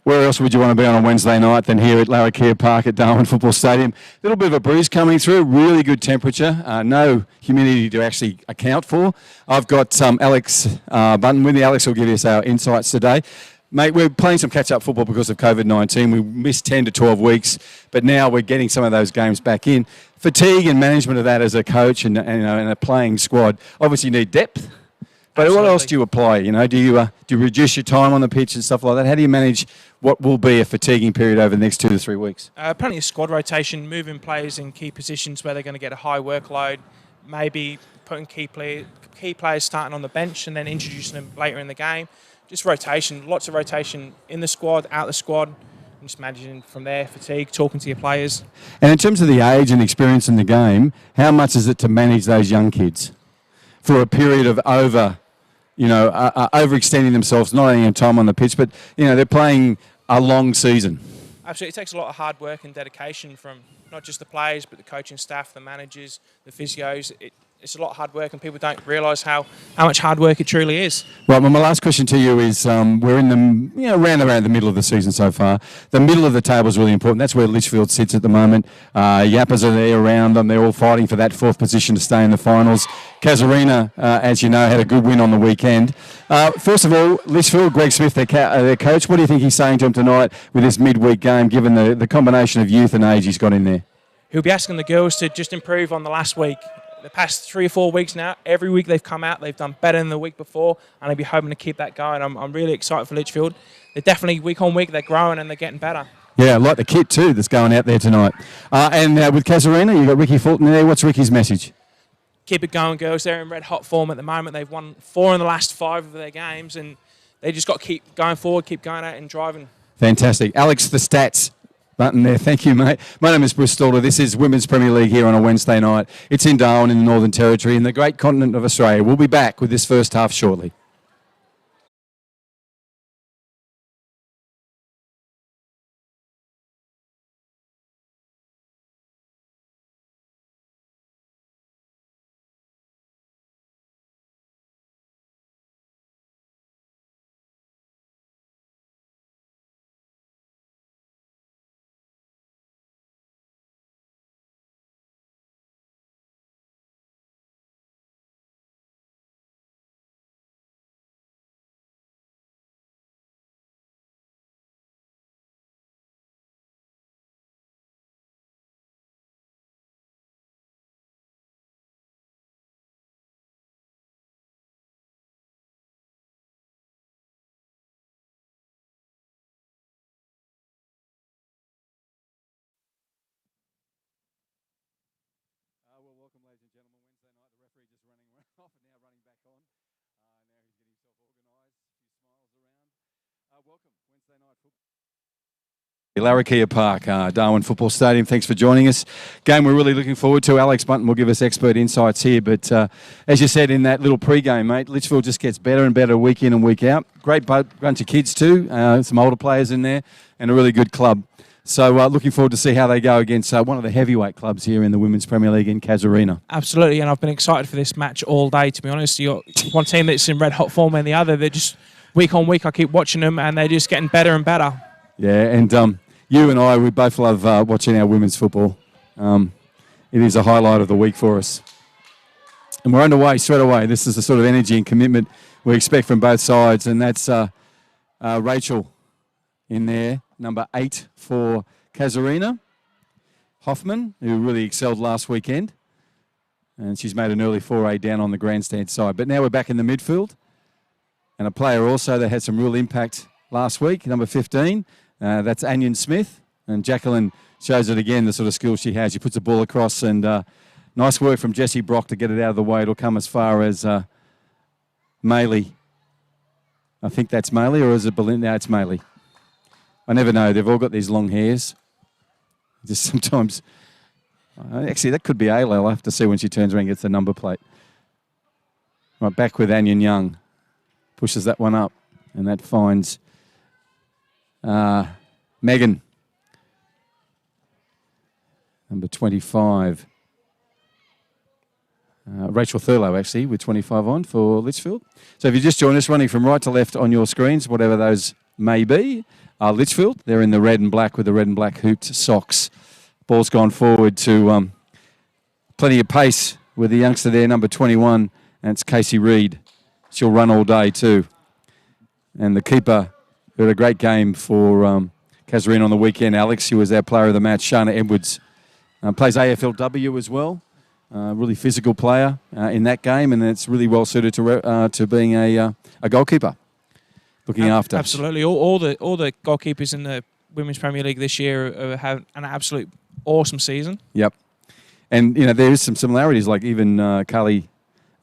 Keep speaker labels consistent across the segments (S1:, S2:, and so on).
S1: Where else would you want to be on a Wednesday night than here at Larrakia Park at Darwin Football Stadium? A little bit of a breeze coming through, really good temperature, no humidity to actually account for. I've got Alex Bunton with me. Alex will give us our insights today. Mate, we're playing some catch-up football because of COVID-19. We missed 10 to 12 weeks, but now we're getting some of those games back in. Fatigue and management of that as a coach and a playing squad. Obviously you need depth. But
S2: Absolutely.
S1: what else do you apply? Do you reduce your time on the pitch and stuff like that? How do you manage what will be a fatiguing period over the next 2 to 3 weeks?
S2: Plenty of squad rotation, moving players in key positions where they're going to get a high workload, maybe putting key players starting on the bench and then introducing them later in the game. Just rotation, lots of rotation in the squad, out the squad, and just managing from there, fatigue, talking to your players.
S1: And in terms of the age and experience in the game, how much is it to manage those young kids for a period of overextending themselves, not only in time on the pitch, but, they're playing a long season?
S2: Absolutely. It takes a lot of hard work and dedication from not just the players, but the coaching staff, the managers, the physios. It's a lot of hard work, and people don't realise how much hard work it truly is.
S1: Right, well, my last question to you is, we're in the around the middle of the season so far. The middle of the table is really important. That's where Litchfield sits at the moment. Yappers are there around them. They're all fighting for that fourth position to stay in the finals. Casuarina, as you know, had a good win on the weekend. First of all, Litchfield, Greg Smith, their coach, what do you think he's saying to them tonight with this midweek game, given the combination of youth and age he's got in there?
S2: He'll be asking the girls to just improve on the last week. The past 3 or 4 weeks now, every week they've come out, they've done better than the week before, and I'll be hoping to keep that going. I'm really excited for Litchfield. They're definitely, week on week, they're growing and they're getting better.
S1: Yeah, I like the kit too that's going out there tonight. And with Casuarina, you've got Ricky Fulton there. What's Ricky's message?
S2: Keep it going, girls. They're in red hot form at the moment. They've won 4 in the last 5 of their games, and they just got to keep going forward, keep going out and driving.
S1: Fantastic. Alex, the stats button there. Thank you, mate. My name is Bruce Stalder. This is Women's Premier League here on a Wednesday night. It's in Darwin in the Northern Territory in the great continent of Australia. We'll be back with this first half shortly. Well, welcome, ladies and gentlemen. Wednesday night, the referee just running off and now running back on. Now he's getting himself organised. A few smiles around. Welcome, Wednesday night football. Larrakia Park, Darwin Football Stadium. Thanks for joining us. Game we're really looking forward to. Alex Bunton will give us expert insights here. But as you said in that little pre-game, mate, Litchfield just gets better and better week in and week out. Great bunch of kids too, some older players in there, and a really good club. So looking forward to see how they go against one of the heavyweight clubs here in the Women's Premier League in Casuarina.
S2: Absolutely, and I've been excited for this match all day, to be honest. You got one team that's in red hot form and the other. They're just, week on week, I keep watching them and they're just getting better and better. Yeah,
S1: and you and I, we both love watching our women's football. It is a highlight of the week for us. And we're underway straight away. This is the sort of energy and commitment we expect from both sides, and that's Rachel in there. Number 8 for Casuarina. Hoffman, who really excelled last weekend. And she's made an early foray down on the grandstand side. But now we're back in the midfield. And a player also that had some real impact last week, number 15. That's Anion Smith. And Jacqueline shows it again, the sort of skill she has. She puts the ball across, and nice work from Jessie Brock to get it out of the way. It'll come as far as Maley. I think that's Maley, or is it Belinda? No, it's Maley. I never know. They've all got these long hairs. Just sometimes... actually, that could be Ayla. I'll have to see when she turns around and gets the number plate. Right, back with Anion Young. Pushes that one up. And that finds Megan. Number 25. Rachel Thurlow, actually, with 25 on for Litchfield. So if you just join us, running from right to left on your screens, whatever those maybe. Litchfield, they're in the red and black with the red and black hooped socks. Ball's gone forward to plenty of pace with the youngster there, number 21, and it's Casey Reed. She'll run all day too. And the keeper, who had a great game for Casuarina on the weekend, Alex, who was our player of the match, Shana Edwards, plays AFLW as well. Really physical player in that game, and it's really well suited to being a goalkeeper, looking after.
S2: Absolutely, all the goalkeepers in the Women's Premier League this year have an absolute awesome season. Yep,
S1: and there is some similarities. Like even Carly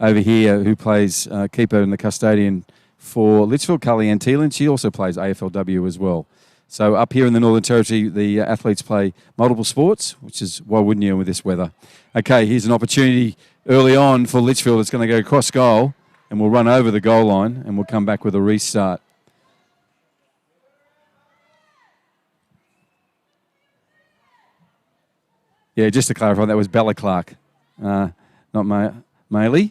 S1: over here, who plays keeper and the custodian for Litchfield, Carly Antilan, she also plays AFLW as well. So up here in the Northern Territory, the athletes play multiple sports, which is why wouldn't you with this weather? Okay, here's an opportunity early on for Litchfield. It's going to go cross goal, and we'll run over the goal line, and we'll come back with a restart. Yeah, just to clarify, that was Bella Clark, not Maylee.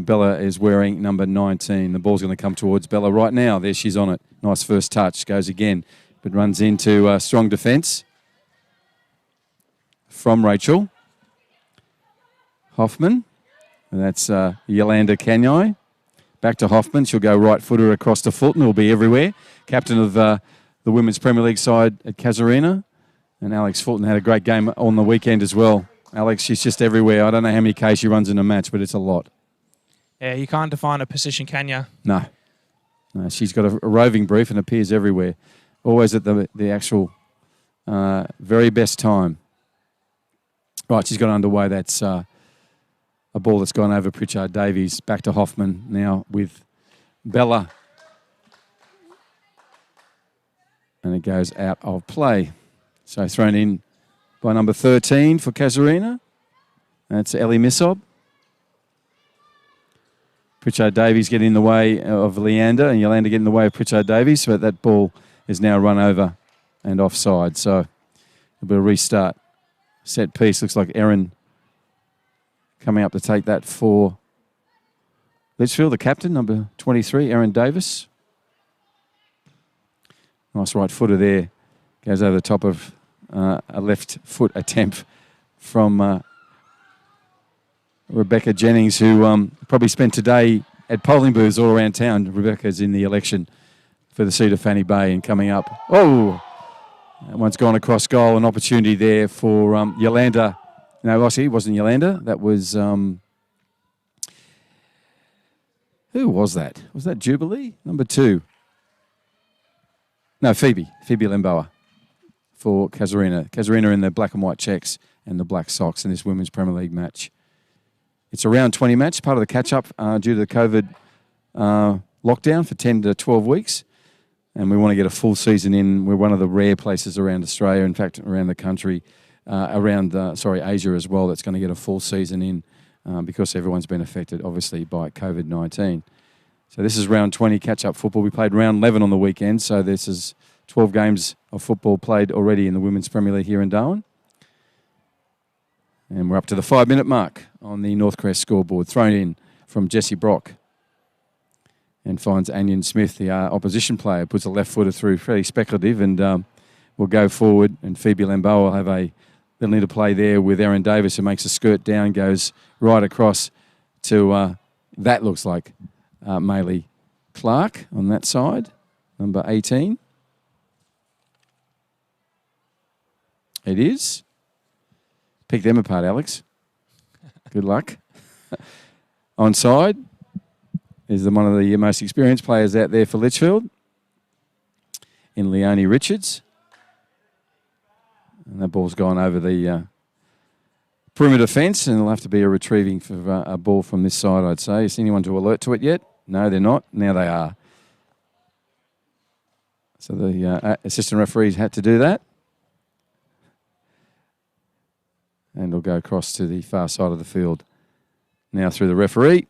S1: Bella is wearing number 19. The ball's going to come towards Bella right now. There she's on it. Nice first touch. Goes again, but runs into strong defence from Rachel Hoffman. And that's Yolanda Kanyai. Back to Hoffman. She'll go right footer across to Fulton. It'll be everywhere. Captain of the Women's Premier League side at Casuarina. And Alex Fulton had a great game on the weekend as well. Alex, she's just everywhere. I don't know how many Ks she runs in a match, but it's a lot.
S2: Yeah, you can't define a position, can you?
S1: No, she's got a roving brief and appears everywhere. Always at the actual very best time. Right, she's got underway. That's a ball that's gone over Pritchard Davies. Back to Hoffman now with Bella. And it goes out of play. So thrown in by number 13 for Casuarina. That's Ellie Missob. Pritchard Davies getting in the way of Leander, and Yolanda getting in the way of Pritchard Davies, but that ball is now run over and offside. So a bit of restart. Set piece. Looks like Erin coming up to take that for Litchfield, the captain, number 23, Erin Davis. Nice right footer there. Goes over the top of a left foot attempt from Rebecca Jennings, who probably spent today at polling booths all around town. Rebecca's in the election for the seat of Fanny Bay and coming up. Oh, that one's gone across goal. An opportunity there for Yolanda. No, actually, it wasn't Yolanda. That was... who was that? Was that Jubilee? Number 2. No, Phoebe Lemboa for Casuarina. Casuarina in the black and white checks and the black socks in this Women's Premier League match. It's a round 20 match, part of the catch-up due to the COVID lockdown for 10 to 12 weeks. And we want to get a full season in. We're one of the rare places around Australia, in fact, around the country, Asia as well, that's going to get a full season in because everyone's been affected, obviously, by COVID-19. So this is round 20 catch-up football. We played round 11 on the weekend, so this is 12 games of football played already in the Women's Premier League here in Darwin. And we're up to the 5-minute mark on the Northcrest scoreboard. Thrown in from Jesse Brock. And finds Anion Smith, the opposition player, puts a left footer through, fairly speculative, and will go forward. And Phoebe Lambeau will have a little interplay there with Erin Davis, who makes a skirt down, goes right across to, that looks like Maylee Clark on that side, number 18. It is. Pick them apart, Alex. Good luck. Onside is one of the most experienced players out there for Litchfield, in Leonie Richards. And that ball's gone over the perimeter fence, and it'll have to be a retrieving for a ball from this side, I'd say. Is anyone to alert to it yet? No, they're not. Now they are. So the assistant referees had to do that. And it'll go across to the far side of the field. Now through the referee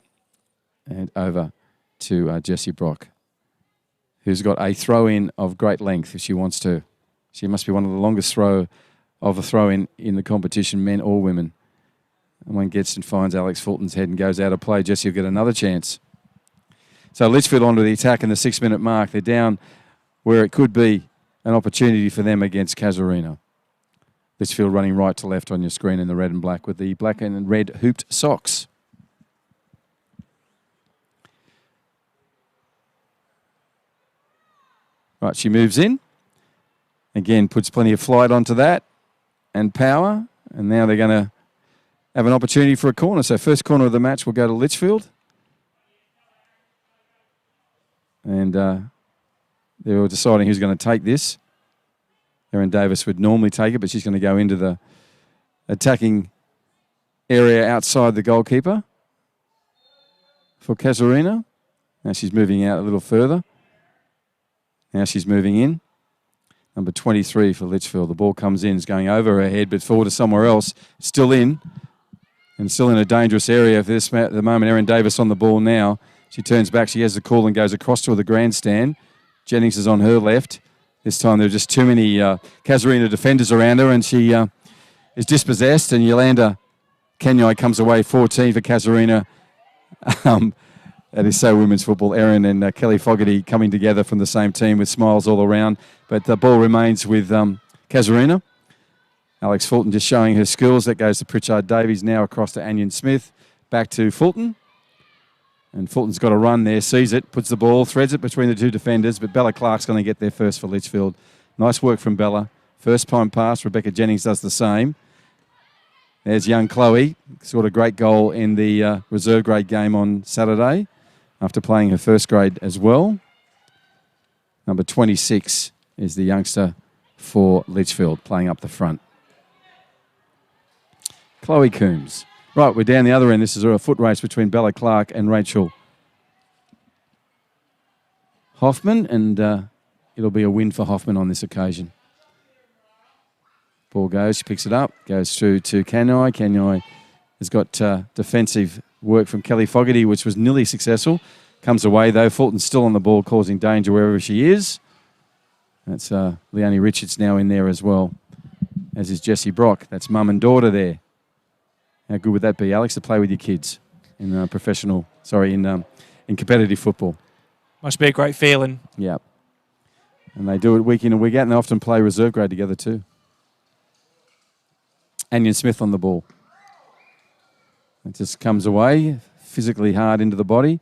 S1: and over to Jessie Brock, who's got a throw-in of great length if she wants to. She must be one of the longest throw in the competition, men or women. And one gets and finds Alex Fulton's head and goes out of play. Jessie will get another chance. So Litchfield onto the attack in the 6-minute mark. They're down where it could be an opportunity for them against Casuarina. Litchfield running right to left on your screen in the red and black with the black and red hooped socks. Right, she moves in. Again, puts plenty of flight onto that and power. And now they're going to have an opportunity for a corner. So first corner of the match will go to Litchfield. And they were deciding who's going to take this. Erin Davis would normally take it, but she's going to go into the attacking area outside the goalkeeper for Casuarina. Now she's moving out a little further. Now she's moving in. Number 23 for Litchfield. The ball comes in, it's going over her head, but forward to somewhere else. Still in, and still in a dangerous area for this at the moment. Erin Davis on the ball now. She turns back, she has the call and goes across to the grandstand. Jennings is on her left. This time there are just too many Casuarina defenders around her, and she is dispossessed, and Yolanda Kenyai comes away 14 for Casuarina. That is so women's football. Erin and Kelly Fogarty coming together from the same team with smiles all around. But the ball remains with Casuarina. Alex Fulton just showing her skills. That goes to Pritchard Davies, now across to Anion Smith. Back to Fulton. And Fulton's got a run there, sees it, puts the ball, threads it between the two defenders. But Bella Clark's going to get there first for Litchfield. Nice work from Bella. First time pass. Rebecca Jennings does the same. There's young Chloe. Scored a great goal in the reserve grade game on Saturday, after playing her first grade as well. Number 26 is the youngster for Litchfield, playing up the front. Chloe Coombs. Right, we're down the other end. This is a foot race between Bella Clark and Rachel Hoffman, and it'll be a win for Hoffman on this occasion. Ball goes, she picks it up, goes through to Kenyai. Kenyai has got defensive work from Kelly Fogarty, which was nearly successful. Comes away, though. Fulton's still on the ball, causing danger wherever she is. That's Leonie Richards now in there as well, as is Jessie Brock. That's mum and daughter there. How good would that be, Alex, to play with your kids in in competitive football?
S2: Must be a great feeling.
S1: Yeah. And they do it week in and week out, and they often play reserve grade together too. Anion Smith on the ball. It just comes away, physically hard into the body.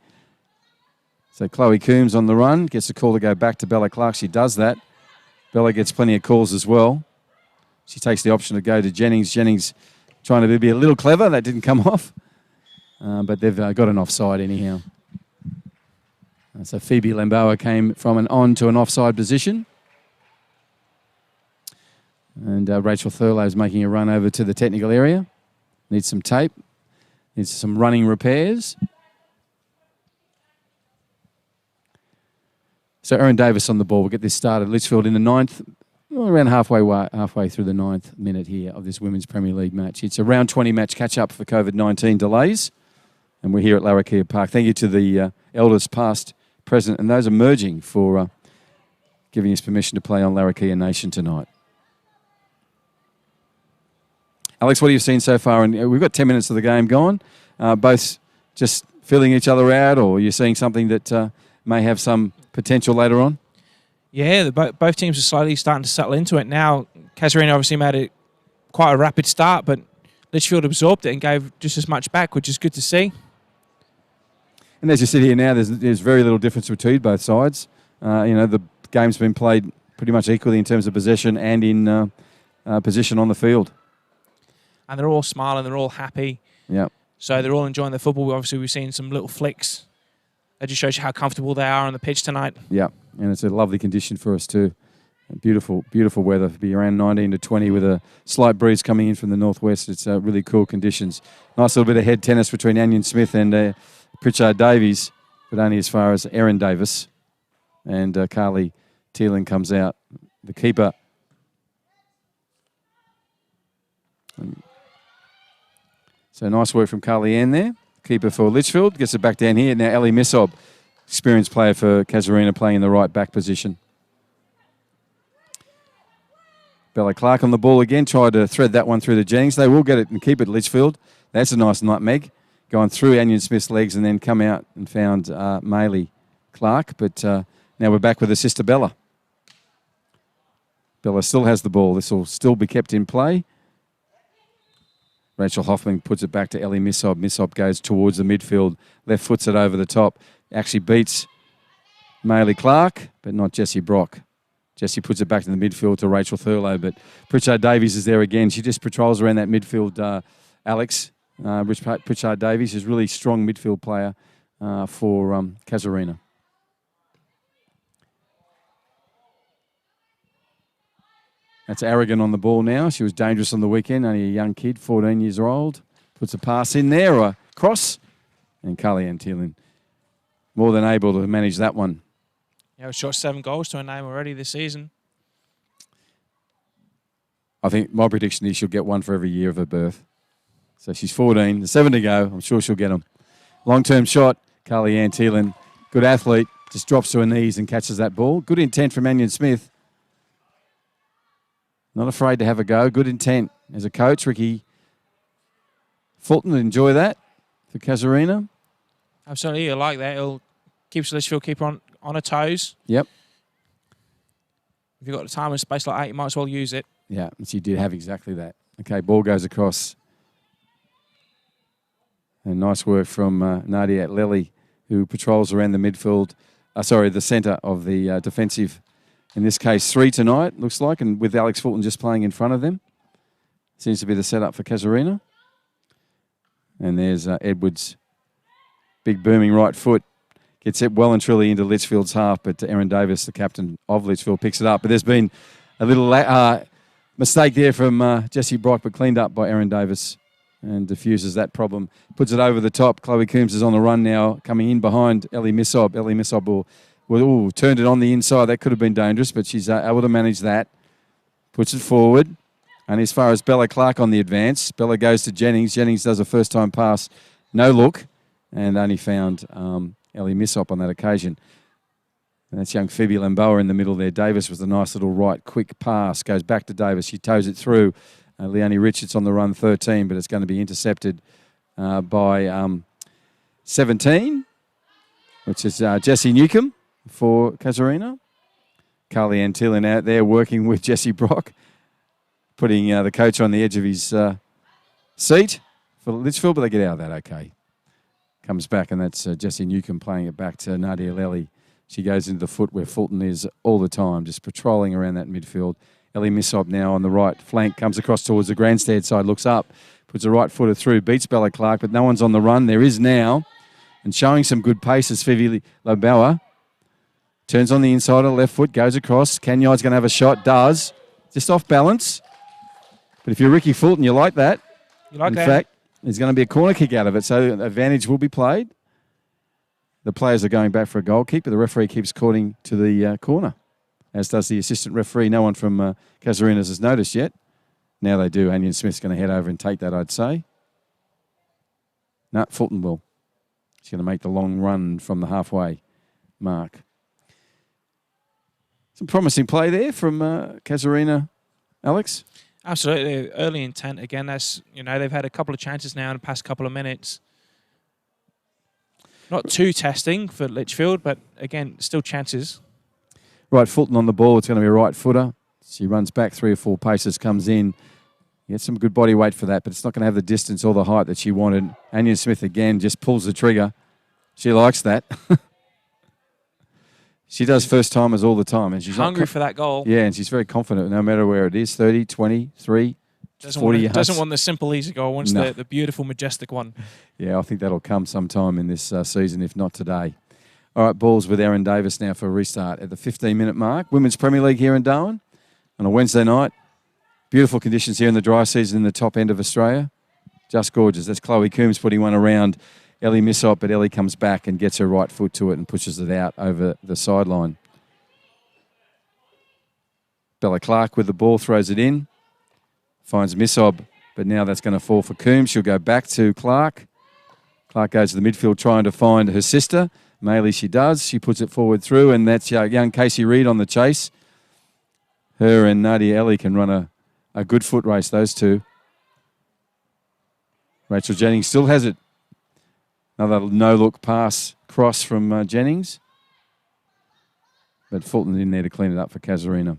S1: So Chloe Coombs on the run, gets a call to go back to Bella Clark. She does that. Bella gets plenty of calls as well. She takes the option to go to Jennings. Jennings trying to be a little clever. That didn't come off. But they've got an offside anyhow. So Phoebe Lamboa came from an on to an offside position. And Rachel Thurlow is making a run over to the technical area. Needs some tape. Needs some running repairs. So Erin Davis on the ball. We'll get this started. Litchfield in the ninth, around halfway through the ninth minute here of this Women's Premier League match. It's a round 20 match catch-up for COVID-19 delays. And we're here at Larrakia Park. Thank you to the elders past, present, and those emerging for giving us permission to play on Larrakia Nation tonight. Alex, what have you seen so far? And we've got 10 minutes of the game gone. Both just filling each other out, or you're seeing something that may have some potential later on?
S2: Yeah, both teams are slowly starting to settle into it now. Casuarina obviously made quite a rapid start, but Litchfield absorbed it and gave just as much back, which is good to see.
S1: And as you sit here now, there's very little difference between both sides. The game's been played pretty much equally in terms of possession and in position on the field.
S2: And they're all smiling, they're all happy.
S1: Yeah. So
S2: they're all enjoying the football. Obviously, we've seen some little flicks. That just shows you how comfortable they are on the pitch tonight. Yeah, and it's a lovely condition for us too. Beautiful, beautiful weather. It'll be around 19 to 20 with a slight breeze coming in from the northwest. It's really cool conditions. Nice little bit of head tennis between Anion Smith and Pritchard Davies, but only as far as Erin Davis. And Carly Teelan comes out, the keeper. So nice work from Carly Ann there. Keeper for Litchfield. Gets it back down here. Now Ellie Missob, experienced player for Casuarina, playing in the right back position. Bella Clark on the ball again. Tried to thread that one through to Jennings. They will get it and keep it, Litchfield. That's a nice nutmeg. Going through Anion Smith's legs and then come out and found Maylee
S1: Clark, but now we're back with her sister Bella. Bella still has the ball. This will still be kept in play. Rachel Hoffman puts it back to Ellie Missob. Missob goes towards the midfield. Left foots it over the top. Actually beats Maylee Clark, but not Jessie Brock. Jessie puts it back to the midfield to Rachel Thurlow, but Pritchard Davies is there again. She just patrols around that midfield, Alex. Pritchard Davies is a really strong midfield player for Casuarina. That's Aragon on the ball now. She was dangerous on the weekend, only a young kid, 14 years old. Puts a pass in there, or a cross. And Carly Antilin, more than able to manage that one.
S2: Yeah, shot 7 goals to her name already this season.
S1: I think my prediction is she'll get one for every year of her birth. So she's 14, there's 7 to go. I'm sure she'll get them. Long-term shot, Carly Antilin, good athlete, just drops to her knees and catches that ball. Good intent from Anion Smith. Not afraid to have a go. Good intent. As a coach, Ricky Fulton, enjoy that for Casuarina.
S2: Absolutely, I like that. It'll keep Litchfield keeper on her toes.
S1: Yep.
S2: If you've got the time and space like that, you might as well use it.
S1: Yeah, she did have exactly that. Okay, ball goes across. And nice work from Nadia Lely, who patrols around the midfield. The centre of the defensive. In this case, 3 tonight, looks like, and with Alex Fulton just playing in front of them. Seems to be the setup for Casuarina. And there's Edwards. Big booming right foot. Gets it well and truly into Litchfield's half, but Erin Davis, the captain of Litchfield, picks it up. But there's been a little mistake there from Jessie Brock, but cleaned up by Erin Davis and diffuses that problem. Puts it over the top. Chloe Coombs is on the run now, coming in behind Ellie Missob. Ellie Missob turned it on the inside. That could have been dangerous, but she's able to manage that. Puts it forward. And as far as Bella Clark on the advance, Bella goes to Jennings. Jennings does a first-time pass. No look. And only found Ellie Missob on that occasion. And that's young Phoebe Lamboa in the middle there. Davis with a nice little right quick pass. Goes back to Davis. She toes it through. Leonie Richards on the run, 13, but it's going to be intercepted by 17, which is Jessie Newcomb for Casuarina. Carly Antilin out there working with Jessie Brock, putting the coach on the edge of his seat for Litchfield, but they get out of that okay. Comes back, and that's Jessie Newcomb playing it back to Nadia Lely. She goes into the foot where Fulton is all the time, just patrolling around that midfield. Ellie Missob now on the right flank, comes across towards the grandstand side, looks up, puts a right footer through, beats Bella Clark, but no one's on the run. There is now, and showing some good pace is Phoebe Lamboa. Turns on the inside of the left foot, goes across. Canyard's going to have a shot, does. Just off balance. But if you're Ricky Fulton, you like that.
S2: You like that?
S1: In fact, there's going to be a corner kick out of it, so advantage will be played. The players are going back for a goal kick, but the referee keeps calling to the corner, as does the assistant referee. No one from Casuarina's has noticed yet. Now they do. Anion Smith's going to head over and take that, I'd say. No, Fulton will. She's going to make the long run from the halfway mark. Some promising play there from Casuarina, Alex.
S2: Absolutely. Early intent again. That's, they've had a couple of chances now in the past couple of minutes. Not too testing for Litchfield, but again, still chances.
S1: Right, Fulton on the ball. It's going to be a right footer. She runs back 3 or 4 paces, comes in. Gets some good body weight for that, but it's not going to have the distance or the height that she wanted. Anion Smith again just pulls the trigger. She likes that. She does first-timers all the time. And she's
S2: hungry for that goal.
S1: Yeah, and she's very confident no matter where it is, 30, 20, 3, 40 yards.
S2: Doesn't want the simple, easy goal. Wants the beautiful, majestic one.
S1: Yeah, I think that'll come sometime in this season, if not today. All right, balls with Erin Davis now for a restart at the 15-minute mark. Women's Premier League here in Darwin on a Wednesday night. Beautiful conditions here in the dry season in the top end of Australia. Just gorgeous. That's Chloe Coombs putting one around Ellie Missob, but Ellie comes back and gets her right foot to it and pushes it out over the sideline. Bella Clark with the ball, throws it in. Finds Missob, but now that's going to fall for Coombs. She'll go back to Clark. Clark goes to the midfield trying to find her sister. Maylee she does. She puts it forward through, and that's young Casey Reid on the chase. Her and Nadia Ellie can run a good foot race, those two. Rachel Jennings still has it. Another no-look pass cross from Jennings. but Fulton in there to clean it up for Casuarina.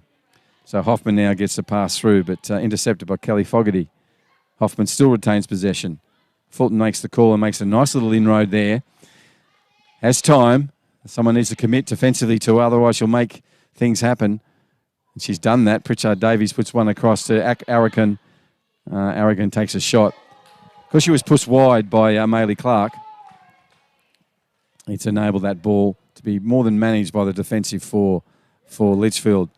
S1: So Hoffman now gets the pass through, but intercepted by Kelly Fogarty. Hoffman still retains possession. Fulton makes the call and makes a nice little inroad there. Has time. Someone needs to commit defensively to her, otherwise she'll make things happen. And she's done that. Pritchard Davies puts one across to Aragon. Aragon takes a shot. Because she was pushed wide by Maylee Clark, it's enabled that ball to be more than managed by the defensive for Litchfield.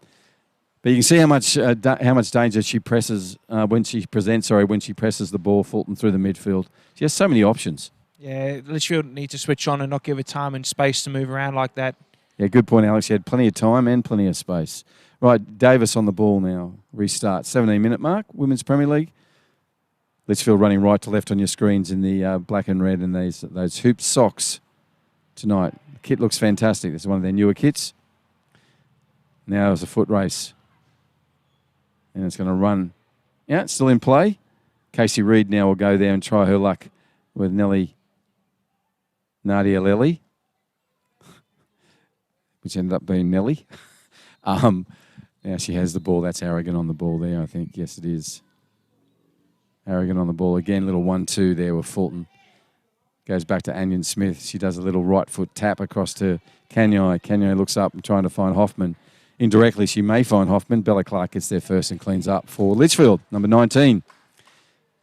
S1: But you can see how much danger she presses when she presses the ball, Fulton, through the midfield. She has so many options.
S2: Yeah, Litchfield need to switch on and not give her time and space to move around like that.
S1: Yeah, good point, Alex. She had plenty of time and plenty of space. Right, Davis on the ball now. Restart. 17-minute mark, Women's Premier League. Litchfield running right to left on your screens in the black and red and those hoop socks tonight. The kit looks fantastic. This is one of their newer kits. Now it's a foot race. And it's going to run. Yeah, it's still in play. Casey Reid now will go there and try her luck with Nadia Lely, which ended up being Nelly. Now she has the ball. That's Aragon on the ball there, I think. Yes, it is. Aragon on the ball again. Little 1-2 there with Fulton. Goes back to Anion Smith. She does a little right foot tap across to Kanyai. Kanyai looks up and trying to find Hoffman. Indirectly, she may find Hoffman. Bella Clark gets there first and cleans up for Litchfield. Number 19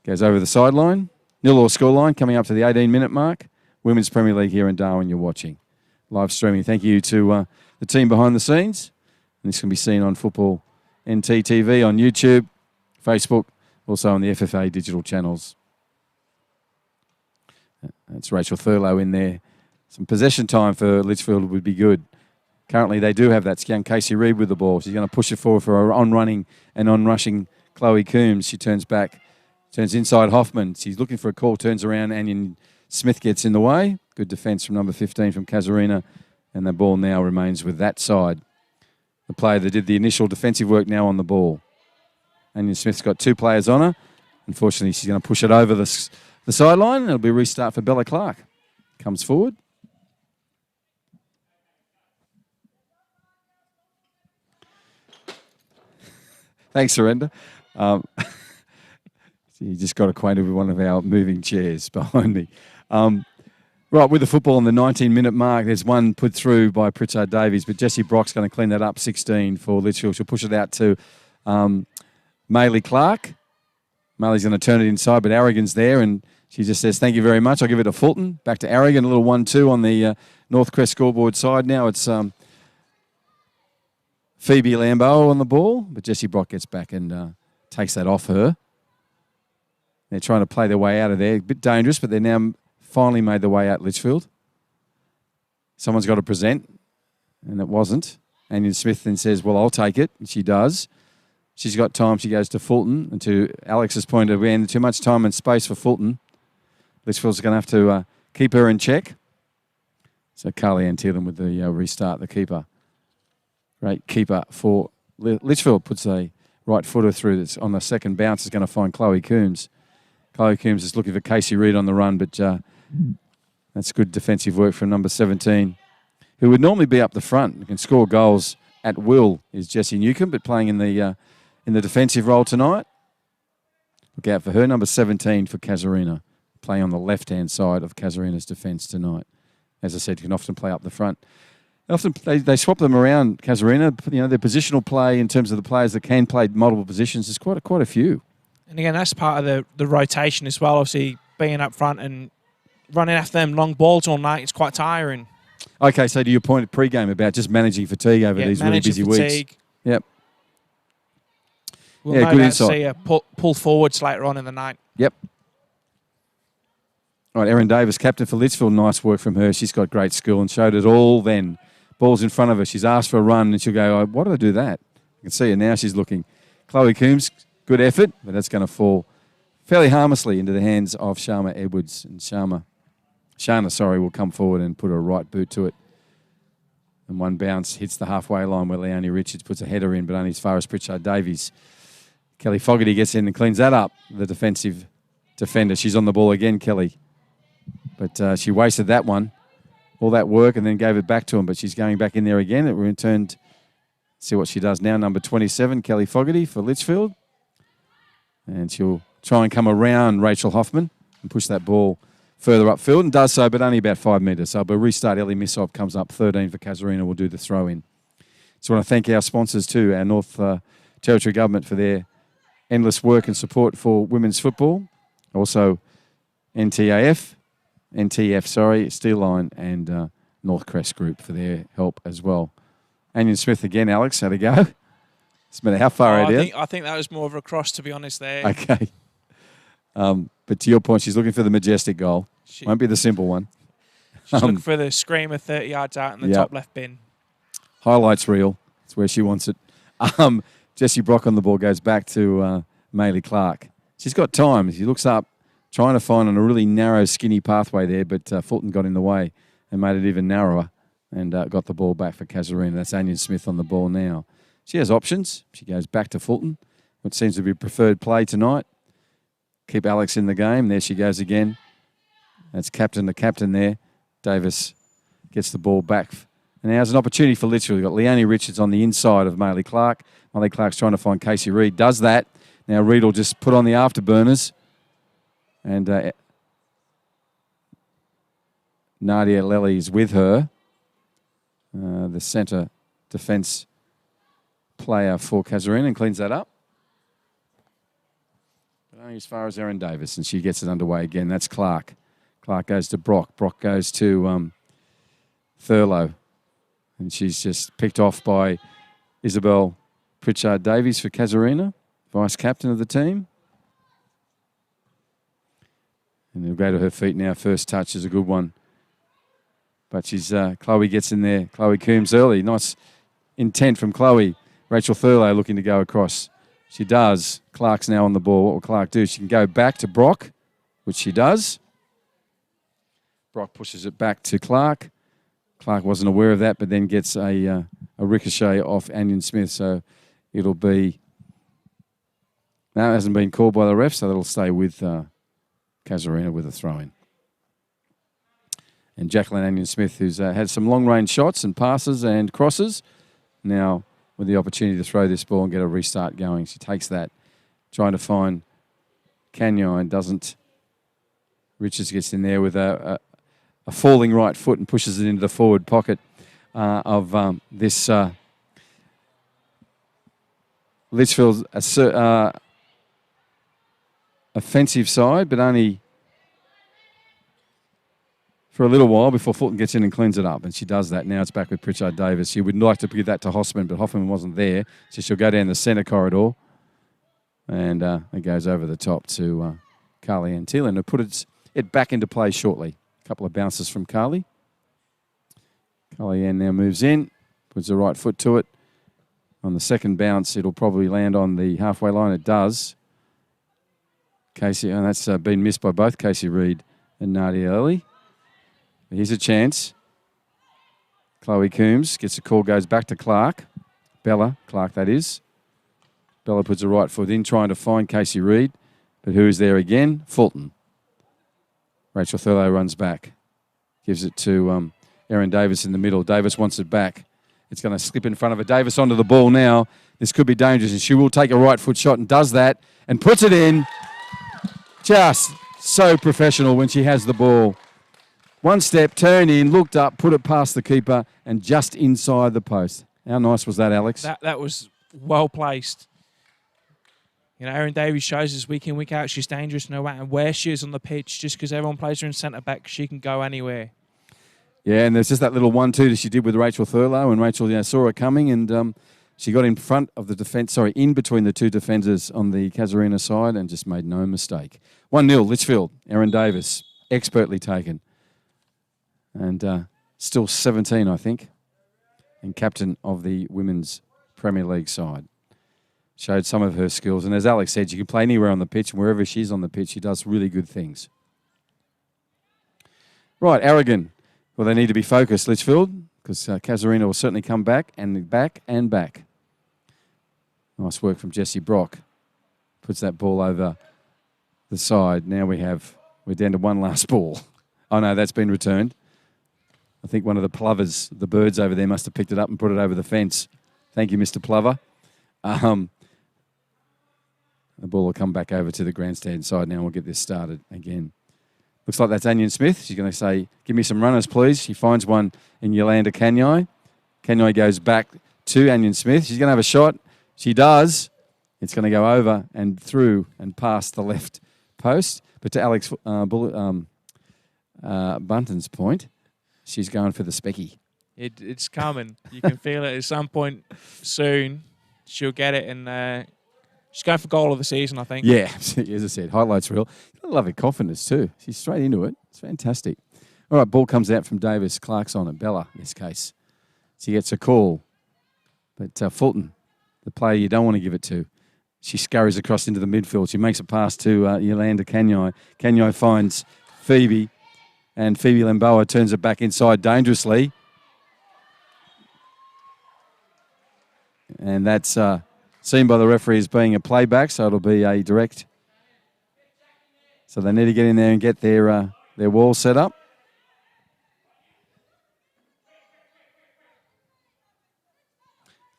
S1: goes over the sideline. 0-0 scoreline coming up to the 18-minute mark. Women's Premier League here in Darwin, you're watching. Live streaming. Thank you to the team behind the scenes. And this can be seen on Football NT TV, on YouTube, Facebook, also on the FFA digital channels. That's Rachel Thurlow in there. Some possession time for Litchfield would be good. Currently, they do have that young Casey Reid with the ball. She's going to push it forward for her on-running and on-rushing Chloe Coombs. She turns back, turns inside Hoffman. She's looking for a call, turns around, Anion Smith gets in the way. Good defence from number 15 from Casuarina. And the ball now remains with that side. The player that did the initial defensive work now on the ball. Anion Smith's got two players on her. Unfortunately, she's going to push it over the sideline. It'll be a restart for Bella Clark. Comes forward. Thanks, Surrender. You just got acquainted with one of our moving chairs behind me. Right, with the football on the 19-minute mark, there's one put through by Pritchard Davies, but Jessie Brock's going to clean that up, 16 for Litchfield. She'll push it out to Maylee Clark. Maylee's going to turn it inside, but Aragon's there, and she just says, thank you very much. I'll give it to Fulton. Back to Aragon, a little 1-2 on the North Crest scoreboard side. Now it's Phoebe Lambeau on the ball, but Jessie Brock gets back and takes that off her. They're trying to play their way out of there. A bit dangerous, but they're now finally made their way out Litchfield. Someone's got to present, and it wasn't. Anion Smith then says, well, I'll take it, and she does. She's got time. She goes to Fulton, and to Alex's point of view, too much time and space for Fulton. Litchfield's going to have to keep her in check. So Carly Ann Thielen with the restart, the keeper. Great keeper for Litchfield. Puts a right footer through that's on the second bounce. Is going to find Chloe Coombs. Chloe Coombs is looking for Casey Reid on the run, but that's good defensive work from number 17, who would normally be up the front and can score goals at will, is Jessie Newcomb, but playing in the defensive role tonight. Look out for her, number 17 for Casuarina, playing on the left-hand side of Casuarina's defence tonight. As I said, you can often play up the front. Often they swap them around, Casuarina. You know, their positional play in terms of the players that can play multiple positions is quite a few.
S2: And again, that's part of the rotation as well. Obviously, being up front and running after them long balls all night, it's quite tiring.
S1: Okay, so to your point at pre-game about just managing fatigue over these really busy weeks. Yep.
S2: We'll no doubt see a pull forwards later on in the night.
S1: Yep. All right, Erin Davis, captain for Litchfield. Nice work from her. She's got great skill and showed it all then. Ball's in front of her. She's asked for a run and she'll go, oh, why did I do that? You can see her now. She's looking. Chloe Coombs, good effort, but that's going to fall fairly harmlessly into the hands of Sharma Edwards. And Shana, will come forward and put a right boot to it. And one bounce hits the halfway line where Leonie Richards puts a header in, but only as far as Pritchard Davies. Kelly Fogarty gets in and cleans that up, the defensive defender. She's on the ball again, Kelly. But she wasted that one, all that work, and then gave it back to him. But she's going back in there again. It returned See what she does now. Number 27, Kelly Fogarty for Litchfield. And she'll try and come around Rachel Hoffman and push that ball further upfield, and does so, but only about 5 metres. So a restart. Ellie Missov comes up 13 for Casuarina. Will do the throw in. So I want to thank our sponsors too, our North Territory Government, for their endless work and support for women's football. Also NTF, Steel Line, and North Crest Group for their help as well. Anion Smith again, Alex, how'd it go? It's been how far out here?
S2: I think that was more of a cross, to be honest, there.
S1: Okay. But to your point, she's looking for the majestic goal. Won't be the simple one.
S2: She's looking for the screamer 30 yards out in the top left bin.
S1: Highlights reel. That's where she wants it. Jessie Brock on the ball goes back to Maylee Clark. She's got time. She looks up, trying to find on a really narrow, skinny pathway there, but Fulton got in the way and made it even narrower and got the ball back for Casuarina. That's Anion Smith on the ball now. She has options. She goes back to Fulton, which seems to be preferred play tonight. Keep Alex in the game. There she goes again. That's the captain there. Davis gets the ball back. And now there's an opportunity for Litchfield. We've got Leonie Richards on the inside of Maylee Clark. Maylee Clark's trying to find Casey Reid. Does that. Now Reid will just put on the afterburners. And Nadia Lely's with her. The centre defence player for Casuarina, and cleans that up. But only as far as Erin Davis, and she gets it underway again. That's Clark. Clark goes to Brock. Brock goes to Thurlow. And she's just picked off by Isabel Pritchard-Davies for Casuarina, vice-captain of the team. And he'll go to her feet now. First touch is a good one. But she's Chloe gets in there. Chloe Coombs early. Nice intent from Chloe. Rachel Thurlow looking to go across. She does. Clark's now on the ball. What will Clark do? She can go back to Brock, which she does. Brock pushes it back to Clark. Clark wasn't aware of that, but then gets a ricochet off Anion Smith. So it'll be... Now it hasn't been called by the ref, so that'll stay with Casuarina with a throw-in. And Jacqueline Anion Smith, who's had some long-range shots and passes and crosses, now with the opportunity to throw this ball and get a restart going. She takes that, trying to find Canyon, doesn't. Richards gets in there with a falling right foot and pushes it into the forward pocket of this Litchfield offensive side, but only for a little while before Fulton gets in and cleans it up. And she does that. Now it's back with Pritchard-Davis. She would like to give that to Hoffman, but Hoffman wasn't there. So she'll go down the centre corridor. And it goes over the top to Carly Antil. And put it back into play shortly. A couple of bounces from Carly. Carly Ann now moves in. Puts the right foot to it. On the second bounce, it'll probably land on the halfway line. It does. Casey, and that's been missed by both Casey Reid and Nadia Early. Here's a chance. Chloe Coombs gets a call, goes back to Clark. Bella Clark, that is. Bella puts a right foot in, trying to find Casey Reid. But who is there again? Fulton. Rachel Thurlow runs back. Gives it to Erin Davis in the middle. Davis wants it back. It's going to slip in front of her. Davis onto the ball now. This could be dangerous, and she will take a right foot shot and does that and puts it in. Just so professional when she has the ball. One step, turned in, looked up, put it past the keeper, and just inside the post. How nice was that, Alex?
S2: That was well placed. You know, Erin Davies shows us week in, week out she's dangerous no matter where she is on the pitch. Just because everyone plays her in centre back, she can go anywhere.
S1: Yeah, and there's just that little 1-2 that she did with Rachel Thurlow, and Rachel saw her coming, and she got in front of the defence, in between the two defenders on the Casuarina side, and just made no mistake. 1-0, Litchfield. Erin Davis, expertly taken. And still 17, I think, and captain of the Women's Premier League side. Showed some of her skills. And as Alex said, she can play anywhere on the pitch, and wherever she's on the pitch, she does really good things. Right, Aragon. Well, they need to be focused, Litchfield, because Casuarina will certainly come back and back and back. Nice work from Jessie Brock. Puts that ball over the side. Now we're down to one last ball. Oh, no, that's been returned. I think one of the plovers, the birds over there, must have picked it up and put it over the fence. Thank you, Mr. Plover. The ball will come back over to the grandstand side now. We'll get this started again. Looks like that's Onion Smith. She's going to say, give me some runners, please. She finds one in Yolanda Kanyai. Kanyai goes back to Onion Smith. She's going to have a shot. She does. It's going to go over and through and past the left post. But to Alex Bunton's point, she's going for the specky.
S2: It's coming. You can feel it at some point soon. She'll get it, and she's going for goal of the season, I think.
S1: Yeah, as I said, highlights reel. I love her confidence too. She's straight into it. It's fantastic. All right, ball comes out from Davis. Clark's on it. Bella, in this case. She gets a call. But Fulton, the player you don't want to give it to, she scurries across into the midfield. She makes a pass to Yolanda Kanyai. Kanyai finds Phoebe, and Phoebe Lamboa turns it back inside dangerously. And that's seen by the referee as being a playback, so it'll be a direct. So they need to get in there and get their wall set up.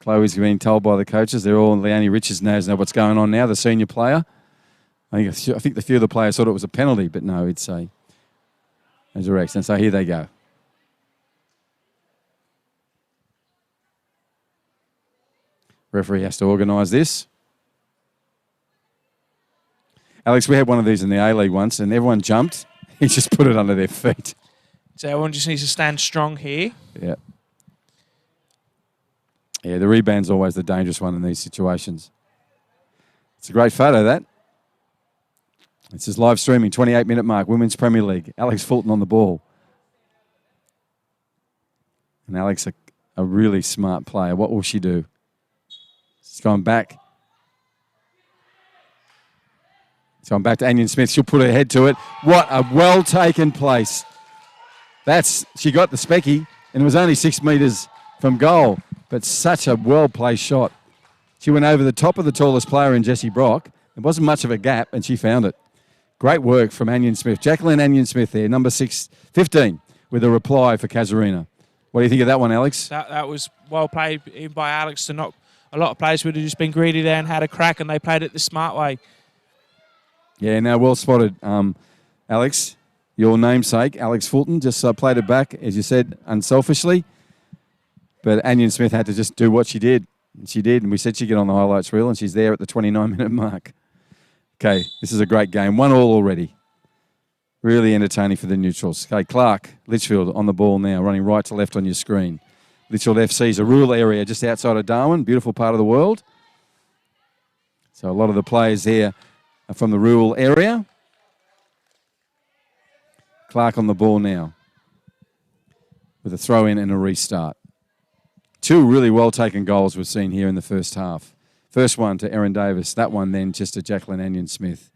S1: Chloe's being told by the coaches. They're all, Leonie Richards knows what's going on now, the senior player. I think the few of the players thought it was a penalty, but no, it's a direct. And so here they go. Referee has to organise this. Alex, we had one of these in the A-League once, and everyone jumped. He just put it under their feet.
S2: So everyone just needs to stand strong here.
S1: Yeah. Yeah, the rebound's always the dangerous one in these situations. It's a great photo, that. This is live streaming, 28-minute mark, Women's Premier League. Alex Fulton on the ball. And Alex, a really smart player. What will she do? She's gone back. She's gone back to Onion Smith. She'll put her head to it. What a well-taken place. She got the specky, and it was only 6 metres from goal, but such a well-placed shot. She went over the top of the tallest player in Jessie Brock. There wasn't much of a gap, and she found it. Great work from Onion Smith. Jacqueline Onion Smith there, number 15, with a reply for Casuarina. What do you think of that one, Alex?
S2: That was well played in by Alex to knock. A lot of players would have just been greedy there and had a crack, and they played it the smart way.
S1: Yeah, now well spotted, Alex. Your namesake, Alex Fulton, just played it back, as you said, unselfishly. But Onion Smith had to just do what she did. And she did, and we said she'd get on the highlights reel, and she's there at the 29-minute mark. Okay, this is a great game. 1-1 already. Really entertaining for the neutrals. Okay, Clark, Litchfield on the ball now, running right to left on your screen. Litchfield FC is a rural area just outside of Darwin, beautiful part of the world. So a lot of the players here are from the rural area. Clark on the ball now with a throw-in and a restart. 2 really well-taken goals we've seen here in the first half. First one to Erin Davis. That one then just to Jacqueline Onion Smith.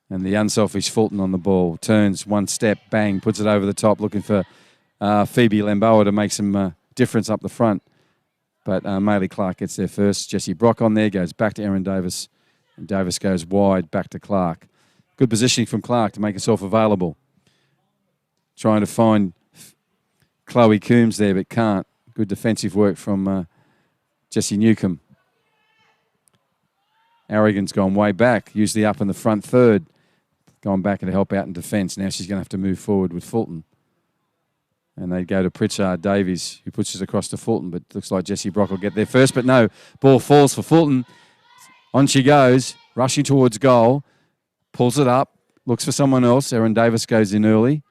S1: And the unselfish Fulton on the ball. Turns one step, bang, puts it over the top, looking for Phoebe Lamboa to make some difference up the front. But Maylee Clark gets there first. Jessie Brock on there, goes back to Erin Davis. And Davis goes wide, back to Clark. Good positioning from Clark to make herself available. Trying to find Chloe Coombs there, but can't. Good defensive work from Jessie Newcomb. Aragon's gone way back, usually up in the front third. Gone back and to help out in defence. Now she's going to have to move forward with Fulton. And they go to Pritchard Davies, who pushes across to Fulton, but looks like Jessie Brock will get there first. But no, ball falls for Fulton. On she goes, rushing towards goal. Pulls it up, looks for someone else. Erin Davis goes in early.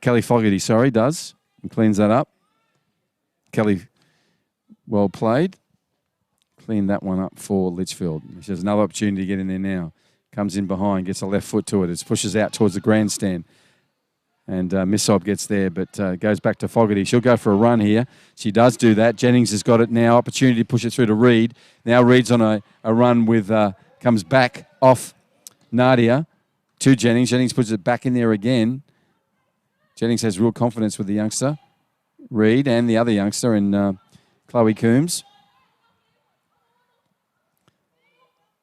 S1: Kelly Fogarty, does. And cleans that up. Kelly, well played. Cleaned that one up for Litchfield. She has another opportunity to get in there now. Comes in behind, gets a left foot to it. It pushes out towards the grandstand. And Missob gets there, but goes back to Fogarty. She'll go for a run here. She does do that. Jennings has got it now. Opportunity to push it through to Reed. Now Reed's on a run with, comes back off Nadia to Jennings. Jennings puts it back in there again. Jennings has real confidence with the youngster, Reed, and the other youngster in Chloe Coombs.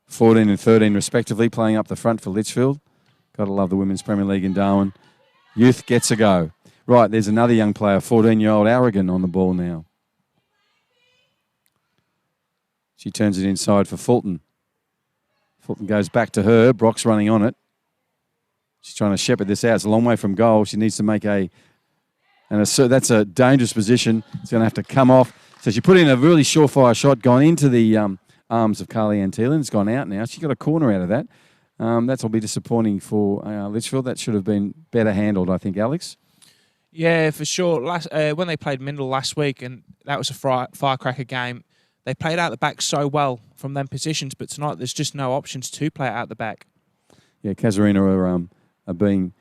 S1: 14 and 13 respectively, playing up the front for Litchfield. Got to love the Women's Premier League in Darwin. Youth gets a go. Right, there's another young player, 14-year-old Aragon on the ball now. She turns it inside for Fulton. Fulton goes back to her. Brock's running on it. She's trying to shepherd this out. It's a long way from goal. She needs to make that's a dangerous position. It's going to have to come off. So she put in a really surefire shot, gone into the arms of Carly Ann Thielen. It's gone out now. She got a corner out of that. That'll be disappointing for Litchfield. That should have been better handled, I think, Alex.
S2: Yeah, for sure. When they played Mindle last week, and that was a firecracker game, they played out the back so well from them positions, but tonight there's just no options to play out the back. Yeah,
S1: Casuarina are being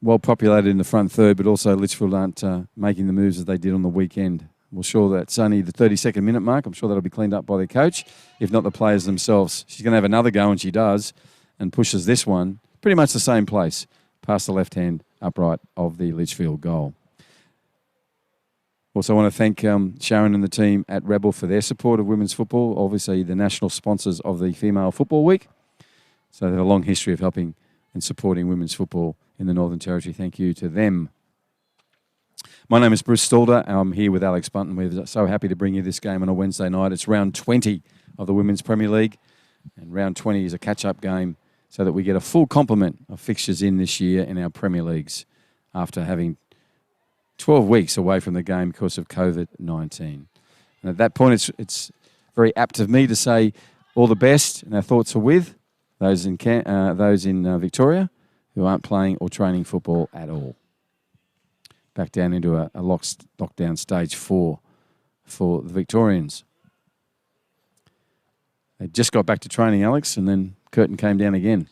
S1: well populated in the front third, but also Litchfield aren't making the moves as they did on the weekend. We're sure that's only the 32nd minute mark. I'm sure that'll be cleaned up by their coach, if not the players themselves. She's going to have another go, and she does, and pushes this one pretty much the same place, past the left-hand upright of the Litchfield goal. Also want to thank Sharon and the team at Rebel for their support of women's football, obviously the national sponsors of the Female Football Week. So they have a long history of helping and supporting women's football in the Northern Territory. Thank you to them. My name is Bruce Stalder. I'm here with Alex Bunton. We're so happy to bring you this game on a Wednesday night. It's round 20 of the Women's Premier League, and round 20 is a catch-up game so that we get a full complement of fixtures in this year in our Premier Leagues after having 12 weeks away from the game because of COVID-19. And at that point, it's very apt of me to say all the best, and our thoughts are with those in Victoria who aren't playing or training football at all. Back down into a lockdown stage 4 for the Victorians. They just got back to training, Alex, and then curtain came down again.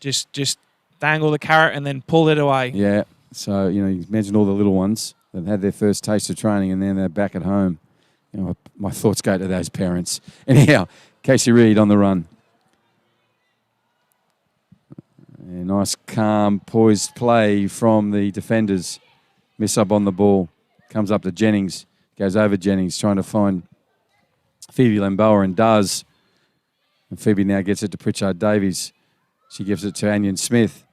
S2: Just dangle the carrot and then pull it away.
S1: Yeah. So, you imagine all the little ones that had their first taste of training and then they're back at home. My thoughts go to those parents. Anyhow, Casey Reid on the run. A nice, calm, poised play from the defenders. Miss up on the ball. Comes up to Jennings. Goes over Jennings, trying to find Phoebe Lamboa, and does. And Phoebe now gets it to Pritchard Davies. She gives it to Anyan Smith.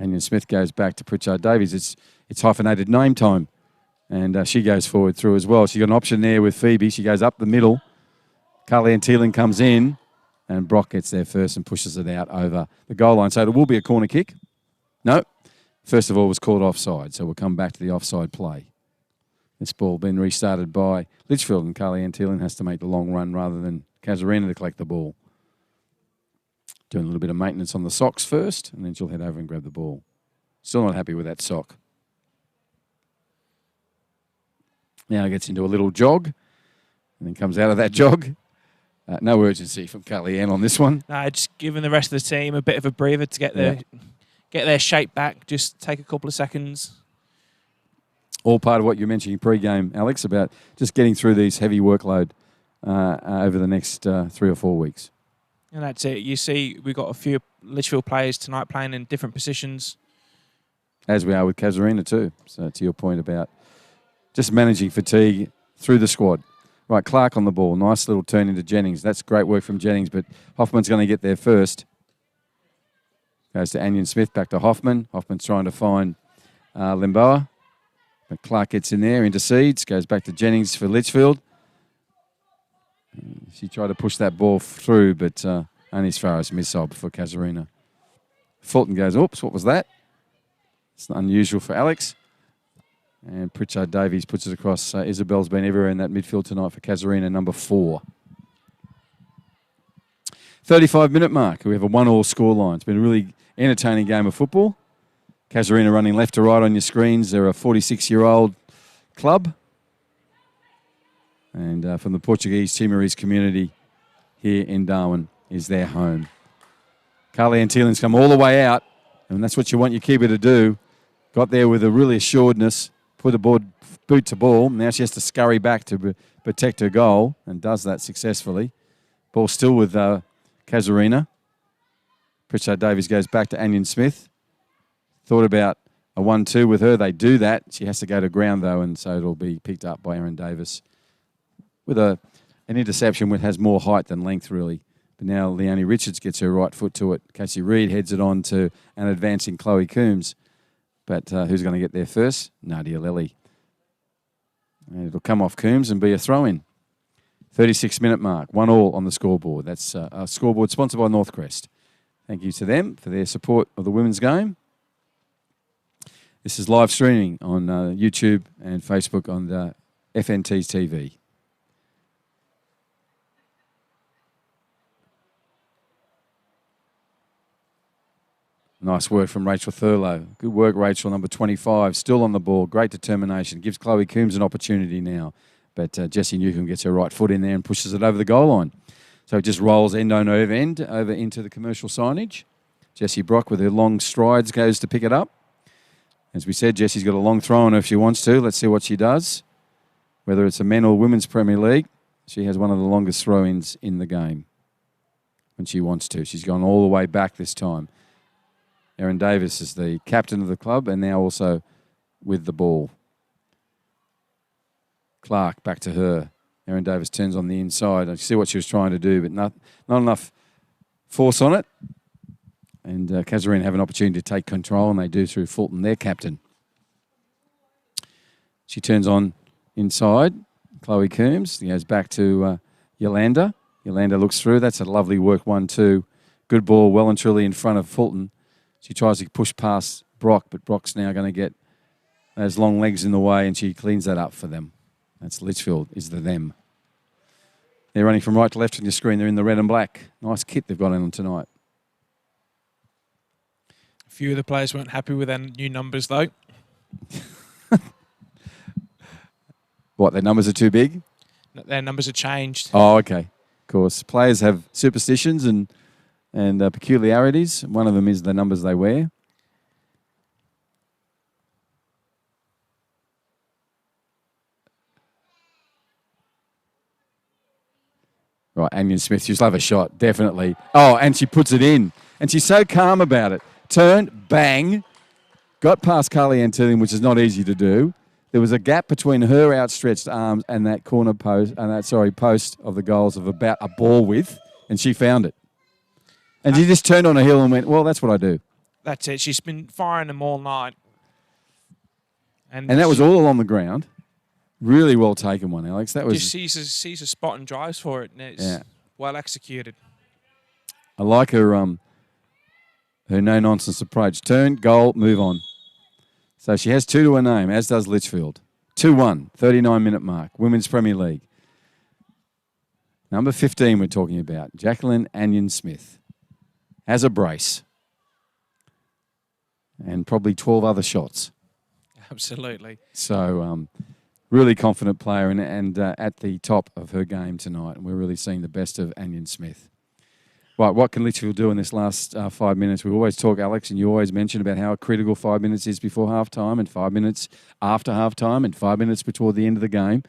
S1: Anyan Smith goes back to Pritchard Davies. It's hyphenated name time. And she goes forward through as well. She's got an option there with Phoebe. She goes up the middle. Carly Ann Thielen comes in. And Brock gets there first and pushes it out over the goal line. So it will be a corner kick. No. First of all, it was called offside. So we'll come back to the offside play. This ball being restarted by Litchfield. And Carly Ann Thielen has to make the long run rather than Casuarina to collect the ball. Doing a little bit of maintenance on the socks first, and then she'll head over and grab the ball. Still not happy with that sock. Now gets into a little jog, and then comes out of that jog. No urgency from Carly Ann on this one.
S2: No, just giving the rest of the team a bit of a breather to get their shape back. Just take a couple of seconds.
S1: All part of what you mentioned pre-game, Alex, about just getting through these heavy workload over the next 3 or 4 weeks.
S2: And that's it. You see, we've got a few Litchfield players tonight playing in different positions.
S1: As we are with Casuarina too. So to your point about just managing fatigue through the squad. Right, Clark on the ball. Nice little turn into Jennings. That's great work from Jennings, but Hoffman's going to get there first. Goes to Anyan Smith, back to Hoffman. Hoffman's trying to find Limboa. But Clark gets in there, intercedes, goes back to Jennings for Litchfield. She tried to push that ball through, but only as far as Missob for Casuarina. Fulton goes, oops, what was that? It's unusual for Alex. And Pritchard Davies puts it across. Isabel's been everywhere in that midfield tonight for Casuarina, number 4. 35-minute mark. We have a 1-1 scoreline. It's been a really entertaining game of football. Casuarina running left to right on your screens. They're a 46-year-old club. And from the Portuguese Timorese community here in Darwin is their home. Carly Ann Thielen's come all the way out, and that's what you want your keeper to do. Got there with a really assuredness, put a boot to ball. Now she has to scurry back to protect her goal and does that successfully. Ball still with Casuarina. Pritchard Davies goes back to Anyan Smith. Thought about a 1-2 with her. They do that. She has to go to ground, though, and so it'll be picked up by Erin Davis with an interception which has more height than length, really. But now Leonie Richards gets her right foot to it. Casey Reid heads it on to an advancing Chloe Coombs. But who's going to get there first? Nadia Lely. And it'll come off Coombs and be a throw-in. 36-minute mark, 1-1 on the scoreboard. That's a scoreboard sponsored by Northcrest. Thank you to them for their support of the women's game. This is live streaming on YouTube and Facebook on the FNT's TV. Nice work from Rachel Thurlow. Good work, Rachel, number 25. Still on the ball. Great determination. Gives Chloe Coombs an opportunity now. But Jessie Newcomb gets her right foot in there and pushes it over the goal line. So it just rolls end on end over into the commercial signage. Jessie Brock with her long strides goes to pick it up. As we said, Jessie's got a long throw on her if she wants to. Let's see what she does. Whether it's a men or women's Premier League, she has one of the longest throw-ins in the game when she wants to. She's gone all the way back this time. Erin Davis is the captain of the club and now also with the ball. Clark back to her. Erin Davis turns on the inside. I see what she was trying to do, but not enough force on it. And Casuarina have an opportunity to take control, and they do through Fulton, their captain. She turns on inside. Chloe Coombs. He goes back to Yolanda. Yolanda looks through. That's a lovely work 1-2. Good ball, well and truly in front of Fulton. She tries to push past Brock, but Brock's now going to get those long legs in the way, and she cleans that up for them. That's Litchfield, is the them. They're running from right to left on your screen. They're in the red and black. Nice kit they've got on tonight.
S2: A few of the players weren't happy with their new numbers, though.
S1: What, their numbers are too big?
S2: Their numbers have changed.
S1: Oh, okay. Of course. Players have superstitions and peculiarities. One of them is the numbers they wear. Right, Anion Smith, she'll have a shot, definitely. Oh, and she puts it in. And she's so calm about it. Turned, bang, got past Carly Antillion, which is not easy to do. There was a gap between her outstretched arms and that corner post, post of the goals of about a ball width, and she found it. And she just turned on a hill and went, well, that's what I do.
S2: That's it. She's been firing them all night.
S1: And that was all along the ground. Really well taken one, Alex. That was
S2: just sees a spot and drives for it, and it's well executed.
S1: I like her no-nonsense approach. Turn, goal, move on. So she has 2 to her name, as does Litchfield. 2-1, 39-minute mark, Women's Premier League. Number 15 we're talking about, Jacqueline Anion Smith. Has a brace. And probably 12 other shots.
S2: Absolutely.
S1: So really confident player and at the top of her game tonight. And we're really seeing the best of Anion Smith. Right, what can Litchfield do in this last 5 minutes? We always talk, Alex, and you always mention about how critical 5 minutes is before half-time and 5 minutes after half-time and 5 minutes before the end of the game.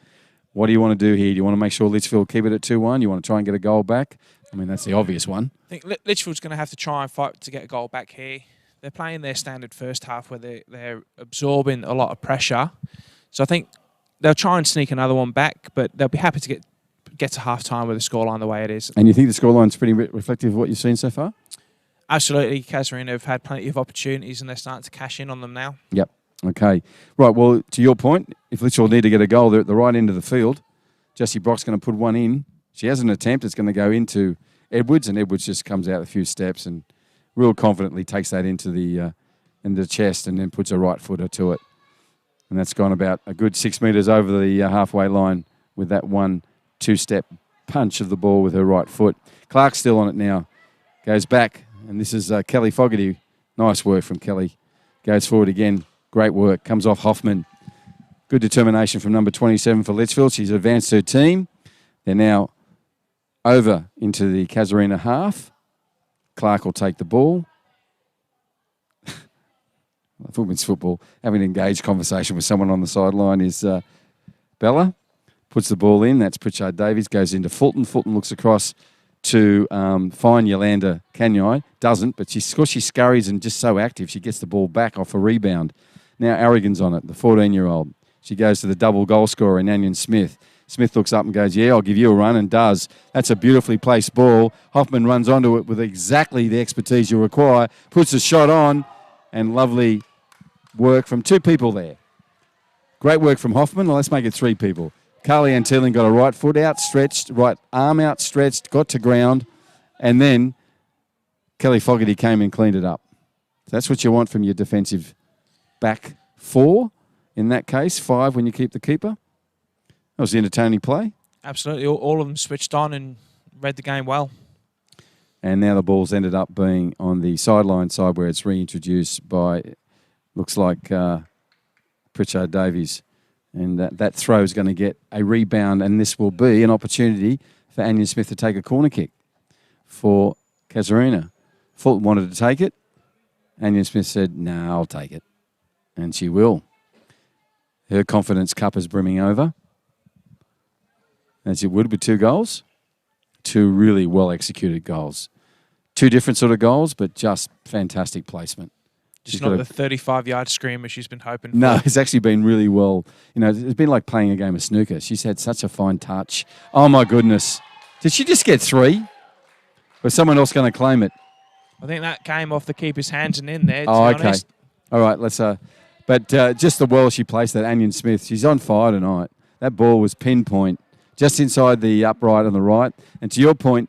S1: What do you want to do here? Do you want to make sure Litchfield keep it at 2-1? You want to try and get a goal back? I mean, that's the obvious one.
S2: I think Litchfield's going to have to try and fight to get a goal back here. They're playing their standard first half where they're absorbing a lot of pressure. So I think they'll try and sneak another one back, but they'll be happy to get to half-time with the scoreline the way it is.
S1: And you think the scoreline's pretty reflective of what you've seen so far?
S2: Absolutely. Casuarina have had plenty of opportunities and they're starting to cash in on them now.
S1: Yep. Okay. Right, well, to your point, if Litchfield need to get a goal, they're at the right end of the field. Jessie Brock's going to put one in. She has an attempt. It's going to go into Edwards, and Edwards just comes out a few steps and real confidently takes that into the chest and then puts a right footer to it. And that's gone about a good 6 metres over the halfway line with that 1-2-step punch of the ball with her right foot. Clark's still on it now. Goes back, and this is Kelly Fogarty. Nice work from Kelly. Goes forward again. Great work. Comes off Hoffman. Good determination from number 27 for Litchfield. She's advanced her team. They're now over into the Casuarina half. Clark will take the ball. Women's football. Having an engaged conversation with someone on the sideline is Bella. Puts the ball in. That's Pritchard Davies. Goes into Fulton. Fulton looks across to find Yolanda Kanyai. Doesn't, but because she scurries and just so active, she gets the ball back off a rebound. Now Aragon's on it, the 14-year-old. She goes to the double goal scorer in Anion Smith. Smith looks up and goes, yeah, I'll give you a run, and does. That's a beautifully placed ball. Hoffman runs onto it with exactly the expertise you require, puts a shot on, and lovely work from 2 people there. Great work from Hoffman. Well, let's make it 3 people. Carly Antilling got a right foot outstretched, right arm outstretched, got to ground, and then Kelly Fogarty came and cleaned it up. That's what you want from your defensive back four. In that case, 5 when you keep the keeper. That was the entertaining play.
S2: Absolutely. All of them switched on and read the game well.
S1: And now the ball's ended up being on the sideline side where it's reintroduced by, looks like Pritchard Davies. And that throw is going to get a rebound, and this will be an opportunity for Anya Smith to take a corner kick for Casuarina. Fulton wanted to take it. Anya Smith said, "No, I'll take it." And she will. Her confidence cup is brimming over, as it would with 2 goals. 2 really well-executed goals. 2 different sort of goals, but just fantastic placement.
S2: Just not the 35-yard screamer she's been hoping for.
S1: No, it's actually been really well. You know, it's been like playing a game of snooker. She's had such a fine touch. Oh, my goodness. Did she just get 3? Or is someone else going to claim it?
S2: I think that came off the keeper's hands and in there, to
S1: Oh,
S2: be
S1: okay.
S2: honest.
S1: All right, let's... But just the well she placed that, Anion Smith. She's on fire tonight. That ball was pinpoint, just inside the upright on the right. And to your point,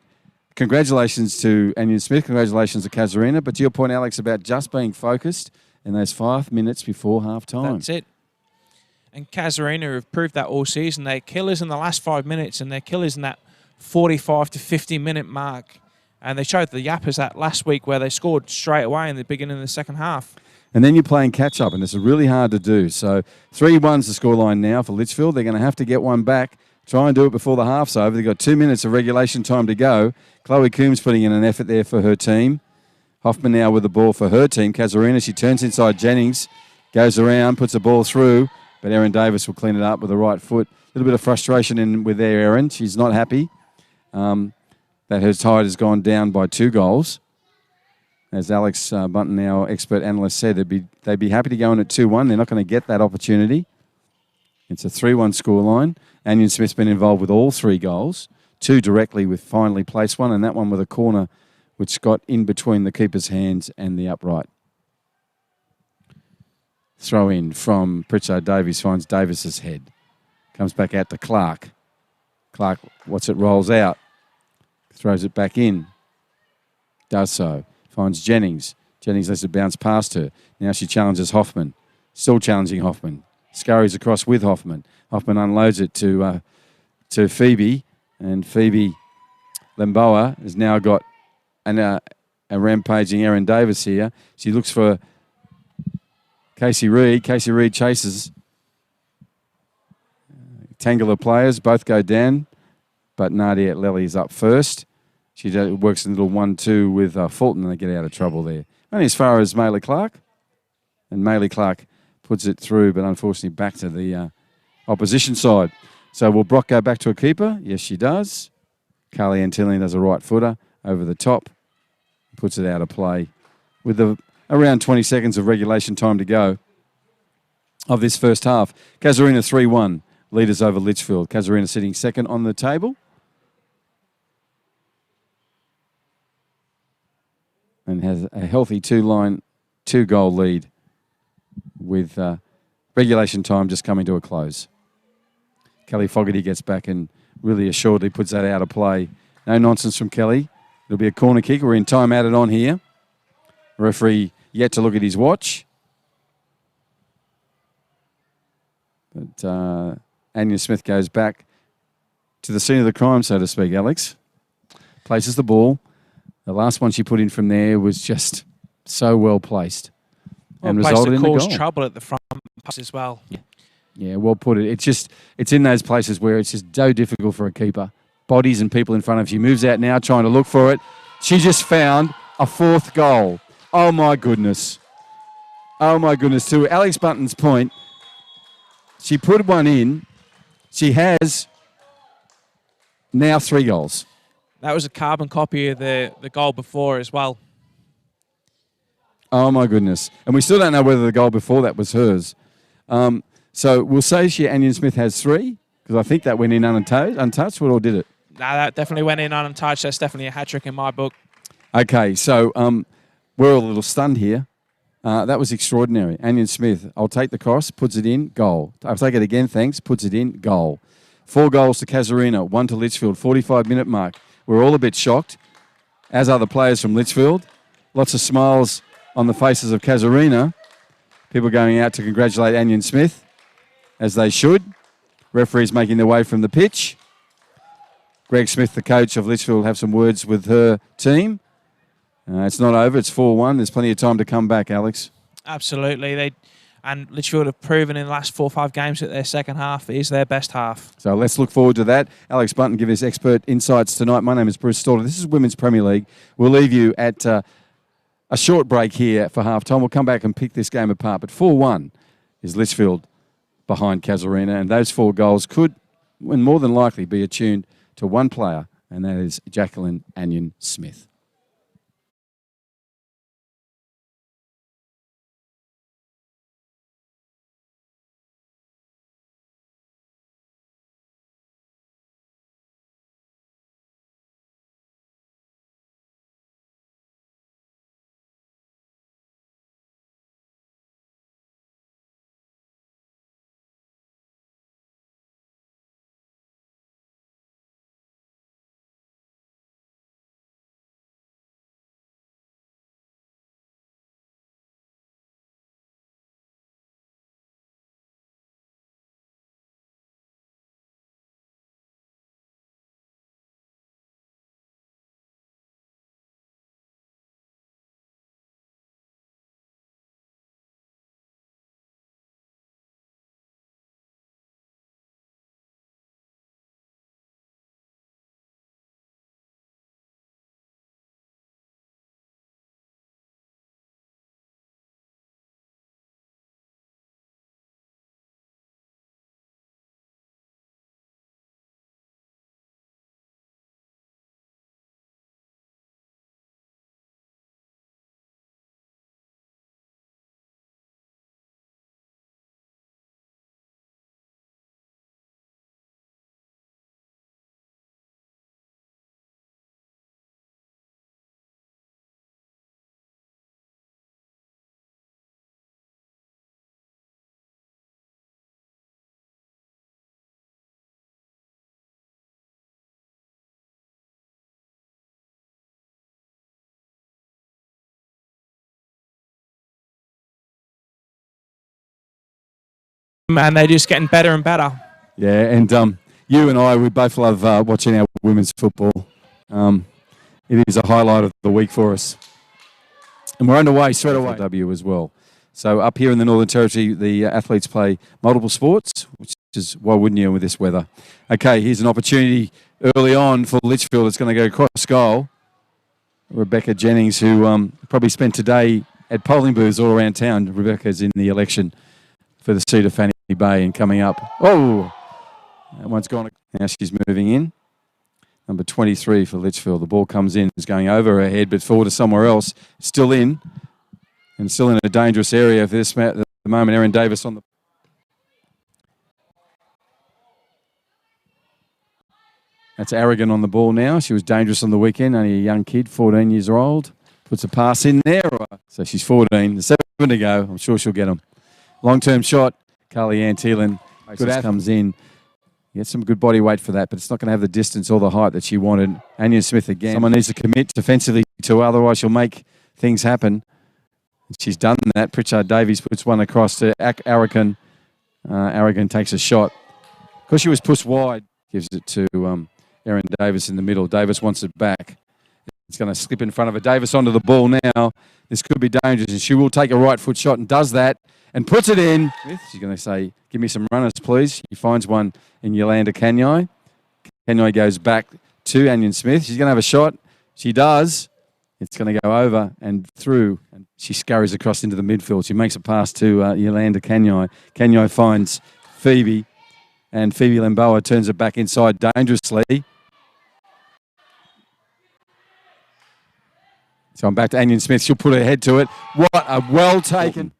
S1: congratulations to Anion Smith. Congratulations to Casuarina. But to your point, Alex, about just being focused in those 5 minutes before half-time.
S2: That's it. And Casuarina have proved that all season. They're killers in the last 5 minutes, and they're killers in that 45 to 50-minute mark. And they showed the Yappers that last week where they scored straight away in the beginning of the second half.
S1: And then you're playing catch-up, and it's really hard to do. So 3-1's the scoreline now for Litchfield. They're going to have to get one back, try and do it before the half's over. They've got 2 minutes of regulation time to go. Chloe Coombs putting in an effort there for her team. Hoffman now with the ball for her team. Casuarina, she turns inside Jennings, goes around, puts the ball through, but Erin Davis will clean it up with the right foot. A little bit of frustration in with there, Erin. She's not happy that her tide has gone down by 2 goals. As Alex Bunton, our expert analyst, said, they'd be happy to go in at 2-1. They're not going to get that opportunity. It's a 3-1 scoreline. Anion Smith's been involved with all 3 goals, 2 directly with finally placed one, and that one with a corner which got in between the keeper's hands and the upright. Throw in from Pritchard Davies, finds Davis's head. Comes back out to Clark. Clark, rolls out. Throws it back in. Does so. Finds Jennings. Jennings lets it bounce past her. Now she challenges Hoffman. Still challenging Hoffman. Scurries across with Hoffman. Hoffman unloads it to Phoebe. And Phoebe Lemboa has now got a rampaging Erin Davis here. She looks for Casey Reid. Casey Reid chases. Tangle of players. Both go down. But Nadia Lely is up first. She works a little 1-2 with Fulton, and they get out of trouble there. Only as far as Maylee Clark. And Maylee Clark puts it through, but unfortunately back to the opposition side. So will Brock go back to a keeper? Yes, she does. Carly Antillian does a right footer over the top. Puts it out of play with around 20 seconds of regulation time to go of this first half. Casuarina 3-1, leaders over Litchfield. Casuarina sitting second on the table. And has a healthy 2-goal lead with regulation time just coming to a close. Kelly Fogarty gets back and really assuredly puts that out of play. No nonsense from Kelly. It'll be a corner kick. We're in time added on here. Referee yet to look at his watch. But Anya Smith goes back to the scene of the crime, so to speak, Alex. Places the ball. The last one she put in from there was just so well placed. And resulted in the goal.
S2: Cause trouble at the front pass as well.
S1: Yeah, well put it. It's in those places where it's just so difficult for a keeper. Bodies and people in front of you. She moves out now trying to look for it. She just found a 4th goal. Oh, my goodness. Oh, my goodness. To Alex Bunton's point, she put one in. She has now 3 goals.
S2: That was a carbon copy of the goal before as well.
S1: Oh, my goodness. And we still don't know whether the goal before that was hers. So we'll say Anion Smith has 3, because I think that went in untouched, or did it?
S2: No, that definitely went in untouched. That's definitely a hat-trick in my book.
S1: Okay, so we're all a little stunned here. That was extraordinary. Anion Smith, I'll take the cross, puts it in, goal. I'll take it again, thanks, puts it in, goal. 4 goals to Casuarina, 1 to Litchfield, 45-minute mark. We're all a bit shocked, as are the players from Litchfield. Lots of smiles on the faces of Casuarina. People going out to congratulate Anion Smith, as they should. Referees making their way from the pitch. Greg Smith, the coach of Litchfield, will have some words with her team. It's not over. It's 4-1. There's plenty of time to come back, Alex.
S2: Absolutely. And Litchfield have proven in the last 4 or 5 games that their second half is their best half.
S1: So let's look forward to that. Alex Bunton give us expert insights tonight. My name is Bruce Stauder. This is Women's Premier League. We'll leave you at a short break here for half-time. We'll come back and pick this game apart. But 4-1 is Litchfield behind Casuarina, and those 4 goals could, and more than likely, be attuned to one player, and that is Jacqueline Anion Smith.
S2: And they're just getting better and better.
S1: Yeah, and you and I, we both love watching our women's football. It is a highlight of the week for us. And we're underway straight away. W as well. So up here in the Northern Territory, the athletes play multiple sports, which is, why wouldn't you, with this weather? Okay, here's an opportunity early on for Litchfield. It's going to go cross goal. Rebecca Jennings, who probably spent today at polling booths all around town. Rebecca's in the election for the seat of Fanny Bay and coming up. Oh, that one's gone. Now she's moving in. Number 23 for Litchfield. The ball comes in. It's going over her head, but forward to somewhere else. Still in. And still in a dangerous area for this at the moment. Erin Davis on the... That's Aragon on the ball now. She was dangerous on the weekend. Only a young kid, 14 years old. Puts a pass in there. So she's 14. 7 to go. I'm sure she'll get them. Long-term shot. Carly Ann Thielen comes in. Gets some good body weight for that, but it's not going to have the distance or the height that she wanted. Anion Smith again. Someone needs to commit defensively to her, otherwise she'll make things happen. She's done that. Pritchard Davies puts one across to Aragon. Aragon takes a shot. Because she was pushed wide, gives it to Erin Davis in the middle. Davis wants it back. It's going to slip in front of her. Davis onto the ball now. This could be dangerous, and she will take a right foot shot and does that and puts it in. She's going to say, give me some runners, please. She finds one in Yolanda Kanyai. Kanyai goes back to Anion Smith. She's going to have a shot. She does. It's going to go over and through. And she scurries across into the midfield. She makes a pass to Yolanda Kanyai. Kanyai finds Phoebe, and Phoebe Lamboa turns it back inside dangerously. So I'm back to Anion Smith. She'll put her head to it. What a well taken.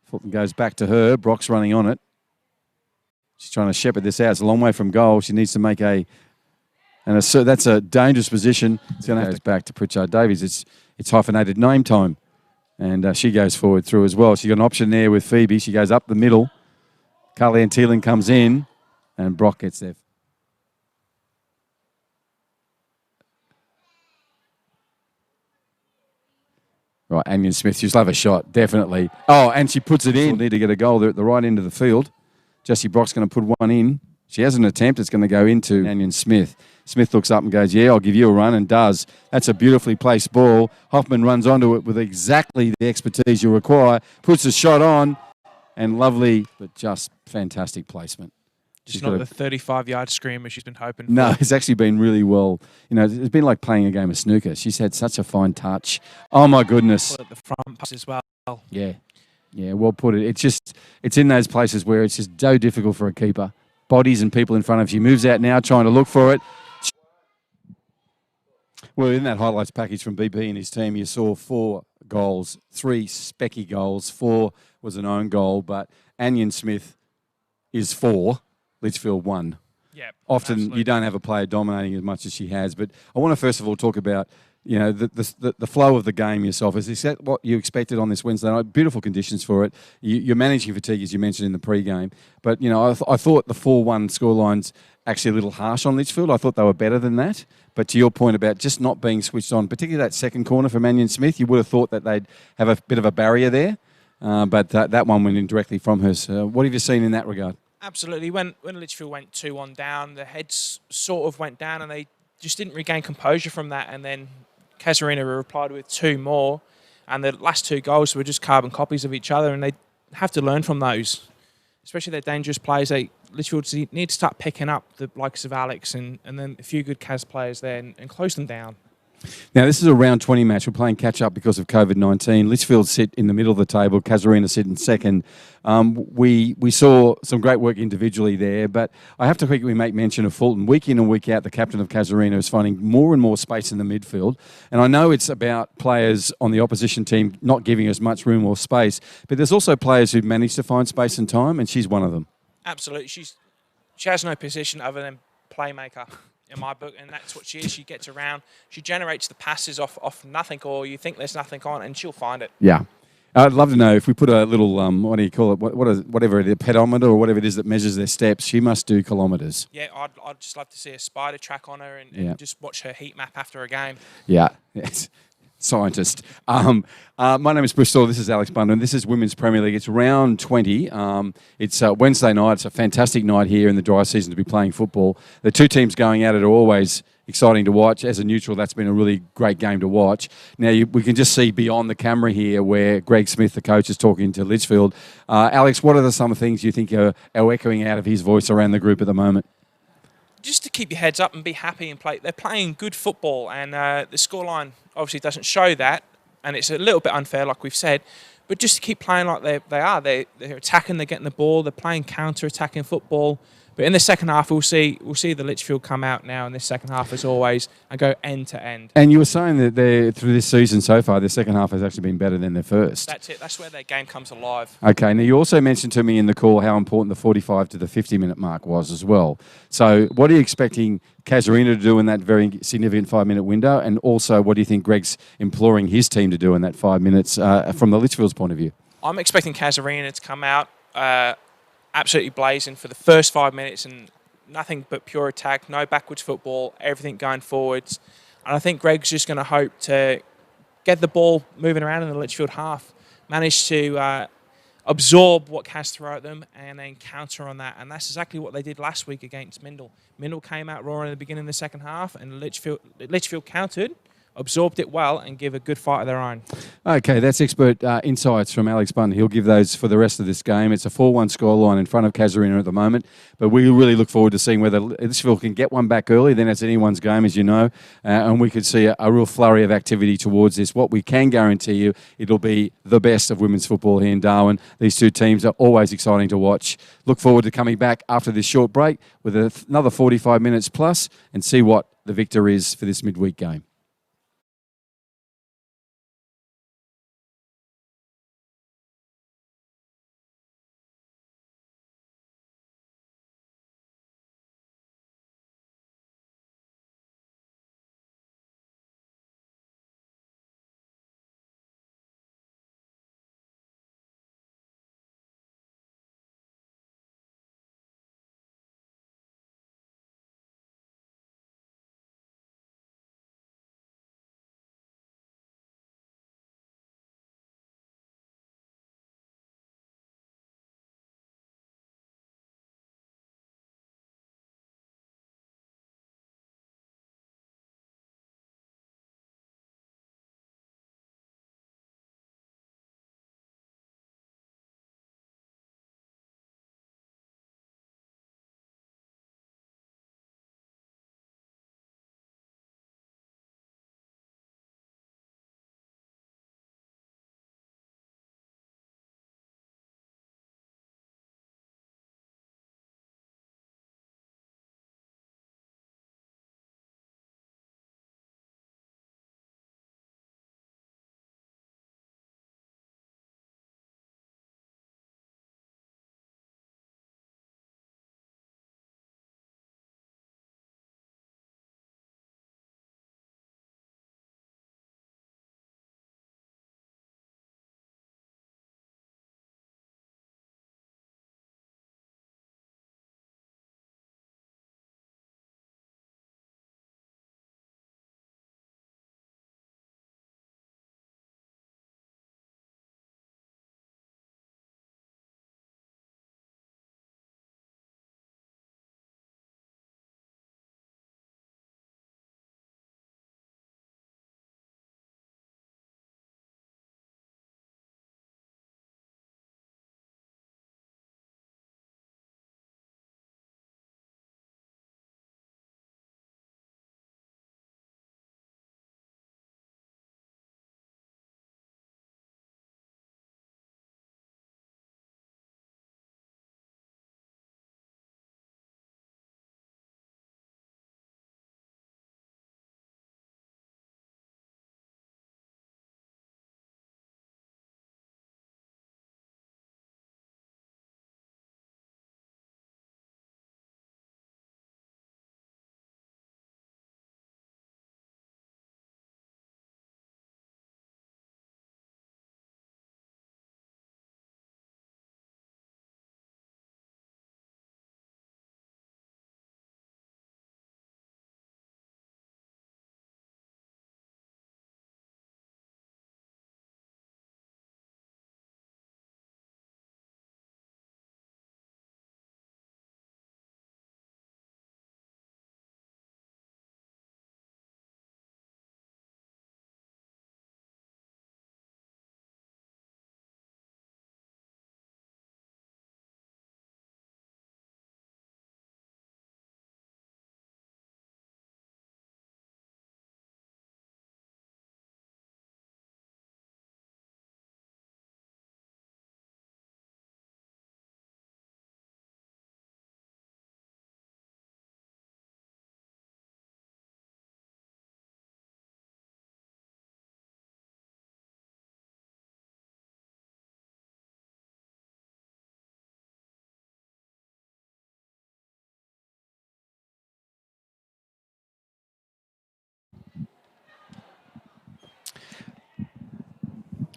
S1: Fulton goes back to her. Brock's running on it. She's trying to shepherd this out. It's a long way from goal. She needs to make that's a dangerous position. It's going to have to back to Pritchard Davies. It's hyphenated name time. And she goes forward through as well. She's got an option there with Phoebe. She goes up the middle. Carly Ann Thielen comes in. And Brock gets there. Right, Anion Smith, she'll have a shot, definitely. Oh, and she puts it in. She'll need to get a goal there at the right end of the field. Jessie Brock's going to put one in. She has an attempt. It's going to go into Anion Smith. Smith looks up and goes, yeah, I'll give you a run, and does. That's a beautifully placed ball. Hoffman runs onto it with exactly the expertise you require, puts the shot on, and lovely, but just fantastic placement.
S2: Just not the 35-yard screamer she's been hoping for.
S1: No, it's actually been really well. You know, it's been like playing a game of snooker. She's had such a fine touch. Oh, my goodness.
S2: At the front pass as well.
S1: Yeah. Yeah, well put it. It's in those places where it's just so difficult for a keeper. Bodies and people in front of you. Moves out now, trying to look for it. Well, in that highlights package from BP and his team, you saw 4 goals, 3 specky goals, 4 was an own goal, but Anion Smith is 4. Litchfield 1.
S2: Yeah,
S1: often
S2: absolutely.
S1: You don't have a player dominating as much as she has. But I want to first of all talk about, you know, the flow of the game yourself. Is that what you expected on this Wednesday night? Beautiful conditions for it. You're managing fatigue, as you mentioned in the pre-game. But, you know, I thought the 4-1 scoreline's actually a little harsh on Litchfield. I thought they were better than that. But to your point about just not being switched on, particularly that second corner for Anion Smith, you would have thought that they'd have a bit of a barrier there. But that one went in directly from her. So what have you seen in that regard?
S2: Absolutely. When Litchfield went 2-1 down, the heads sort of went down and they just didn't regain composure from that. And then Casuarina replied with 2 more. And the last 2 goals were just carbon copies of each other. And they have to learn from those, especially their dangerous players. Litchfield need to start picking up the likes of Alex and then a few good Cas players there and close them down.
S1: Now, this is a round 20 match. We're playing catch-up because of COVID-19. Litchfield sit in the middle of the table. Casuarina sit in second. We saw some great work individually there, but I have to quickly make mention of Fulton. Week in and week out, the captain of Casuarina is finding more and more space in the midfield. And I know it's about players on the opposition team not giving us much room or space, but there's also players who've managed to find space and time, and she's one of them.
S2: Absolutely. She has no position other than playmaker. In my book, and that's what she is. She gets around. She generates the passes off nothing, or you think there's nothing on, and she'll find it.
S1: Yeah. I'd love to know if we put a little, what do you call it, whatever it is, pedometer or whatever it is that measures their steps, she must do kilometres.
S2: Yeah, I'd just love to see a spider track on her and just watch her heat map after a game.
S1: Yeah. Yes. Scientist. My name is Bristol. This is Alex Bundon. This is Women's Premier League. It's round 20. It's Wednesday night. It's a fantastic night here in the dry season to be playing football. The 2 teams going at it are always exciting to watch. As a neutral, that's been a really great game to watch. Now, we can just see beyond the camera here where Greg Smith, the coach, is talking to Litchfield. Alex, what are some things you think are echoing out of his voice around the group at the moment?
S2: Just to keep your heads up and be happy and play. They're playing good football, and the scoreline obviously doesn't show that, and it's a little bit unfair, like we've said. But just to keep playing like they are, they're attacking, they're getting the ball, they're playing counter-attacking football. But in the second half, we'll see the Litchfield come out now in this second half as always and go end to end.
S1: And you were saying that through this season so far, the second half has actually been better than their first.
S2: That's it. That's where their game comes alive.
S1: Okay. Now, you also mentioned to me in the call how important the 45 to the 50-minute mark was as well. So what are you expecting Casuarina to do in that very significant 5-minute window? And also, what do you think Greg's imploring his team to do in that 5 minutes from the Litchfield's point of view?
S2: I'm expecting Casuarina to come out absolutely blazing for the first 5 minutes and nothing but pure attack, no backwards football, everything going forwards. And I think Greg's just going to hope to get the ball moving around in the Litchfield half, manage to absorb what Cas throw at them and then counter on that. And that's exactly what they did last week against Mindle. Mindle came out roaring at the beginning of the second half and Litchfield countered, absorbed it well and give a good fight of their own. Okay,
S1: that's expert insights from Alex Bunn. He'll give those for the rest of this game. It's a 4-1 scoreline in front of Casuarina at the moment, but we really look forward to seeing whether Litchfield can get one back early. Then it's anyone's game, as you know, and we could see a real flurry of activity towards this. What we can guarantee you, it'll be the best of women's football here in Darwin. These 2 teams are always exciting to watch. Look forward to coming back after this short break with another 45 minutes plus and see what the victor is for this midweek game.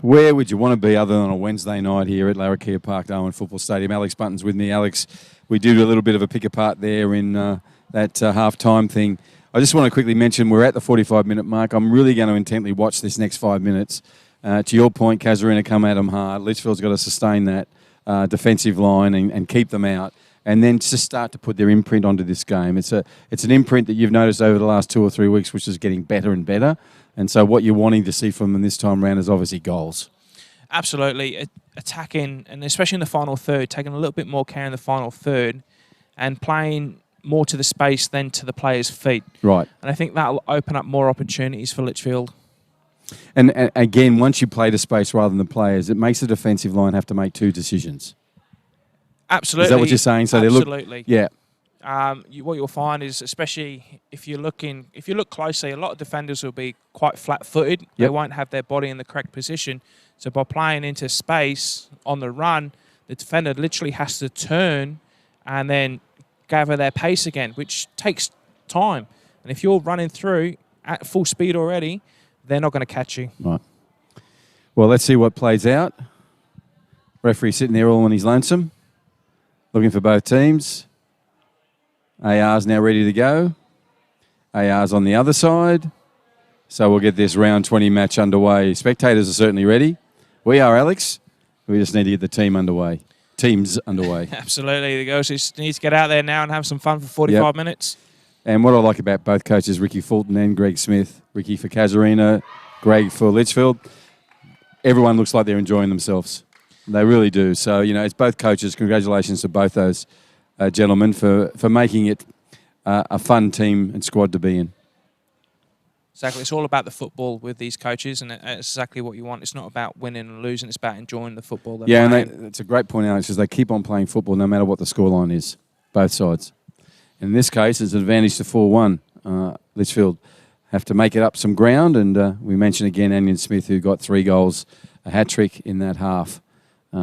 S1: Where would you want to be other than on a Wednesday night here at Larrakia Park, Darwin Football Stadium? Alex Bunton's with me. Alex, we do a little bit of a pick-apart there in that half-time thing. I just want to quickly mention we're at the 45-minute mark. I'm really going to intently watch this next 5 minutes. To your point, Casuarina come at them hard. Litchfield's got to sustain that defensive line and keep them out, and then just start to put their imprint onto this game. It's an imprint that you've noticed over the last 2 or 3 weeks, which is getting better and better. And so what you're wanting to see from them this time around is obviously goals.
S2: Absolutely. Attacking, and especially in the final third, taking a little bit more care in the final third and playing more to the space than to the players' feet.
S1: Right.
S2: And I think that will open up more opportunities for Litchfield.
S1: And again, once you play to space rather than the players, it makes the defensive line have to make 2 decisions.
S2: Absolutely.
S1: Is that what you're saying? So
S2: absolutely.
S1: Yeah.
S2: What you'll find is, especially if you look closely, a lot of defenders will be quite flat-footed. Yep. They won't have their body in the correct position. So by playing into space on the run, the defender literally has to turn and then gather their pace again, which takes time. And if you're running through at full speed already, they're not going to catch you.
S1: Right. Well, let's see what plays out. Referee sitting there all on his lonesome, looking for both teams. AR's now ready to go. AR's on the other side. So we'll get this round 20 match underway. Spectators are certainly ready. We are, Alex. We just need to get the teams underway.
S2: Absolutely. The girls just need to get out there now and have some fun for 45 minutes.
S1: And what I like about both coaches, Ricky Fulton and Greg Smith, Ricky for Casuarina, Greg for Litchfield, everyone looks like they're enjoying themselves. They really do. So, it's both coaches. Congratulations to both those gentlemen for making it a fun team and squad to be in.
S2: Exactly. It's all about the football with these coaches, and it's exactly what you want. It's not about winning and losing. It's about enjoying the football.
S1: Yeah, and it's a great point, Alex, because they keep on playing football no matter what the scoreline is, both sides. In this case, it's an advantage to 4-1. Litchfield have to make it up some ground, and we mentioned again Anion Smith, who got 3 goals, a hat-trick in that half.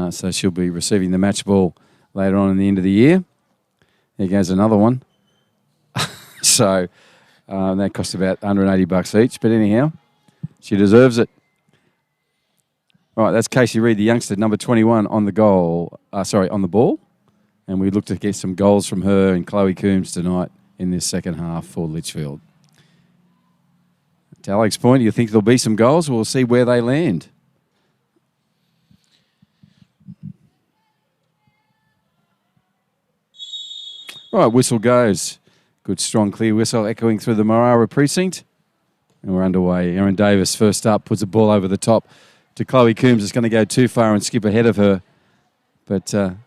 S1: So she'll be receiving the match ball later on in the end of the year. There goes another one. So that cost about $180 each. But anyhow, she deserves it. All right, that's Casey Reid, the youngster, number 21, on the ball. And we look to get some goals from her and Chloe Coombs tonight in this second half for Litchfield. To Alex's point, you think there'll be some goals? We'll see where they land. Right, whistle goes. Good, strong, clear whistle echoing through the Marara precinct. And we're underway. Erin Davis, first up, puts a ball over the top to Chloe Coombs. It's going to go too far and skip ahead of her. But an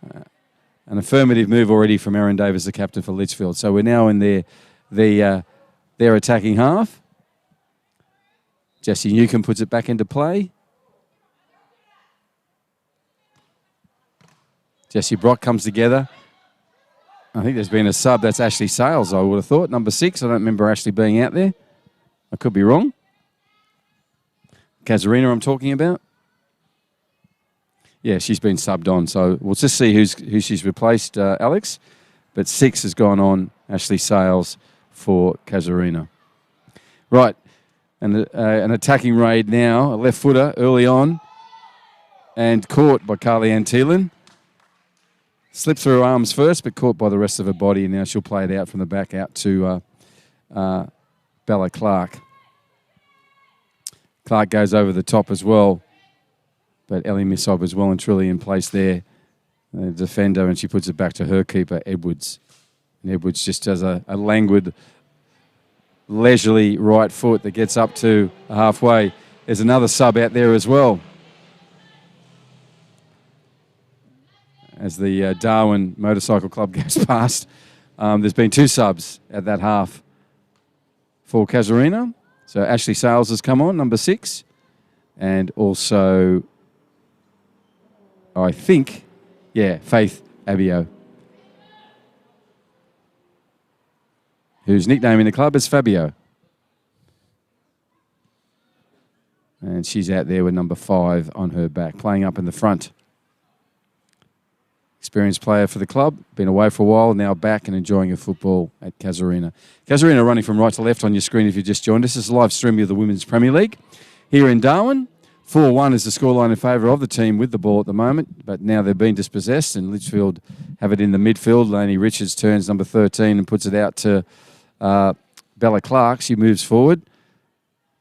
S1: affirmative move already from Erin Davis, the captain for Litchfield. So we're now in their attacking half. Jessie Newcomb puts it back into play. Jessie Brock comes together. I think there's been a sub. That's Ashley Sales, I would have thought. Number 6. I don't remember Ashley being out there. I could be wrong. Casuarina I'm talking about. Yeah, she's been subbed on. So we'll just see who she's replaced, Alex. But 6 has gone on, Ashley Sales for Casuarina. Right, and an attacking raid now, a left footer early on, and caught by Carly Ann Thielen. Slipped through her arms first, but caught by the rest of her body, and now she'll play it out from the back out to Bella Clark. Clark goes over the top as well, but Ellie Missob is well and truly in place there, the defender, and she puts it back to her keeper, Edwards. And Edwards just has a languid, leisurely right foot that gets up to halfway. There's another sub out there as well. As the Darwin Motorcycle Club goes past, there's been 2 subs at that half for Casuarina. So Ashley Sales has come on, number 6. And also, I think, Faith Abio, whose nickname in the club is Fabio. And she's out there with number 5 on her back, playing up in the front. Experienced player for the club, been away for a while, now back and enjoying her football at Casuarina. Casuarina running from right to left on your screen if you just joined us. This is a live stream of the Women's Premier League here in Darwin. 4-1 is the scoreline in favour of the team with the ball at the moment, but now they've been dispossessed and Litchfield have it in the midfield. Laney Richards turns number 13 and puts it out to Bella Clark. She moves forward,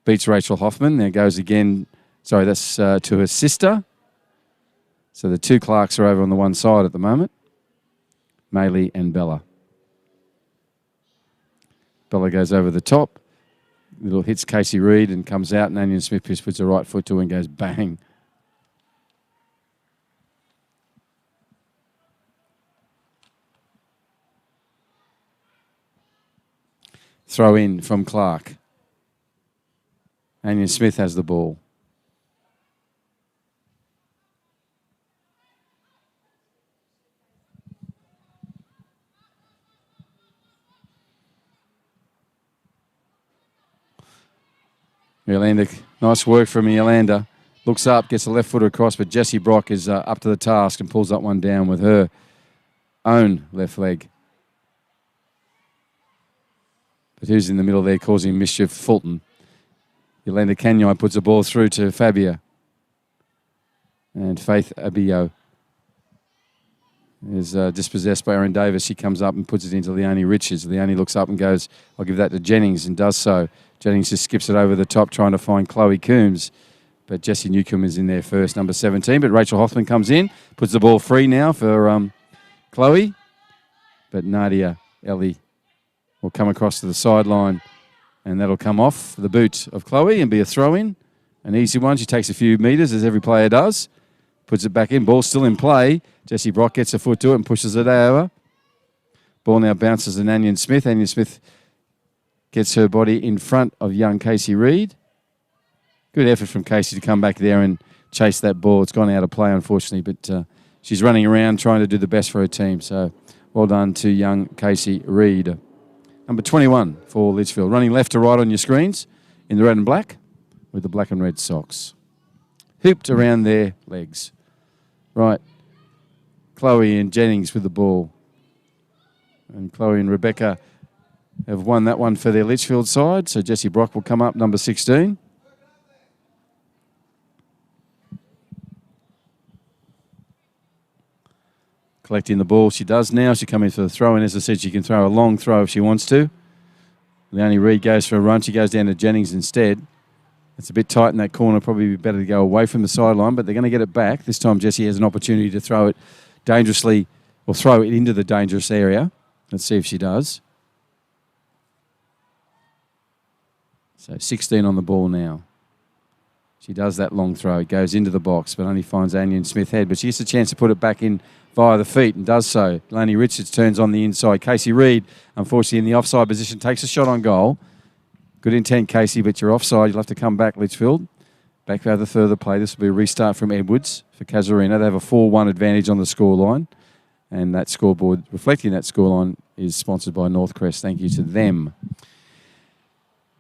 S1: beats Rachel Hoffman. There goes again, sorry, that's to her sister. So the two Clarks are over on the one side at the moment, Maylee and Bella. Bella goes over the top. Little hits Casey Reid and comes out, and Anion Smith just puts her right foot to and goes bang. Throw in from Clark. Anion Smith has the ball. Yolanda, nice work from Yolanda. Looks up, gets the left footer across, but Jessie Brock is up to the task and pulls that one down with her own left leg. But who's in the middle there causing mischief? Fulton. Yolanda Kanyai puts the ball through to Fabia. And Faith Abio is dispossessed by Erin Davis. She comes up and puts it into Leonie Richards. Leonie looks up and goes, I'll give that to Jennings, and does so. Jennings just skips it over the top trying to find Chloe Coombs. But Jessie Newcomb is in there first, number 17. But Rachel Hoffman comes in, puts the ball free now for Chloe. But Nadia Ellie will come across to the sideline, and that'll come off the boot of Chloe and be a throw-in. An easy one. She takes a few metres, as every player does. Puts it back in. Ball still in play. Jessie Brock gets a foot to it and pushes it over. Ball now bounces to Anion Smith. Anion Smith gets her body in front of young Casey Reid. Good effort from Casey to come back there and chase that ball. It's gone out of play, unfortunately, but she's running around trying to do the best for her team. So well done to young Casey Reid. Number 21 for Litchfield. Running left to right on your screens in the red and black with the black and red socks. Hooped around their legs. Right. Chloe and Jennings with the ball. And Chloe and Rebecca have won that one for their Litchfield side. So Jessie Brock will come up, number 16. Collecting the ball, she does now. She comes in for the throw, and as I said, she can throw a long throw if she wants to. Leonie Reid goes for a run. She goes down to Jennings instead. It's a bit tight in that corner. Probably be better to go away from the sideline, but they're going to get it back. This time Jessie has an opportunity to throw it dangerously, or throw it into the dangerous area. Let's see if she does. So 16 on the ball now. She does that long throw. It goes into the box, but only finds Anion Smith head. But she gets a chance to put it back in via the feet and does so. Laney Richards turns on the inside. Casey Reid, unfortunately in the offside position, takes a shot on goal. Good intent, Casey, but you're offside. You'll have to come back, Litchfield. Back for the further play. This will be a restart from Edwards for Casuarina. They have a 4-1 advantage on the scoreline. And that scoreboard, reflecting that scoreline, is sponsored by Northcrest. Thank you to them.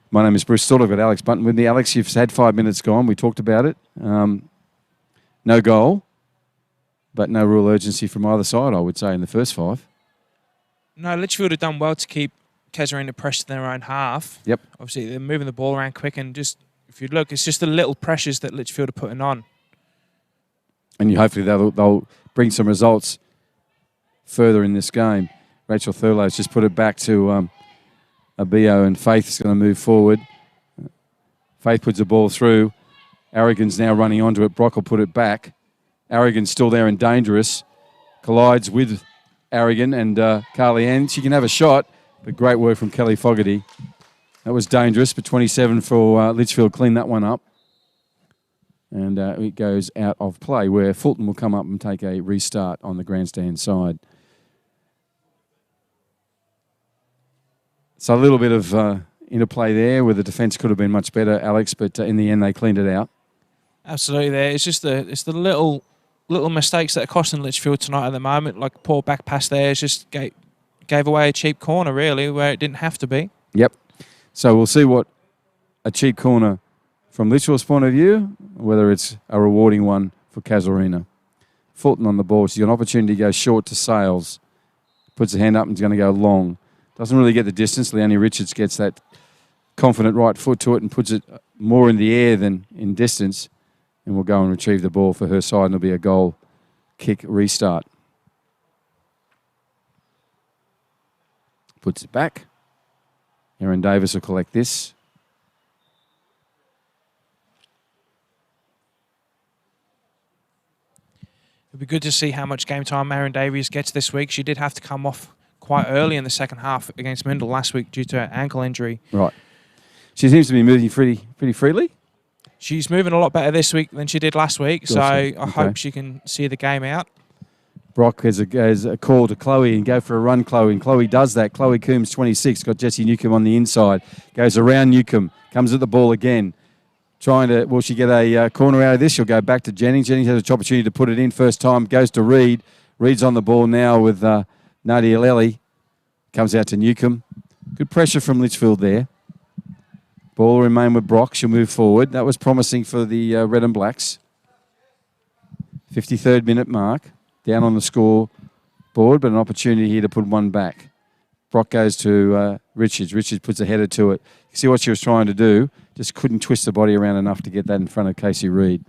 S1: My name is Bruce Stewart. I've got Alex Bunton with me. Alex, you've had 5 minutes gone. We talked about it. No goal, but no real urgency from either side, I would say, in the first 5.
S2: No, Litchfield have done well to keep Casuarina pressed in their own half.
S1: Yep.
S2: Obviously, they're moving the ball around quick, and just if you look, it's just the little pressures that Litchfield are putting on.
S1: And hopefully they'll bring some results further in this game. Rachel Thurlow's just put it back to Abio, and Faith's going to move forward. Faith puts the ball through. Aragon's now running onto it. Brock will put it back. Aragon's still there and dangerous. Collides with Aragon and Carly Ann. She can have a shot, but great work from Kelly Fogarty. That was dangerous, but 27 for Litchfield cleaned that one up. And it goes out of play, where Fulton will come up and take a restart on the grandstand side. So a little bit of interplay there where the defence could have been much better, Alex, but in the end they cleaned it out.
S2: Absolutely there. It's just the little mistakes that are costing Litchfield tonight at the moment, like poor back pass there. It's just gave away a cheap corner, really, where it didn't have to be. Yep.
S1: So we'll see what a cheap corner from Litchfield's point of view, whether it's a rewarding one for Casuarina. Fulton on the ball. She's got an opportunity to go short to Sales. Puts her hand up and is going to go long. Doesn't really get the distance. Leonie Richards gets that confident right foot to it and puts it more in the air than in distance. and will go and retrieve the ball for her side, and it'll be a goal kick restart. Puts it back. Erin Davis will collect this.
S2: It'll be good to see how much game time Erin Davies gets this week. She did have to come off quite early in the second half against Mindle last week due to her ankle injury.
S1: Right. She seems to be moving pretty freely.
S2: She's moving a lot better this week than she did last week, so I hope she can see the game out.
S1: Brock has a call to Chloe and go for a run, Chloe. And Chloe does that. Chloe Coombs, 26, got Jessie Newcomb on the inside. Goes around Newcomb, comes at the ball again. Will she get a corner out of this? She'll go back to Jennings. Jennings has an opportunity to put it in first time. Goes to Reed. Reed's on the ball now with Nadia Lely. Comes out to Newcomb. Good pressure from Litchfield there. Ball will remain with Brock. She'll move forward. That was promising for the Red and Blacks. 53rd minute mark. Down on the score board, but an opportunity here to put one back. Brock goes to Richards. Richards puts a header to it. You see what she was trying to do? Just couldn't twist the body around enough to get that in front of Casey Reed,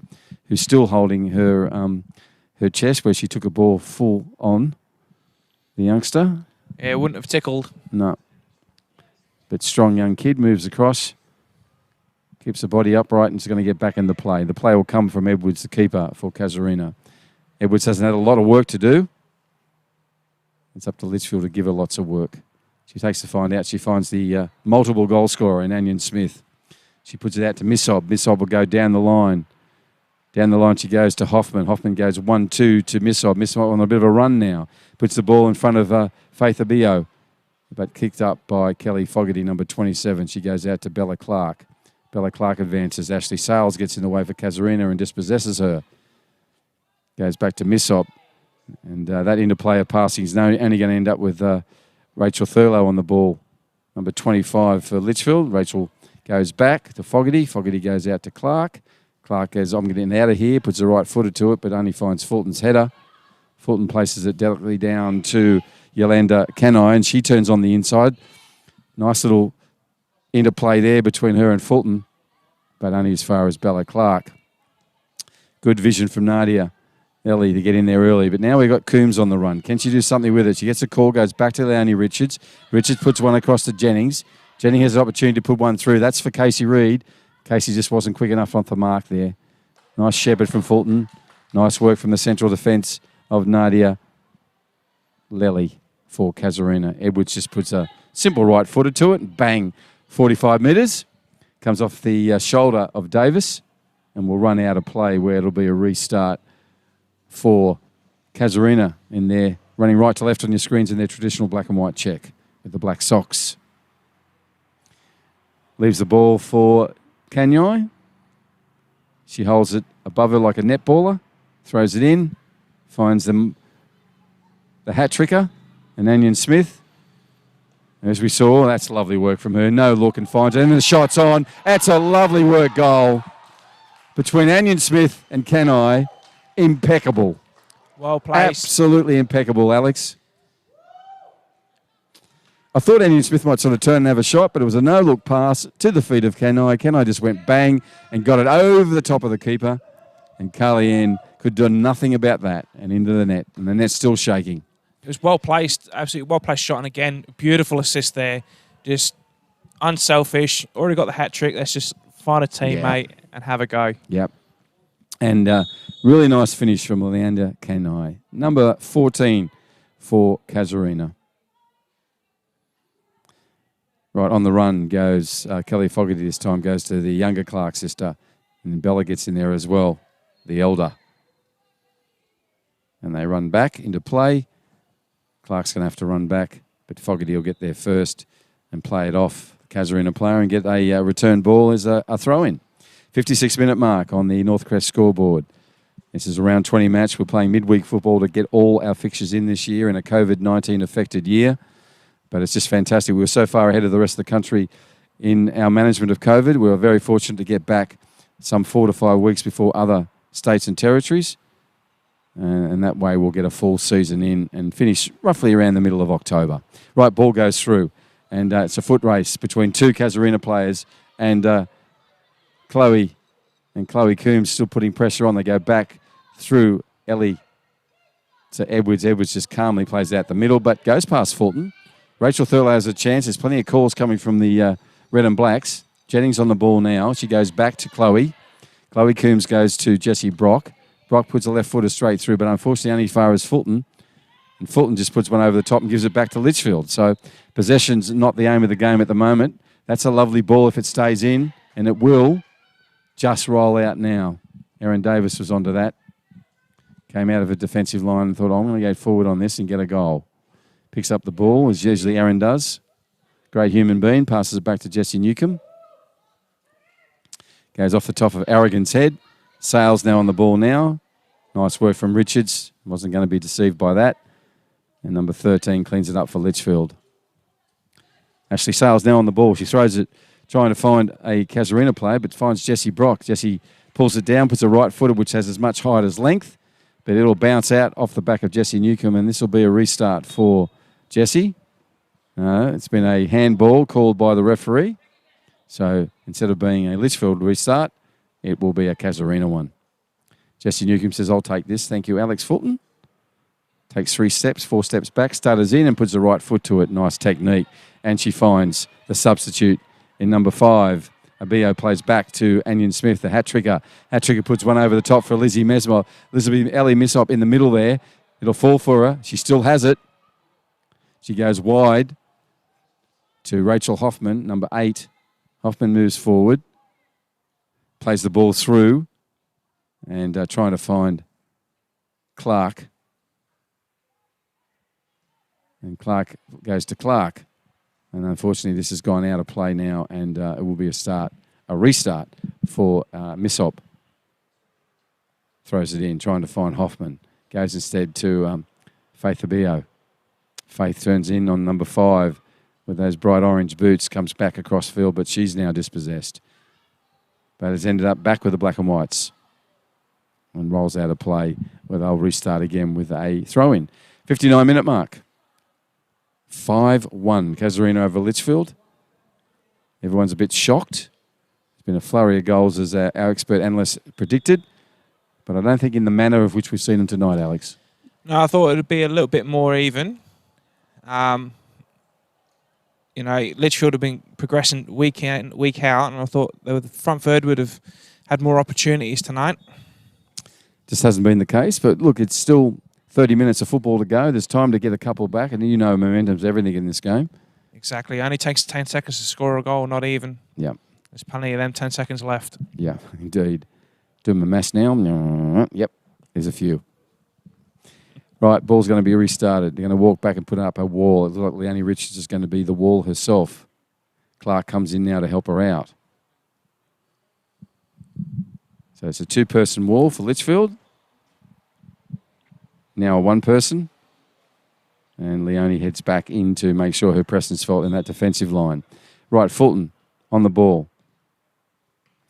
S1: who's still holding her her chest where she took a ball full on. The youngster.
S2: Yeah, it wouldn't have tickled.
S1: No. But strong young kid moves across. Keeps the body upright and is going to get back in the play. The play will come from Edwards, the keeper for Casuarina. Edwards hasn't had a lot of work to do. It's up to Litchfield to give her lots of work. She takes to find out. She finds the multiple goal scorer in Anion Smith. She puts it out to Missob. Missob will go down the line. Down the line she goes to Hoffman. Hoffman goes 1-2 to Missob. Missob on a bit of a run now. Puts the ball in front of Faith Abio, but kicked up by Kelly Fogarty, number 27. She goes out to Bella Clark. Bella Clark advances. Ashley Sales gets in the way for Casuarina and dispossesses her. Goes back to Missob. And that interplay of passing is only going to end up with Rachel Thurlow on the ball. Number 25 for Litchfield. Rachel goes back to Fogarty. Fogarty goes out to Clark. Clark goes, I'm getting out of here, puts the right footer to it, but only finds Fulton's header. Fulton places it delicately down to Yolanda Canai, and she turns on the inside. Nice little interplay there between her and Fulton, but only as far as Bella Clark. Good vision from Nadia Ellie to get in there early, but now we've got Coombs on the run. Can she do something with it? She gets a call, goes back to Leonie Richards. Richards puts one across to Jennings. Jennings has an opportunity to put one through. That's for Casey Reed. Casey just wasn't quick enough off the mark there. Nice shepherd from Fulton. Nice work from the central defence of Nadia Lely for Casuarina. Edwards just puts a simple right footer to it and bang, 45 metres. Comes off the shoulder of Davis and will run out of play where it'll be a restart for Casuarina in there, running right to left on your screens in their traditional black and white check with the black socks. Leaves the ball for Kanyai. She holds it above her like a netballer, throws it in, finds the hat tricker, and Anion Smith. As we saw, that's lovely work from her. No look and finds it. And the shot's on. That's a lovely work goal between Anion Smith and Kanai. Impeccable.
S2: Well placed.
S1: Absolutely impeccable, Alex. I thought Anion Smith might sort of turn and have a shot, but it was a no-look pass to the feet of Kanai. Kanai just went bang and got it over the top of the keeper. And Carly Ann could do nothing about that and into the net. And the net's still shaking.
S2: It was well placed, absolutely well placed shot. And again, beautiful assist there. Just unselfish. Already got the hat trick. Let's just find a teammate and have a go.
S1: Yep. And really nice finish from Leander Kanai. Number 14 for Casuarina. Right, on the run goes Kelly Fogarty this time, goes to the younger Clark sister. And then Bella gets in there as well, the elder. And they run back into play. Clark's going to have to run back, but Fogarty will get there first and play it off the Casuarina player and get a return ball as a throw-in. 56-minute mark on the Northcrest scoreboard. This is a round 20 match. We're playing midweek football to get all our fixtures in this year in a COVID-19 affected year. But it's just fantastic. We were so far ahead of the rest of the country in our management of COVID. We were very fortunate to get back some 4 to 5 weeks before other states and territories. And that way we'll get a full season in and finish roughly around the middle of October. Right, ball goes through. And it's a foot race between two Casuarina players and Chloe And Chloe Coombs still putting pressure on. They go back through Ellie to Edwards. Edwards just calmly plays out the middle, but goes past Fulton. Rachel Thurlow has a chance. There's plenty of calls coming from the Red and Blacks. Jennings on the ball now. She goes back to Chloe. Chloe Coombs goes to Jessie Brock. Brock puts a left footer straight through, but unfortunately only as far as Fulton. And Fulton just puts one over the top and gives it back to Litchfield. So possession's not the aim of the game at the moment. That's a lovely ball if it stays in, and it will just roll out now. Erin Davis was onto that. Came out of a defensive line and thought, I'm going to go forward on this and get a goal. Picks up the ball, as usually Erin does. Great human being. Passes it back to Jessie Newcomb. Goes off the top of Aragon's head. Sales now on the ball now. Nice work from Richards. Wasn't going to be deceived by that. And number 13 cleans it up for Litchfield. Ashley Sales now on the ball. She throws it, trying to find a Casuarina player, but finds Jessie Brock. Jessie pulls it down, puts a right footer, which has as much height as length, but it'll bounce out off the back of Jessie Newcomb, and this will be a restart for Jessie. It's been a handball called by the referee. So instead of being a Litchfield restart, it will be a Casuarina one. Jessie Newcomb says, I'll take this. Thank you, Alex Fulton. Takes 4 steps back, stutters in and puts the right foot to it. Nice technique. And she finds the substitute in number 5. Abio plays back to Anion Smith, the hat-tricker. Hat-tricker puts one over the top for Ellie Missop in the middle there. It'll fall for her. She still has it. She goes wide to Rachel Hoffman, number 8. Hoffman moves forward, plays the ball through, and trying to find Clark. And Clark goes to Clark. And unfortunately, this has gone out of play now, and it will be a restart for Missop. Throws it in, trying to find Hoffman. Goes instead to Faith Abio. Faith turns in on number 5 with those bright orange boots, comes back across field, but she's now dispossessed. But has ended up back with the black and whites and rolls out of play, where they'll restart again with a throw-in. 59-minute mark. 5-1, Casuarina over Litchfield. Everyone's a bit shocked. There's been a flurry of goals, as our expert analyst predicted, but I don't think in the manner of which we've seen them tonight, Alex.
S2: No, I thought it would be a little bit more even. Litchfield have been progressing week in, week out, and I thought the front third would have had more opportunities tonight.
S1: Just hasn't been the case, but look, it's still 30 minutes of football to go. There's time to get a couple back, and momentum's everything in this game. Exactly.
S2: It only takes 10 seconds to score a goal, not even.
S1: Yeah.
S2: There's plenty of them 10 seconds left.
S1: Yeah, indeed. Doing my maths now. Yep, there's a few. Right, ball's going to be restarted. They're going to walk back and put up a wall. It looks like Leonie Richards is going to be the wall herself. Clark comes in now to help her out. So it's a 2-person wall for Litchfield. Now a 1-person. And Leonie heads back in to make sure her presence felt in that defensive line. Right, Fulton on the ball.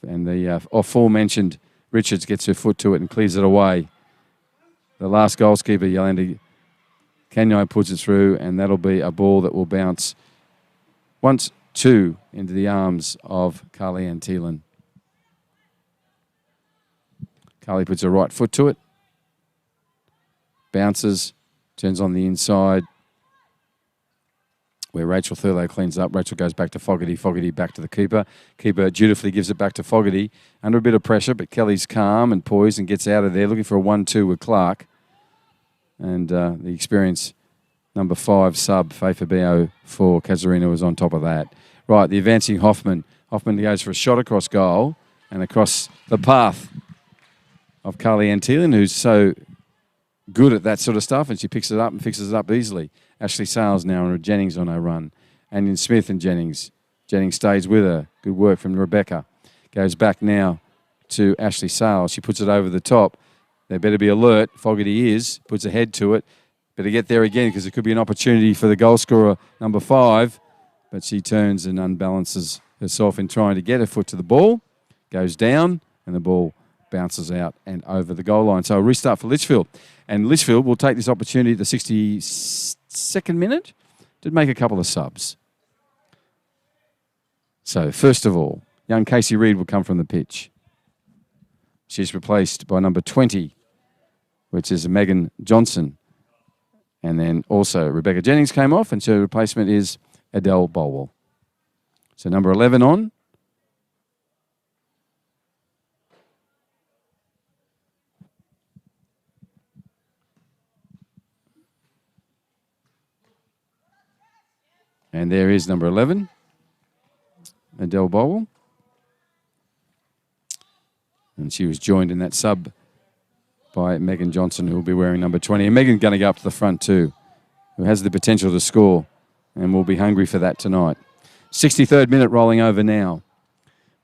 S1: And the aforementioned Richards gets her foot to it and clears it away. The last goalkeeper, Yolanda Canyon, puts it through, and that'll be a ball that will bounce once, 2 into the arms of Carly Ann Thielen. Carly puts her right foot to it, bounces, turns on the inside, where Rachel Thurlow cleans up. Rachel goes back to Fogarty. Fogarty back to the keeper. Keeper dutifully gives it back to Fogarty. Under a bit of pressure, but Kelly's calm and poised and gets out of there, looking for a 1-2 with Clark. And the experienced number 5 sub, Faith Abio for Casuarina, was on top of that. Right, the advancing Hoffman. Hoffman goes for a shot across goal and across the path of Carly Ann Thielen, who's so good at that sort of stuff, and she picks it up and fixes it up easily. Ashley Sales now and Jennings on her run. Anion Smith and Jennings. Jennings stays with her. Good work from Rebecca. Goes back now to Ashley Sales. She puts it over the top. They better be alert. Fogarty is. Puts a head to it. Better get there again, because it could be an opportunity for the goal scorer, number 5. But she turns and unbalances herself in trying to get her foot to the ball. Goes down, and the ball bounces out and over the goal line. So a restart for Litchfield. And Litchfield will take this opportunity at the 62nd minute to make a couple of subs. So first of all, young Casey Reid will come from the pitch. She's replaced by number 20, which is Megan Johnson. And then also Rebecca Jennings came off, and her replacement is Adele Bolwell. So number 11 on. And there is number 11, Adele Bolwell. And she was joined in that sub by Megan Johnson, who will be wearing number 20. And Megan's going to go up to the front too, who has the potential to score and will be hungry for that tonight. 63rd minute rolling over now.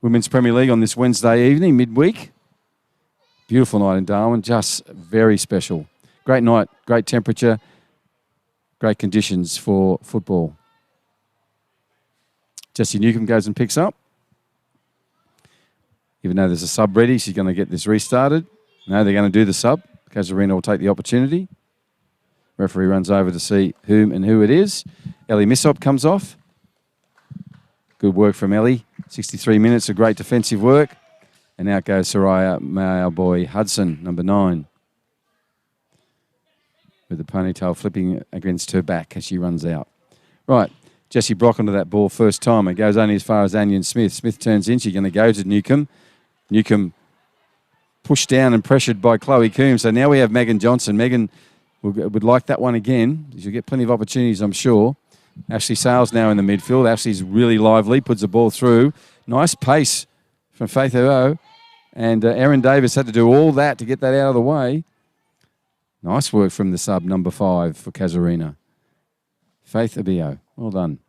S1: Women's Premier League on this Wednesday evening, midweek. Beautiful night in Darwin, just very special. Great night, great temperature, great conditions for football. Jessie Newcomb goes and picks up. Even though there's a sub ready, she's going to get this restarted. No, they're going to do the sub. Casuarina will take the opportunity. Referee runs over to see whom and who it is. Ellie Missop comes off. Good work from Ellie. 63 minutes of great defensive work. And out goes Soraya Mailboy Hudson, number 9. With the ponytail flipping against her back as she runs out. Right. Jessie Brock onto that ball first time. It goes only as far as Anion Smith. Smith turns in. She's going to go to Newcomb. Newcomb pushed down and pressured by Chloe Coombs. So now we have Megan Johnson. Megan would like that one again. She'll get plenty of opportunities, I'm sure. Ashley Sales now in the midfield. Ashley's really lively, puts the ball through. Nice pace from Faith O. And Erin Davis had to do all that to get that out of the way. Nice work from the sub, number 5 for Casuarina. Faith Abio. Well done.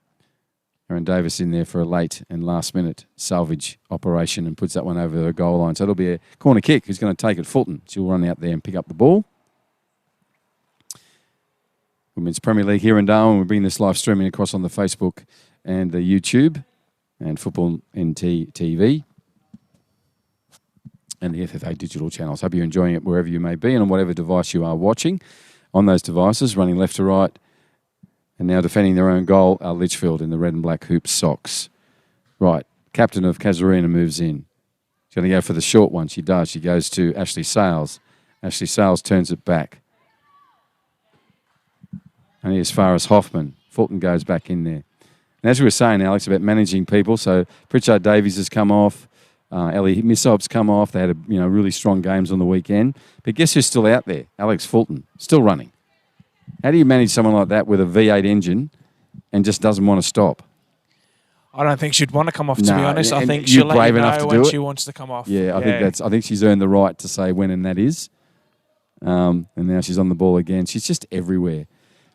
S1: Erin Davis in there for a late and last-minute salvage operation and puts that one over the goal line. So it'll be a corner kick. Who's going to take it? Fulton. She'll run out there and pick up the ball. Women's Premier League here in Darwin. We're bringing this live streaming across on the Facebook and the YouTube and Football NT TV and the FFA digital channels. Hope you're enjoying it wherever you may be and on whatever device you are watching. On those devices, running left to right, and now defending their own goal are Litchfield in the red and black hoop socks. Right, captain of Casuarina moves in. She's going to go for the short one. She does. She goes to Ashley Sales. Ashley Sales turns it back. Only as far as Hoffman. Fulton goes back in there. And as we were saying, Alex, about managing people, so Pritchard Davies has come off. Ellie Missop's come off. They had really strong games on the weekend. But guess who's still out there? Alex Fulton, still running. How do you manage someone like that with a V8 engine and just doesn't want to stop?
S2: I don't think she'd want to come off, to be honest. I think
S1: she'll
S2: let you
S1: know
S2: when she wants to come off.
S1: Yeah, I think she's earned the right to say when and that is. And now she's on the ball again. She's just everywhere.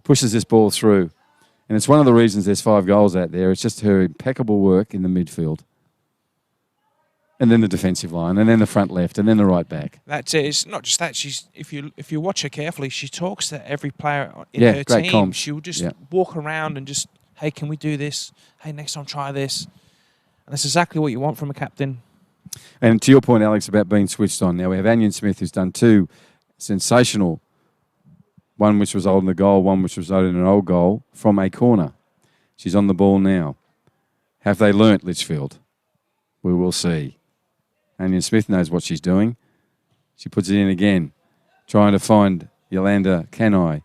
S1: Pushes this ball through. And it's one of the reasons there's 5 goals out there. It's just her impeccable work in the midfield. And then the defensive line, and then the front left, and then the right back.
S2: That's it. It's not just that. She's if you watch her carefully, she talks to every player in her team.
S1: Comms.
S2: She'll just walk around and just, hey, can we do this? Hey, next time try this. And that's exactly what you want from a captain.
S1: And to your point, Alex, about being switched on. Now we have Anion Smith, who's done 2 sensational. One which resulted in a goal, one which resulted in an old goal from a corner. She's on the ball now. Have they learnt, Litchfield? We will see. Anion Smith knows what she's doing. She puts it in again, trying to find Yolanda Kanai.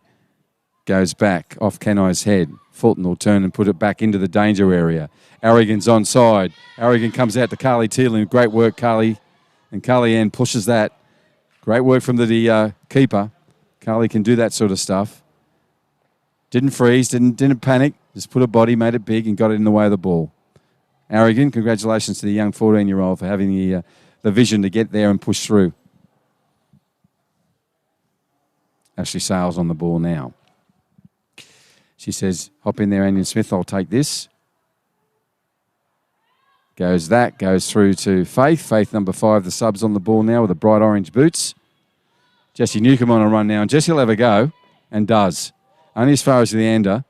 S1: Goes back off Kanai's head. Fulton will turn and put it back into the danger area. Arrogant's onside. Arrogant comes out to Carly Teeling. Great work, Carly. And Carly Ann pushes that. Great work from the keeper. Carly can do that sort of stuff. Didn't freeze, didn't panic. Just put a body, made it big, and got it in the way of the ball. Arrogant, congratulations to the young 14-year-old for having the vision to get there and push through. Ashley Sales on the ball now. She says, hop in there, Anion Smith, I'll take this. Goes through to Faith. Faith, number 5, the sub's on the ball now with the bright orange boots. Jessie Newcomb on a run now, and Jessie will have a go, and does. Only as far as the ender.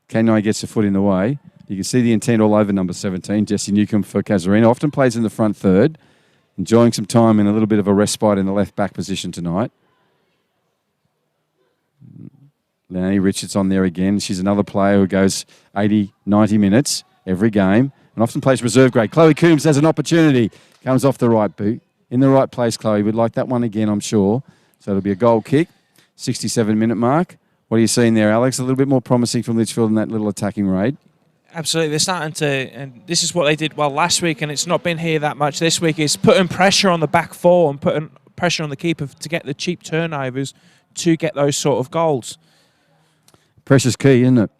S1: Kenai gets a foot in the way. You can see the intent all over number 17, Jessie Newcomb for Casuarina. Often plays in the front third, enjoying some time in a little bit of a respite in the left back position tonight. Leonie Richards on there again. She's another player who goes 80, 90 minutes every game and often plays reserve grade. Chloe Coombs has an opportunity. Comes off the right boot. In the right place, Chloe. We'd like that one again, I'm sure. So it'll be a goal kick. 67-minute mark. What are you seeing there, Alex? A little bit more promising from Litchfield in that little attacking raid.
S2: Absolutely, they're starting to, and this is what they did well last week, and it's not been here that much this week, is putting pressure on the back four and putting pressure on the keeper to get the cheap turnovers to get those sort of goals.
S1: Pressure's key, isn't it?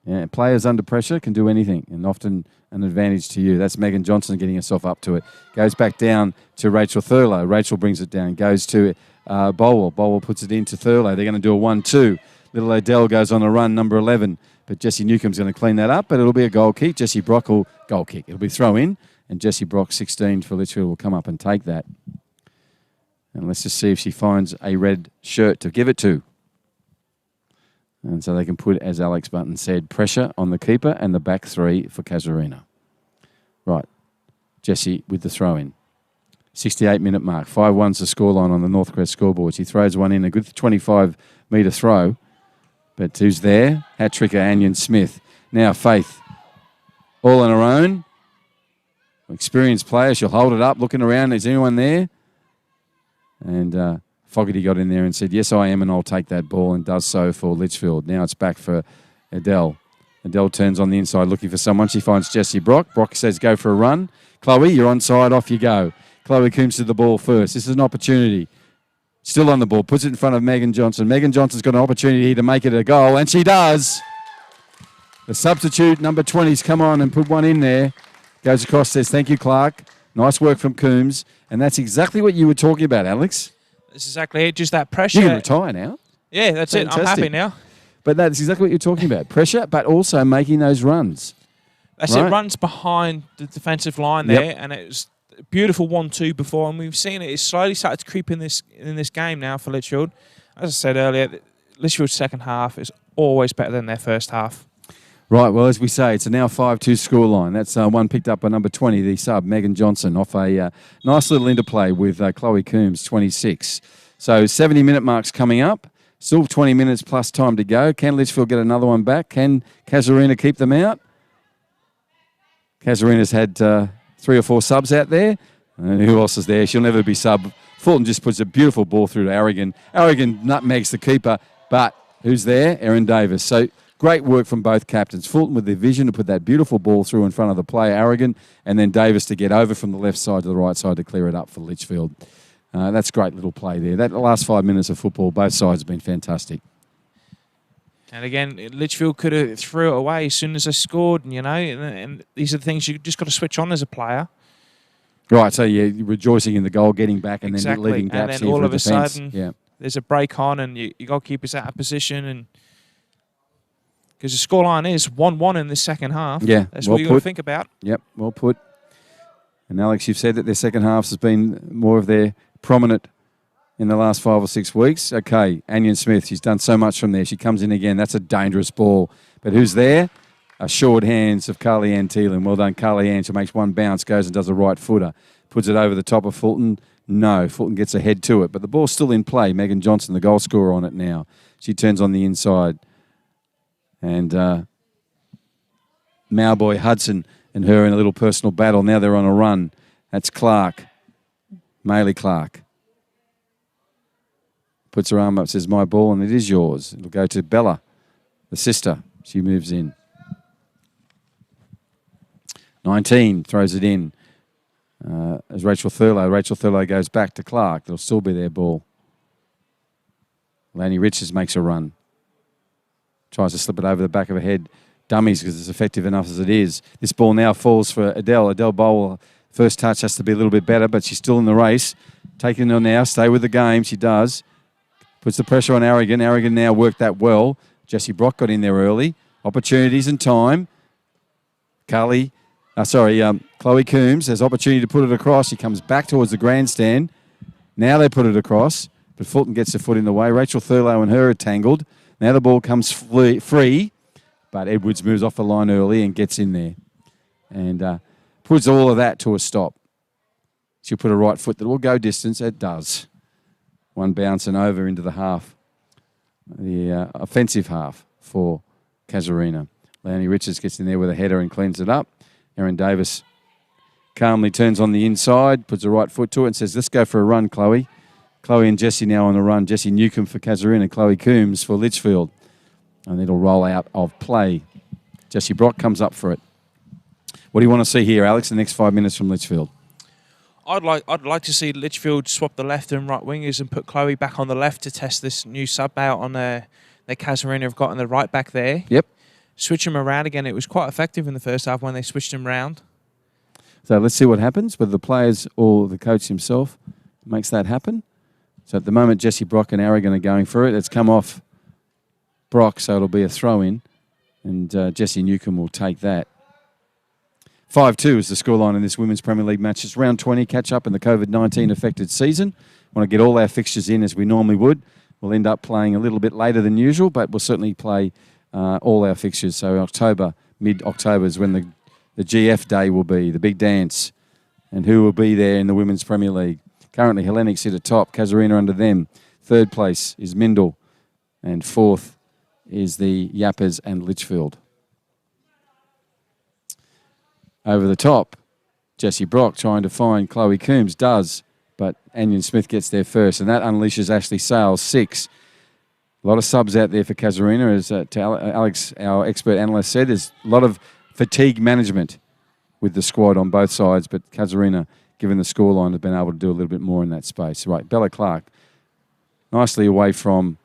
S1: Yeah, players under pressure can do anything, and often an advantage to you. That's Megan Johnson getting herself up to it. Goes back down to Rachel Thurlow. Rachel brings it down. Goes to Bolwell. Bolwell puts it into Thurlow. They're going to do a 1-2. Little Odell goes on a run, number 11. But Jessie Newcomb's going to clean that up, but it'll be a goal kick. Jessie Brock will goal kick. It'll be throw in, and Jessie Brock, 16 for Litchfield, will come up and take that. And let's just see if she finds a red shirt to give it to. And so they can put, as Alex Button said, pressure on the keeper and the back three for Casuarina. Right, Jessie with the throw in. 68-minute mark. 5-1's the scoreline on the Northcrest scoreboard. She throws one in, a good 25-metre throw. But who's there? Hat-tricker Anion Smith. Now Faith, all on her own. Experienced player. She'll hold it up, looking around. Is anyone there? And Fogarty got in there and said, yes, I am, and I'll take that ball, and does so for Litchfield. Now it's back for Adele. Adele turns on the inside looking for someone. She finds Jessie Brock. Brock says, go for a run. Chloe, you're onside. Off you go. Chloe Coombs to the ball first. This is an opportunity. Still on the ball. Puts it in front of Megan Johnson. Megan Johnson's got an opportunity to make it a goal, and she does. The substitute, number 20's come on and put one in there. Goes across, says, thank you, Clark. Nice work from Coombs. And that's exactly what you were talking about, Alex.
S2: That's exactly it. Just that pressure.
S1: You can retire now.
S2: Yeah, that's
S1: Fantastic.
S2: it. I'm happy now.
S1: But that's exactly what you're talking about. Pressure, but also making those runs.
S2: That's
S1: right?
S2: it. Runs behind the defensive line there, and it was a beautiful 1-2 before, and we've seen it. It's slowly started to creep in this game now for Litchfield. As I said earlier, Litchfield's second half is always better than their first half.
S1: Right, well, as we say, it's a now 5-2 scoreline. That's one picked up by number 20, the sub, Megan Johnson, off a nice little interplay with Chloe Coombs, 26. So 70-minute marks coming up. Still 20 minutes plus time to go. Can Litchfield get another one back? Can Casuarina keep them out? Casuarina's had 3 or 4 subs out there. And who else is there? She'll never be sub. Fulton just puts a beautiful ball through to Aragon. Aragon nutmegs the keeper, but who's there? Erin Davis. So great work from both captains. Fulton with the vision to put that beautiful ball through in front of the player, Aragon, and then Davis to get over from the left side to the right side to clear it up for Litchfield. That's great little play there. That last 5 minutes of football, both sides have been fantastic.
S2: And again, Litchfield could have threw it away as soon as they scored, and these are the things you just got to switch on as a player.
S1: Right, so you're rejoicing in the goal, getting back, and then leaving gaps
S2: and then
S1: here
S2: all
S1: for
S2: of a
S1: defence.
S2: sudden, there's a break on, and your goalkeeper's out of position, and because the scoreline is 1-1 in the second half.
S1: Yeah,
S2: that's what you got to think about.
S1: Yep, well put. And Alex, you've said that their second half has been more of their prominent in the last 5 or 6 weeks. Okay, Anion Smith, she's done so much from there. She comes in again. That's a dangerous ball. But who's there? Assured hands of Carly Ann Thielen. Well done, Carly Ann. She makes one bounce, goes and does a right footer. Puts it over the top of Fulton. No, Fulton gets ahead to it. But the ball's still in play. Megan Johnson, the goal scorer on it now. She turns on the inside. And Mowboy Hudson and her in a little personal battle. Now they're on a run. That's Clark. Maylee Clark. Puts her arm up, says, my ball, and it is yours. It'll go to Bella, the sister. She moves in. 19 throws it in. As Rachel Thurlow. Rachel Thurlow goes back to Clark. It'll still be their ball. Laney Richards makes a run. Tries to slip it over the back of her head. Dummies because it's effective enough as it is. This ball now falls for Adele. Adele Bowl, first touch has to be a little bit better, but she's still in the race. Taking it on now. Stay with the game. She does. Puts the pressure on Aragon. Aragon now worked that well. Jessie Brock got in there early. Opportunities and time. Chloe Coombs has opportunity to put it across. She comes back towards the grandstand. Now they put it across, but Fulton gets her foot in the way. Rachel Thurlow and her are tangled. Now the ball comes free, but Edwards moves off the line early and gets in there and puts all of that to a stop. She'll put a right foot that will go distance. It does. One bounce and over into the half, the offensive half for Casuarina. Leonie Richards gets in there with a header and cleans it up. Erin Davis calmly turns on the inside, puts a right foot to it and says, let's go for a run, Chloe. Chloe and Jessie now on the run. Jessie Newcomb for Casuarina, Chloe Coombs for Litchfield. And it'll roll out of play. Jessie Brock comes up for it. What do you want to see here, Alex, the next 5 minutes from Litchfield?
S2: I'd like to see Litchfield swap the left and right wingers and put Chloe back on the left to test this new sub out on their Casuarina have got on the right back there.
S1: Yep.
S2: Switch them around again. It was quite effective in the first half when they switched them round.
S1: So let's see what happens, whether the players or the coach himself makes that happen. So at the moment, Jessie Brock and Aragon are going for it. It's come off Brock, so it'll be a throw-in, and Jessie Newcomb will take that. 5-2 is the scoreline in this Women's Premier League match. It's round 20, catch up in the COVID-19 affected season. Want to get all our fixtures in as we normally would. We'll end up playing a little bit later than usual, but we'll certainly play all our fixtures. So October, mid-October is when the GF day will be, the big dance. And who will be there in the Women's Premier League? Currently, Hellenic sit at top, Casuarina under them. Third place is Mindel. And fourth is the Yappers and Litchfield. Over the top, Jessie Brock trying to find Chloe Coombs, does, but Anion Smith gets there first, and that unleashes Ashley Sales, 6. A lot of subs out there for Casuarina, as Alex, our expert analyst, said. There's a lot of fatigue management with the squad on both sides, but Casuarina, given the scoreline, have been able to do a little bit more in that space. Right, Bella Clark, nicely away from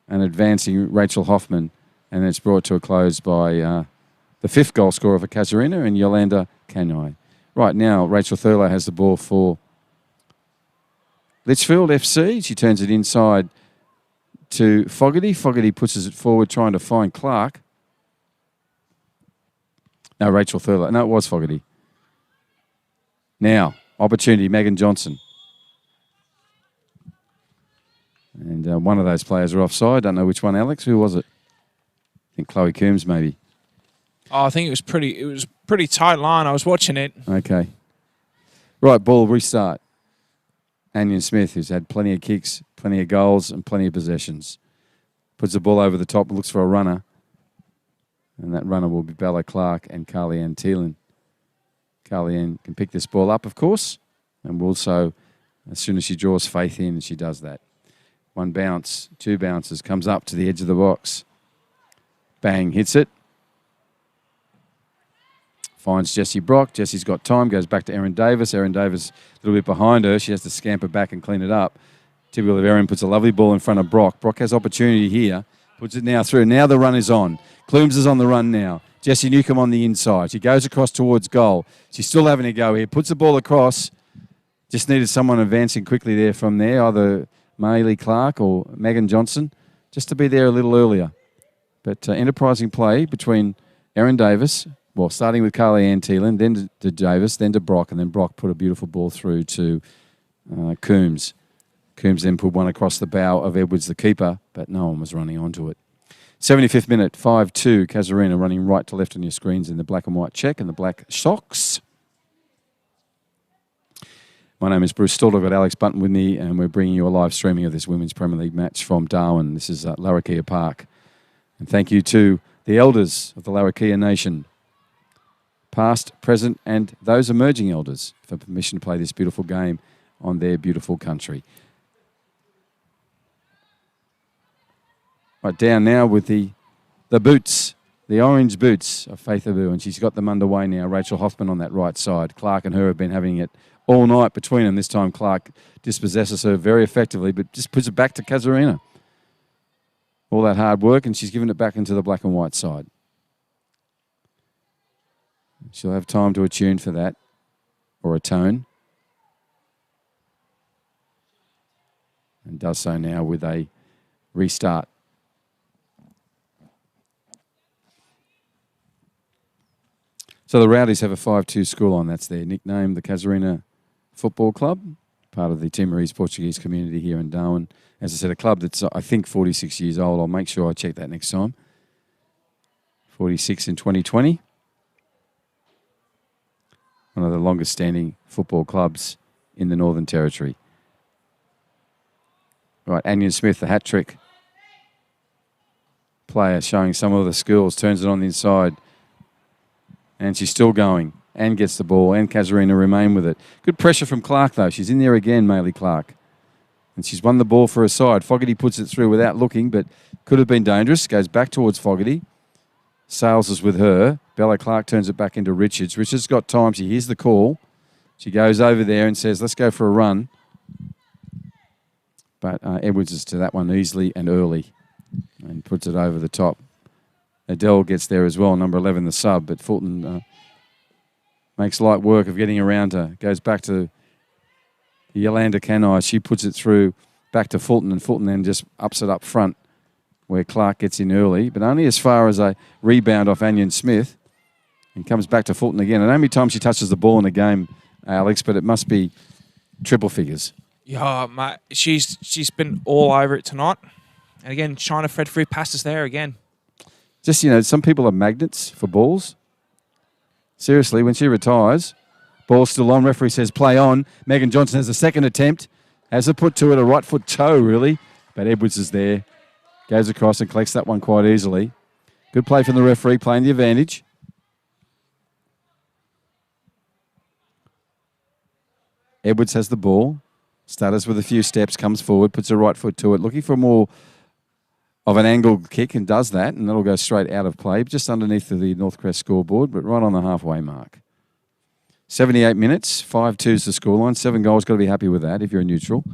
S1: an advancing Rachel Hoffman, and it's brought to a close by the 5th goal scorer for Casuarina and Yolanda Kanai. Right now, Rachel Thurlow has the ball for Litchfield FC. She turns it inside to Fogarty. Fogarty pushes it forward, trying to find Clark. No, Rachel Thurlow. No, it was Fogarty. Now, opportunity, Megan Johnson. And one of those players are offside. Don't know which one, Alex. Who was it? I think Chloe Coombs, maybe.
S2: Oh, I think it was pretty tight line. I was watching it.
S1: Okay. Right, ball restart. Anion Smith, who's had plenty of kicks, plenty of goals, and plenty of possessions. Puts the ball over the top, looks for a runner. And that runner will be Bella Clark and Carly-Ann Thielen. Carly-Ann can pick this ball up, of course, and will also, as soon as she draws faith in, she does that. 1 bounce, 2 bounces, comes up to the edge of the box. Bang, hits it. Finds Jessie Brock. Jessie's got time, goes back to Erin Davis. Erin Davis a little bit behind her. She has to scamper back and clean it up. Typical of Erin, puts a lovely ball in front of Brock. Brock has opportunity here. Puts it now through. Now the run is on. Coombs is on the run now. Jessie Newcomb on the inside. She goes across towards goal. She's still having a go here. Puts the ball across. Just needed someone advancing quickly there from there, either Maylee Clark or Megan Johnson, just to be there a little earlier. But enterprising play between Erin Davis, well, starting with Carly-Ann Thielen, then to Davis, then to Brock, and then Brock put a beautiful ball through to Coombs. Coombs then put one across the bow of Edwards, the keeper, but no one was running onto it. 75th minute, 5-2, Casuarina running right to left on your screens in the black and white check and the black socks. My name is Bruce Stall. I've got Alex Bunton with me, and we're bringing you a live streaming of this Women's Premier League match from Darwin. This is Larrakia Park. And thank you to the elders of the Larrakia Nation, past, present, and those emerging elders, for permission to play this beautiful game on their beautiful country. Right, down now with the boots, the orange boots of Faith Abu, and she's got them underway now. Rachel Hoffman on that right side. Clark and her have been having it all night between them. This time Clark dispossesses her very effectively, but just puts it back to Casuarina. All that hard work, and she's given it back into the black and white side. She'll have time to attune for that, or atone. And does so now with a restart. So the Rowdies have a 5-2 scoreline. That's their nickname, the Casuarina Football Club, part of the Timorese Portuguese community here in Darwin. As I said, a club that's, I think, 46 years old. I'll make sure I check that next time. 46 in 2020. One of the longest standing football clubs in the Northern Territory. Right, Anion Smith, the hat trick player, showing some of the skills, turns it on the inside. And she's still going. and gets the ball, and Casuarina remain with it. Good pressure from Clark, though. She's in there again, Maylee Clark. And she's won the ball for her side. Fogarty puts it through without looking, but could have been dangerous. Goes back towards Fogarty. Sales is with her. Bella Clark turns it back into Richards. Richards got time. She hears the call. She goes over there and says, let's go for a run. But Edwards is to that one easily and early and puts it over the top. Adele gets there as well, number 11, the sub. But Fulton makes light work of getting around her. Goes back to Yolanda Canai. She puts it through back to Fulton, and Fulton then just ups it up front where Clark gets in early, but only as far as a rebound off Anion Smith, and comes back to Fulton again. And how many times she touches the ball in the game, Alex, but it must be triple figures.
S2: Yeah, mate, she's been all over it tonight. And again, trying to thread through passes there again.
S1: Just, some people are magnets for balls. Seriously, when she retires, ball's still on. Referee says play on. Megan Johnson has a second attempt. Has a put to it, a right foot toe, really. But Edwards is there. Goes across and collects that one quite easily. Good play from the referee, playing the advantage. Edwards has the ball. Stutters with a few steps, comes forward, puts her right foot to it. Looking for more of an angled kick and does that. And that'll go straight out of play, just underneath the Northcrest scoreboard, but right on the halfway mark. 78 minutes, 5-2's the scoreline. 7 goals, got to be happy with that if you're a neutral.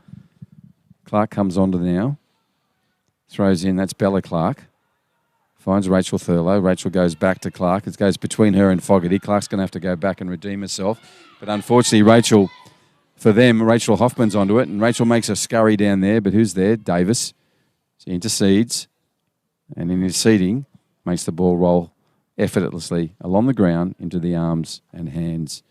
S1: Clark comes on to now. Throws in, that's Bella Clark. Finds Rachel Thurlow. Rachel goes back to Clark. It goes between her and Fogarty. Clark's going to have to go back and redeem herself. But unfortunately, Rachel Hoffman's onto it. And Rachel makes a scurry down there. But who's there? Davis. She intercedes. And in interceding, makes the ball roll effortlessly along the ground into the arms and hands.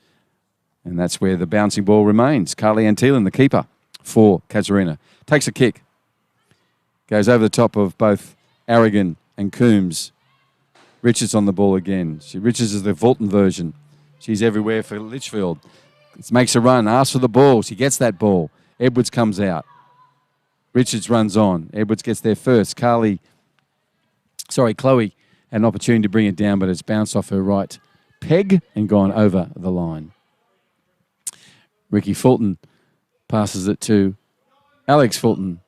S1: And that's where the bouncing ball remains. Carly Antillan, the keeper for Casuarina, takes a kick. Goes over the top of both Aragon and Coombs. Richards on the ball again. Richards is the Fulton version. She's everywhere for Litchfield. Makes a run, asks for the ball. She gets that ball. Edwards comes out. Richards runs on. Edwards gets there first. Chloe had an opportunity to bring it down, but it's bounced off her right peg and gone over the line. Ricky Fulton passes it to Alex Fulton.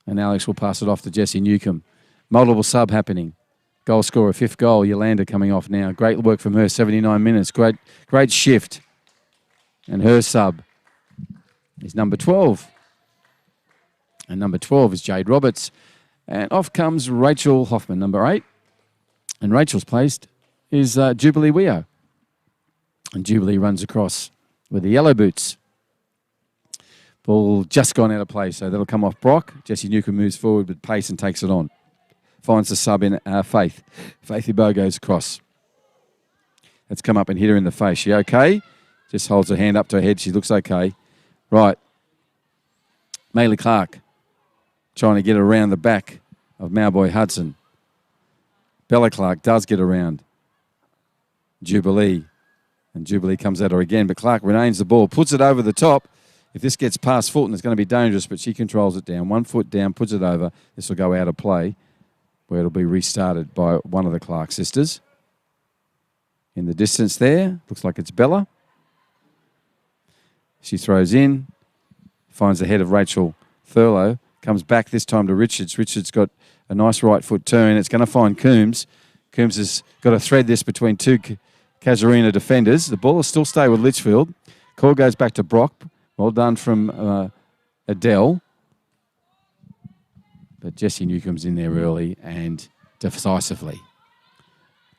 S1: And Alex will pass it off to Jesse Newcomb. Multiple sub happening. Goal scorer, 5th goal. Yolanda coming off now. Great work from her, 79 minutes. Great shift. And her sub is number 12. And number 12 is Jade Roberts. And off comes Rachel Hoffman, number 8. And Rachel's placed is Jubilee Weo. And Jubilee runs across with the yellow boots. Ball just gone out of play, so that'll come off Brock. Jesse Newcomb moves forward with pace and takes it on. Finds the sub in Faith. Faith Ibo goes across. That's come up and hit her in the face. She okay? Just holds her hand up to her head. She looks okay. Right. Maylee Clark trying to get around the back of Mowboy Hudson. Bella Clark does get around Jubilee. And Jubilee comes at her again, but Clark remains the ball, puts it over the top. If this gets past Fulton, it's going to be dangerous, but she controls it down. 1 foot down, puts it over. This will go out of play, where it'll be restarted by one of the Clark sisters. In the distance there, looks like it's Bella. She throws in, finds the head of Rachel Thurlow, comes back this time to Richards. Richards got a nice right foot turn. It's going to find Coombs. Coombs has got to thread this between 2 Casuarina defenders. The ball will still stay with Litchfield. Call goes back to Brock. Well done from Adele. But Jesse Newcomb's in there early and decisively.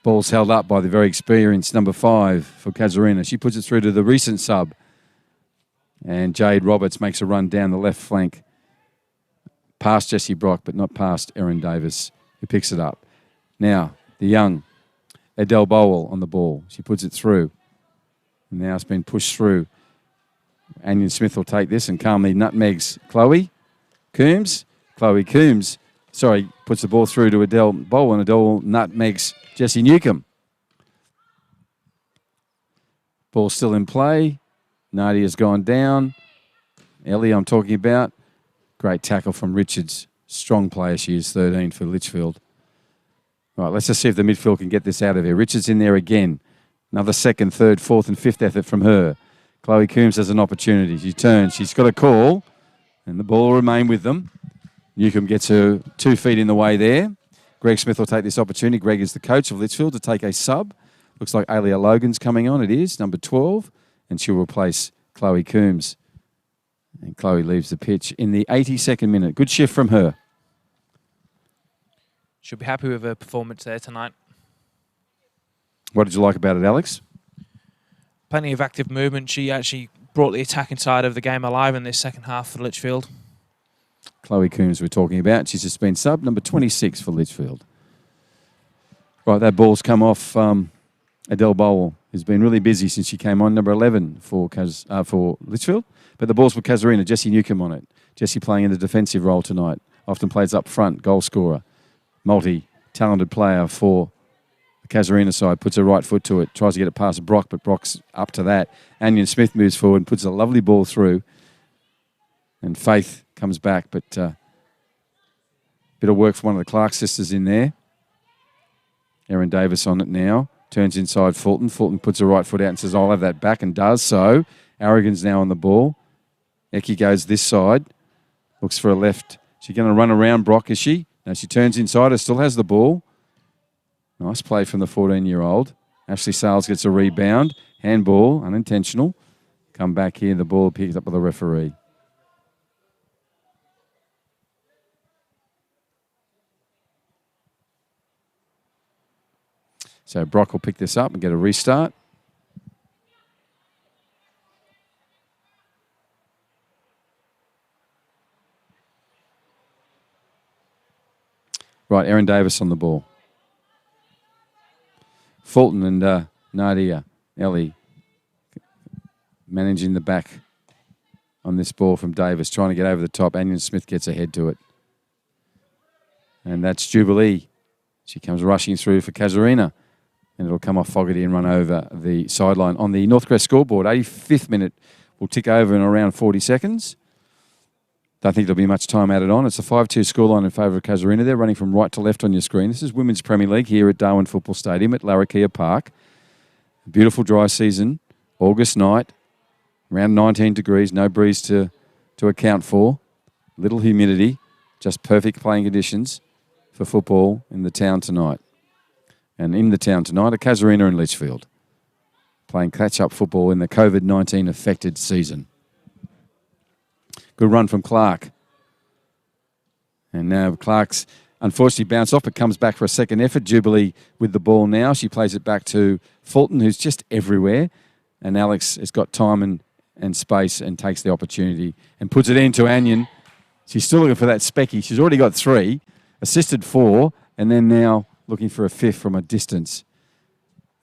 S1: Ball's held up by the very experienced number 5 for Casuarina. She puts it through to the recent sub. And Jade Roberts makes a run down the left flank. Past Jessie Brock, but not past Erin Davis, who picks it up. Now, the young Adele Bowell on the ball. She puts it through. And now it's been pushed through. Anion Smith will take this and calmly nutmegs Chloe Coombs. Chloe Coombs, puts the ball through to Adele Bowell, and Adele nutmegs Jesse Newcomb. Ball still in play. Nadia's gone down. Ellie, I'm talking about. Great tackle from Richards. Strong player she is, 13 for Litchfield. Right, let's just see if the midfield can get this out of here. Richards in there again. Another second, third, fourth and fifth effort from her. Chloe Coombs has an opportunity. She turns. She's got a call, and the ball will remain with them. Newcomb gets her 2 feet in the way there. Greg Smith will take this opportunity. Greg is the coach of Litchfield to take a sub. Looks like Alia Logan's coming on. It is, number 12, and she'll replace Chloe Coombs. And Chloe leaves the pitch in the 82nd minute. Good shift from her.
S2: She'll be happy with her performance there tonight.
S1: What did you like about it, Alex?
S2: Plenty of active movement. She actually brought the attacking side of the game alive in this second half for Litchfield.
S1: Chloe Coombs we're talking about. She's just been sub, number 26 for Litchfield. Right, that ball's come off Adele Bowell, who's been really busy since she came on, number 11 for Litchfield. But the ball's with Casuarina, Jessie Newcomb on it. Jessie playing in the defensive role tonight. Often plays up front, goal scorer. Multi-talented player for the Casuarina side. Puts her right foot to it. Tries to get it past Brock, but Brock's up to that. Anion Smith moves forward and puts a lovely ball through. And Faith comes back, but bit of work for one of the Clark sisters in there. Erin Davis on it now. Turns inside Fulton. Fulton puts her right foot out and says, I'll have that back, and does so. Aragon's now on the ball. Eki goes this side. Looks for a left. She's going to run around Brock, is she? No, she turns inside her, still has the ball. Nice play from the 14-year-old. Ashley Sales gets a rebound. Handball, unintentional. Come back here, the ball picked up by the referee. So Brock will pick this up and get a restart. Right, Erin Davis on the ball. Fulton and Nadia Ellie managing the back on this ball from Davis, trying to get over the top. Anion Smith gets ahead to it. And that's Jubilee. She comes rushing through for Casuarina. And it'll come off Fogarty and run over the sideline. On the Northcrest scoreboard, 85th minute will tick over in around 40 seconds. Don't think there'll be much time added on. It's a 5-2 scoreline in favour of Casuarina. They're running from right to left on your screen. This is Women's Premier League here at Darwin Football Stadium at Larrakia Park. A beautiful dry season, August night, around 19 degrees, no breeze to account for. Little humidity, just perfect playing conditions for football in the town tonight. And in the town tonight are Casuarina and Litchfield, playing catch-up football in the COVID-19 affected season. Good run from Clark. And now Clark's unfortunately bounced off, but comes back for a second effort. Jubilee with the ball now. She plays it back to Fulton, who's just everywhere. And Alex has got time and space and takes the opportunity and puts it into Anion. She's still looking for that specky. She's already got 3, assisted 4, and then now looking for a 5th from a distance.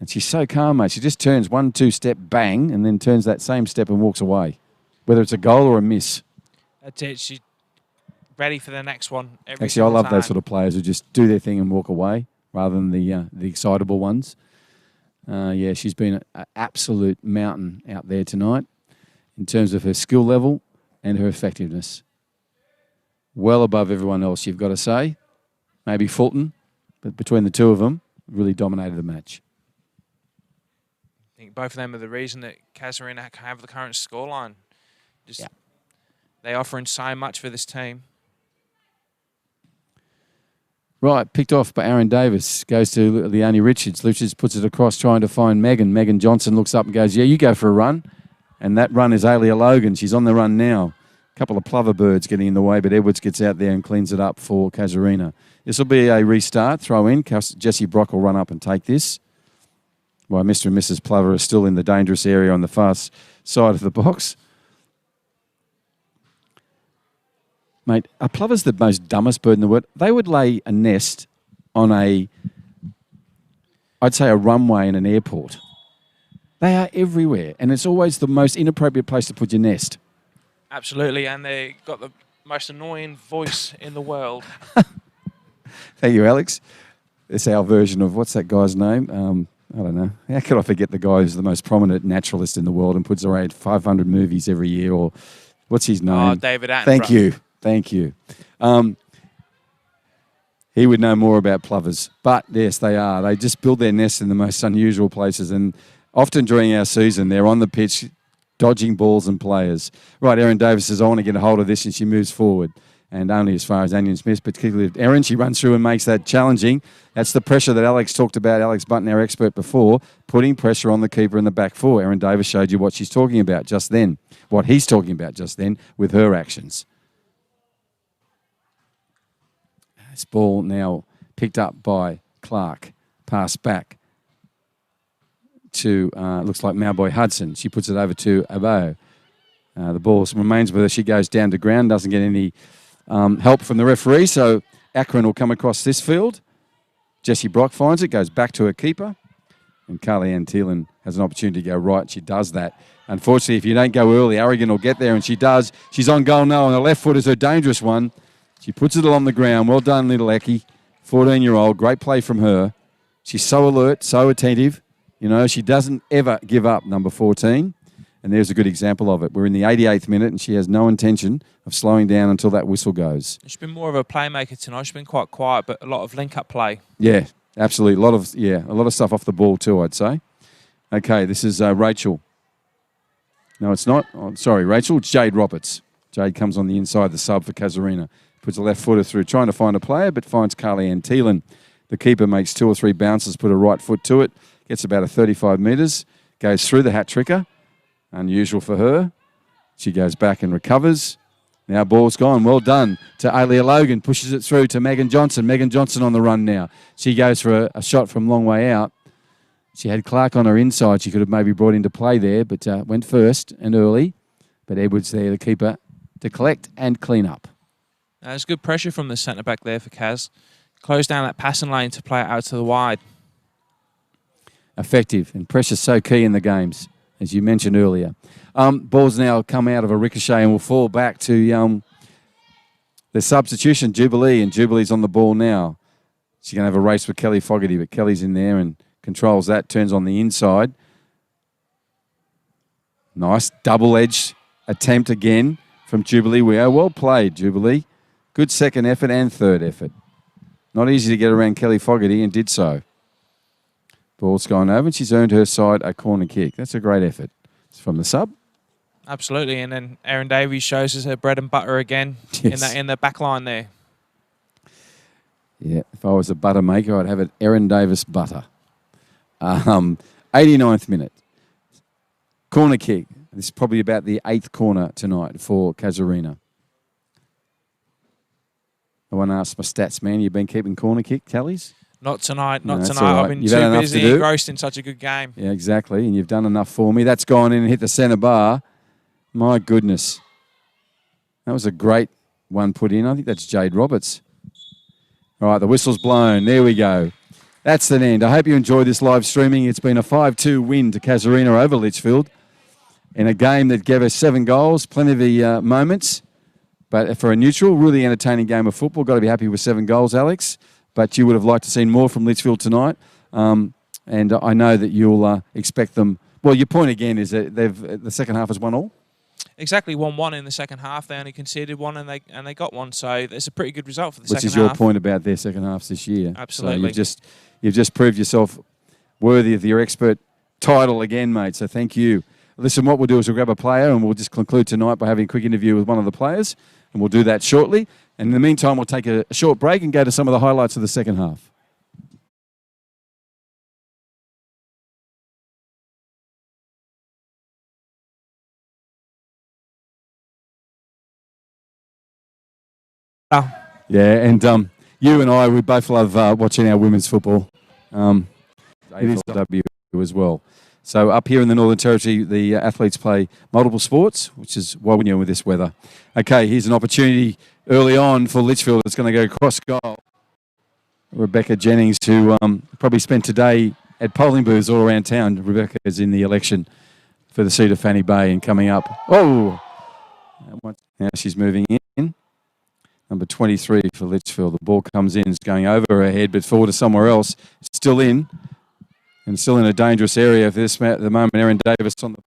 S1: And she's so calm, mate. She just turns 1-2 step, bang, and then turns that same step and walks away, whether it's a goal or a miss.
S2: That's it. She's ready for the next one.
S1: Actually, I love those sort of players who just do their thing and walk away rather than the excitable ones. Yeah, she's been an absolute mountain out there tonight in terms of her skill level and her effectiveness. Well above everyone else, you've got to say. Maybe Fulton, but between the two of them, really dominated the match.
S2: I think both of them are the reason that Casuarina have the current scoreline. They offering so much for this team.
S1: Right, picked off by Aaron Davis. Goes to Leonie Richards. Richards puts it across trying to find Megan. Megan Johnson looks up and goes, yeah, you go for a run. And that run is Alia Logan. She's on the run now. A couple of plover birds getting in the way, but Edwards gets out there and cleans it up for Casuarina. This will be a restart, throw in. Jessie Brock will run up and take this. While Mr. and Mrs. Plover are still in the dangerous area on the far side of the box. Mate, are plovers the most dumbest bird in the world? They would lay a nest on I'd say a runway in an airport. They are everywhere, and it's always the most inappropriate place to put your nest.
S2: Absolutely, and they got the most annoying voice in the world.
S1: Thank you, Alex. It's our version of, what's that guy's name? I don't know. How could I forget the guy who's the most prominent naturalist in the world and puts around 500 movies every year? Or what's his name?
S2: Oh, David Attenborough.
S1: Thank you. Thank you. He would know more about plovers. But, yes, they are. They just build their nests in the most unusual places. And Often during our season, they're on the pitch dodging balls and players. Right, Erin Davis says, I want to get a hold of this, and she moves forward. And only as far as Onion Smith, particularly Erin, she runs through and makes that challenging. That's the pressure that Alex talked about, Alex Button, our expert before, putting pressure on the keeper in the back four. Erin Davis showed you what she's talking about just then, what he's talking about just then with her actions. This ball now picked up by Clark, passed back to, looks like Malboy Hudson. She puts it over to Abo. The ball remains with her. She goes down to ground, doesn't get any help from the referee, so Akron will come across this field. Jessie Brock finds it, goes back to her keeper, and Carly-Ann Thielen has an opportunity to go right. She does that. Unfortunately, if you don't go early, Aragon will get there, and she does. She's on goal now, and the left foot is her dangerous one. She puts it along the ground. Well done, little Eki, 14-year-old. Great play from her. She's so alert, so attentive. You know, she doesn't ever give up, number 14. And there's a good example of it. We're in the 88th minute, and she has no intention of slowing down until that whistle goes.
S2: She's been more of a playmaker tonight. She's been quite quiet, but a lot of link-up play.
S1: Yeah, absolutely. A lot of stuff off the ball too, I'd say. Okay, this is Rachel. No, it's not. Oh, sorry, Rachel. It's Jade Roberts. Jade comes on the inside, the sub for Casuarina. Puts a left footer through, trying to find a player, but finds Carly-Ann Thielen. The keeper makes 2 or 3 bounces, put a right foot to it, gets about a 35 metres, goes through the hat-tricker. Unusual for her. She goes back and recovers. Now ball's gone. Well done to Alia Logan. Pushes it through to Megan Johnson. Megan Johnson on the run now. She goes for a shot from long way out. She had Clark on her inside. She could have maybe brought into play there, but went first and early. But Edwards there, the keeper, to collect and clean up.
S2: There's good pressure from the centre-back there for Kaz. Close down that passing lane to play it out to the wide.
S1: Effective, and pressure's so key in the games, as you mentioned earlier. Ball's now come out of a ricochet and will fall back to the substitution, Jubilee, and Jubilee's on the ball now. She's going to have a race with Kelly Fogarty, but Kelly's in there and controls that, turns on the inside. Nice double-edged attempt again from Jubilee. We are well played, Jubilee. Good second effort and third effort. Not easy to get around Kelly Fogarty, and did so. Ball's gone over, and she's earned her side a corner kick. That's a great effort. It's from the sub.
S2: Absolutely, and then Erin Davies shows us her bread and butter again. Yes. in the back line there.
S1: Yeah, if I was a butter maker, I'd have it Erin Davis butter. 89th minute. Corner kick. This is probably about the 8th corner tonight for Casuarina. I want to ask my stats man, you've been keeping corner kick tallies?
S2: Not tonight, not
S1: No,
S2: tonight.
S1: right.
S2: I've been
S1: You've
S2: too busy engrossed in such a good game.
S1: Yeah, exactly. And you've done enough for me. That's gone in and hit the centre bar. My goodness. That was a great one put in. I think that's Jade Roberts. All right, the whistle's blown. There we go. That's an end. I hope you enjoyed this live streaming. It's been a 5-2 win to Casuarina over Litchfield in a game that gave us 7 goals, plenty of the moments. But for a neutral, really entertaining game of football. Got to be happy with 7 goals, Alex. But you would have liked to see more from Litchfield tonight. And I know that you'll expect them. Well, your point again is that the second half is 1-1.
S2: Exactly, 1-1 in the second half. They only conceded one and they got one. So it's a pretty good result for the second half.
S1: Which is your point about their second halves this year.
S2: Absolutely.
S1: So you've just proved yourself worthy of your expert title again, mate. So thank you. Listen, what we'll do is we'll grab a player and we'll just conclude tonight by having a quick interview with one of the players. And we'll do that shortly. And in the meantime, we'll take a short break and go to some of the highlights of the second half.
S2: Oh.
S1: Yeah, and you and I, we both love watching our women's football. It is W as well. So up here in the Northern Territory, the athletes play multiple sports, which is why we're with this weather. Okay, here's an opportunity early on for Litchfield. It's going to go cross goal. Rebecca Jennings, who probably spent today at polling booths all around town. Rebecca is in the election for the seat of Fanny Bay and coming up. Oh! Now she's moving in. Number 23 for Litchfield. The ball comes in, it's going over her head, but forward to somewhere else. Still in. And still in a dangerous area for this at the moment. Erin Davis on the...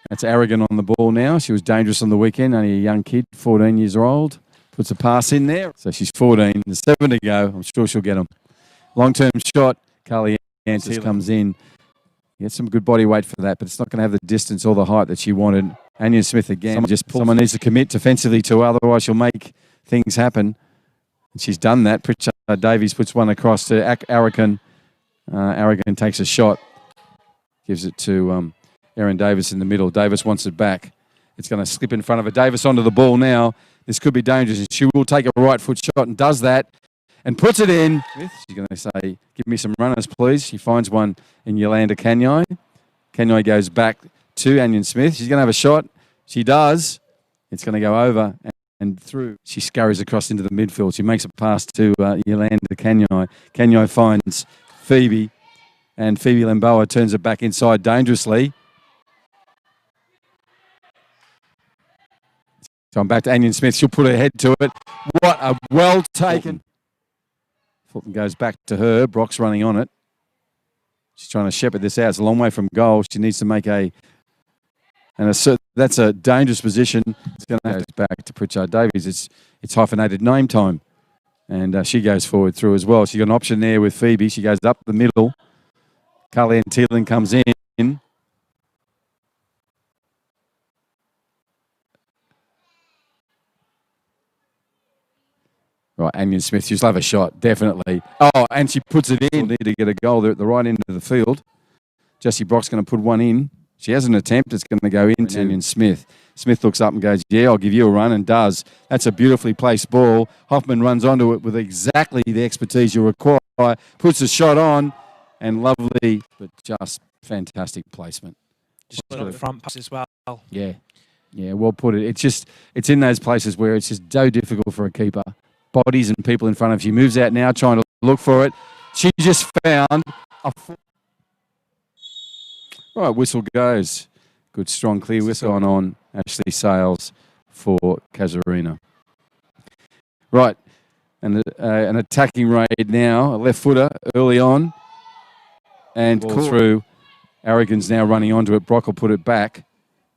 S1: That's Aragon on the ball now. She was dangerous on the weekend, only a young kid, 14 years old. Puts a pass in there. So she's 14. There's 7 to go. I'm sure she'll get them. Long-term shot. Carly Antis comes in. Gets some good body weight for that, but it's not going to have the distance or the height that she wanted. Anion Smith again. Someone needs to commit defensively to her, otherwise she'll make things happen. And she's done that. Pritchard Davies puts one across to Aragon. Aragon takes a shot. Gives it to Erin Davis in the middle. Davis wants it back. It's going to slip in front of her. Davis onto the ball now. This could be dangerous. She will take a right foot shot and does that and puts it in. She's going to say, give me some runners, please. She finds one in Yolanda Canyoy. Canyoy goes back to Anion Smith. She's going to have a shot. She does. It's going to go over and through. She scurries across into the midfield. She makes a pass to Yolanda Canyoy. Canyoy finds Phoebe, and Phoebe Lamboa turns it back inside dangerously. So I'm back to Anion Smith. She'll put her head to it. What a well taken. Fulton goes back to her. Brock's running on it. She's trying to shepherd this out. It's a long way from goal. She needs to make that's a dangerous position. It's going to have to go back to Pritchard Davies. It's hyphenated name time. And she goes forward through as well. She's got an option there with Phoebe. She goes up the middle. Carly Ann Thielen comes in. Right, Anion Smith, she'll have a shot, definitely. Oh, and she puts it in. Need to get a goal there at the right end of the field. Jessie Brock's going to put one in. She has an attempt. It's going to go into Anion Smith. Smith looks up and goes, yeah, I'll give you a run, and does. That's a beautifully placed ball. Hoffman runs onto it with exactly the expertise you require. Puts a shot on, and lovely, but just fantastic placement.
S2: Just on the front pass as well.
S1: Yeah. Yeah, well put it. It's in those places where it's just so difficult for a keeper. Bodies and people in front of her. She moves out now trying to look for it. She just found a right, whistle goes. Good, strong, clear whistle on Ashley Sales for Casuarina. Right, and an attacking raid now, a left footer early on. And ball through. Aragon's now running onto it. Brock will put it back.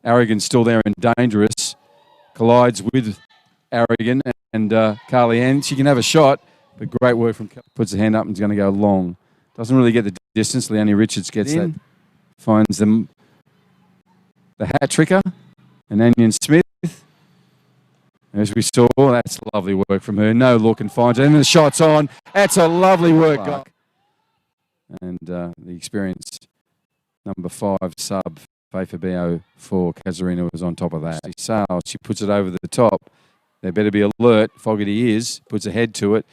S1: Aragon's still there and dangerous. Collides with Aragon and Carly Ann. She can have a shot, but great work from puts her hand up and is going to go long. Doesn't really get the distance. Leonie Richards gets that. Finds them the hat tricker and Anion Smith. As we saw, that's lovely work from her. No look and finds it. And the shot's on. That's a lovely work. Clark. And the experienced number 5 sub, Faye Fabio for Casuarina was on top of that. She puts it over the top. They better be alert. Fogarty is. Puts a head to it.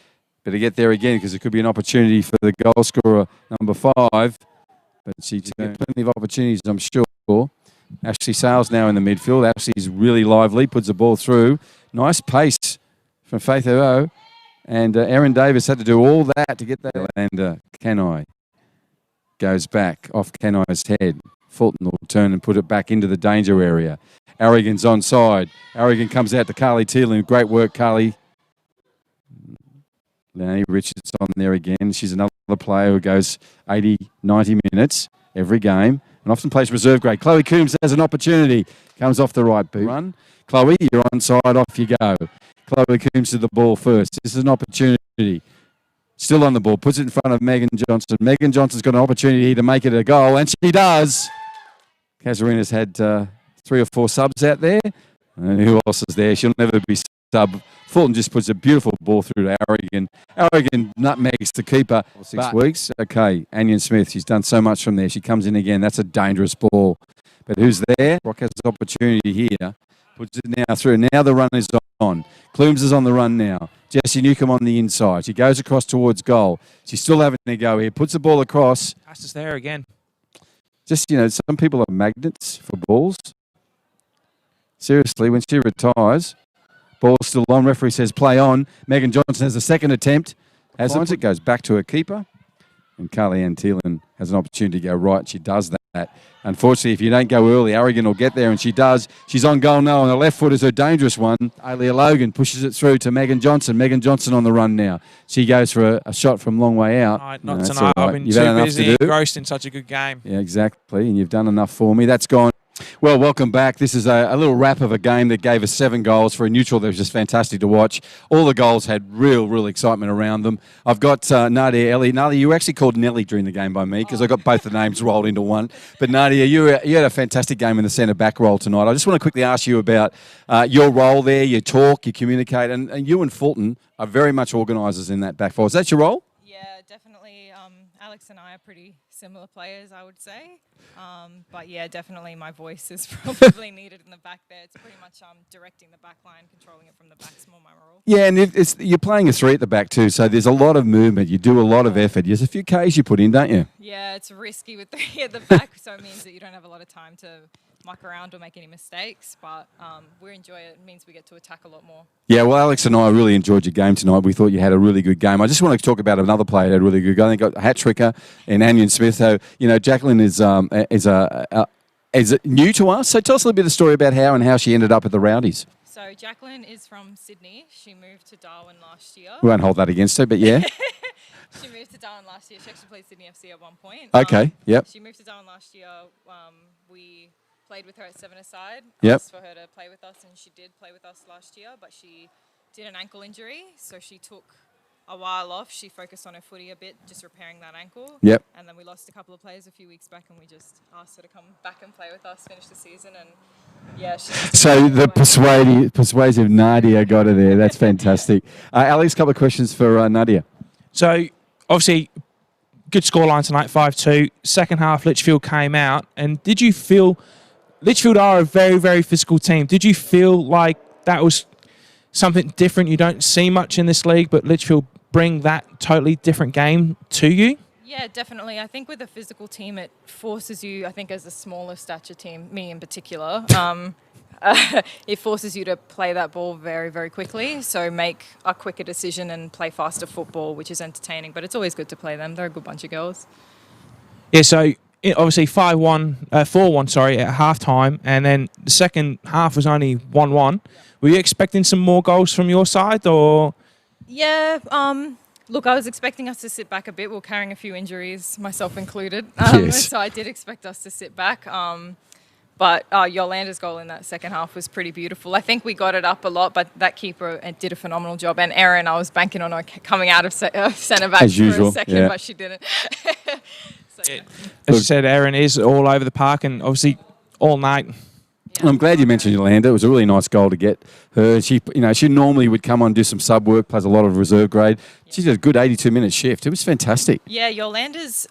S1: Better get there again because it could be an opportunity for the goal scorer, number 5. But she's got plenty of opportunities, I'm sure. Ashley Sales now in the midfield. Ashley's really lively. Puts the ball through. Nice pace from Faith O. And Erin Davis had to do all that to get that. And Canai goes back off Canai's head. Fulton will turn and put it back into the danger area. Aragon's onside. Aragon comes out to Carly Thielen. Great work, Carly. Leonie Richards on there again. She's another player who goes 80, 90 minutes every game and often plays reserve grade. Chloe Coombs has an opportunity. Comes off the right boot. Run. Chloe, you're onside. Off you go. Chloe Coombs to the ball first. This is an opportunity. Still on the ball. Puts it in front of Megan Johnson. Megan Johnson's got an opportunity to make it a goal, and she does. Casuarina's had 3 or 4 subs out there. And who else is there? She'll never be sub. Fulton just puts a beautiful ball through to Aragon. Aragon nutmegs the keeper. 6 weeks. Okay, Anion Smith. She's done so much from there. She comes in again. That's a dangerous ball. But who's there? Brock has an opportunity here. Puts it now through. Now the run is on. Clumes is on the run now. Jessie Newcomb on the inside. She goes across towards goal. She's still having to go here. Puts the ball across.
S2: Pass is there again.
S1: Just, some people are magnets for balls. Seriously, when she retires, ball's still on. Referee says play on. Megan Johnson has a second attempt. As it goes back to her keeper. And Carly Ann Thielen has an opportunity to go right. She does that. Unfortunately, if you don't go early, Aragon will get there, and she does. She's on goal now. On the left foot is her dangerous one. Alia Logan pushes it through to Megan Johnson. Megan Johnson on the run now. She goes for a shot from long way out.
S2: Right, not tonight. I've been too busy engrossed in such a good game.
S1: Yeah, exactly. And you've done enough for me. That's gone. Well, welcome back. This is a little wrap of a game that gave us 7 goals for a neutral that was just fantastic to watch. All the goals had real excitement around them. I've got Nadia, Ellie. Nadia, you were actually called Nelly during the game by me because I got both the names rolled into one. But Nadia, you had a fantastic game in the centre-back role tonight. I just want to quickly ask you about your role there. You talk, you communicate, and you and Fulton are very much organisers in that back four. Is that your role?
S3: Yeah, definitely. Alex and I are pretty similar players, I would say. But yeah, definitely my voice is probably needed in the back there. It's pretty much directing the back line, controlling it from the back. It's more my role.
S1: Yeah, and you're playing a 3 at the back too, so there's a lot of movement. You do a lot of effort. There's a few Ks you put in, don't you?
S3: Yeah, it's risky with 3 at the back, so it means that you don't have a lot of time to muck around or make any mistakes, but we enjoy it. It means we get to attack a lot more.
S1: Yeah, well, Alex and I really enjoyed your game tonight. We thought you had a really good game. I just want to talk about another player that had a really good game. They got a hat-tricker in Anion Smith. So, Jacqueline is new to us. So tell us a little bit of the story about how she ended up at the Rowdies.
S3: So Jacqueline is from Sydney. She moved to Darwin last year.
S1: We won't hold that against her, but yeah.
S3: She moved to Darwin last year. She actually played Sydney FC at one point.
S1: Okay, yep.
S3: She moved to Darwin last year. We played with her at 7-a-side.
S1: Yep.
S3: Asked for her to play with us, and she did play with us last year, but she did an ankle injury, so she took a while off. She focused on her footy a bit, just repairing that ankle.
S1: Yep.
S3: And then we lost a couple of players a few weeks back, and we just asked her to come back and play with us, finish the season, and yeah.
S1: So the persuasive Nadia got her there. That's fantastic. Alex, a couple of questions for Nadia.
S2: So, obviously, good scoreline tonight, 5-2. Second half, Litchfield came out. And did you feel... Litchfield are a very physical team. Did you feel like that was something different? You don't see much in this league, but Litchfield bring that totally different game to you?
S3: Yeah, definitely. I think with a physical team, it forces you, I think as a smaller stature team, me in particular, it forces you to play that ball very quickly. So make a quicker decision and play faster football, which is entertaining. But it's always good to play them. They're a good bunch of girls.
S2: Yeah, so obviously 4-1, at halftime, and then the second half was only 1-1. Were you expecting some more goals from your side, or?
S3: Yeah, look, I was expecting us to sit back a bit. We were carrying a few injuries, myself included.
S1: Yes.
S3: So I did expect us to sit back. But Yolanda's goal in that second half was pretty beautiful. I think we got it up a lot, but that keeper did a phenomenal job. And Erin, I was banking on her coming out of centre-back for
S1: usual,
S3: a second,
S1: yeah.
S3: But she didn't.
S2: As you said, Erin is all over the park and obviously all night.
S1: Yeah. I'm glad you mentioned Yolanda. It was a really nice goal to get her. She normally would come on and do some sub work, plays a lot of reserve grade. She did a good 82-minute shift. It was fantastic.
S3: Yeah, Yolanda's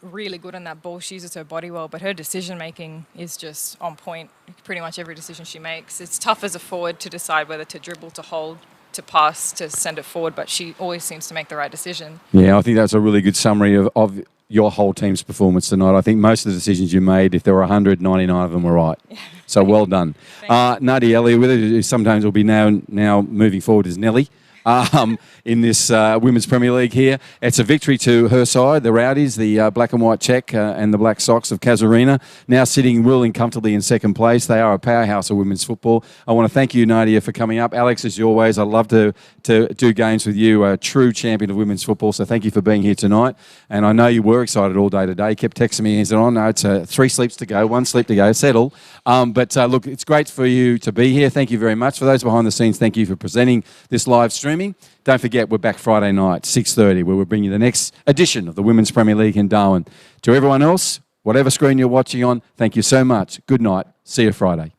S3: really good on that ball. She uses her body well, but her decision-making is just on point. Pretty much every decision she makes. It's tough as a forward to decide whether to dribble, to hold, to pass, to send it forward, but she always seems to make the right decision.
S1: Yeah, I think that's a really good summary of your whole team's performance tonight. I think most of the decisions you made, if there were 100, 99 of them were right. So well done. Nadia Elliott with it, who sometimes will be now moving forward as Nelly. In this Women's Premier League here. It's a victory to her side, the Rowdies, the black and white check and the black socks of Casuarina, now sitting ruling comfortably in second place. They are a powerhouse of women's football. I want to thank you, Nadia, for coming up. Alex, as always, I love to do games with you, a true champion of women's football, so thank you for being here tonight. And I know you were excited all day today. You kept texting me and said, oh, no, it's 3 sleeps to go, 1 sleep to go, settle. But look, it's great for you to be here. Thank you very much. For those behind the scenes, thank you for presenting this live streaming. Don't forget, we're back Friday night, 6:30, where we'll bring you the next edition of the Women's Premier League in Darwin. To everyone else, whatever screen you're watching on, thank you so much. Good night. See you Friday.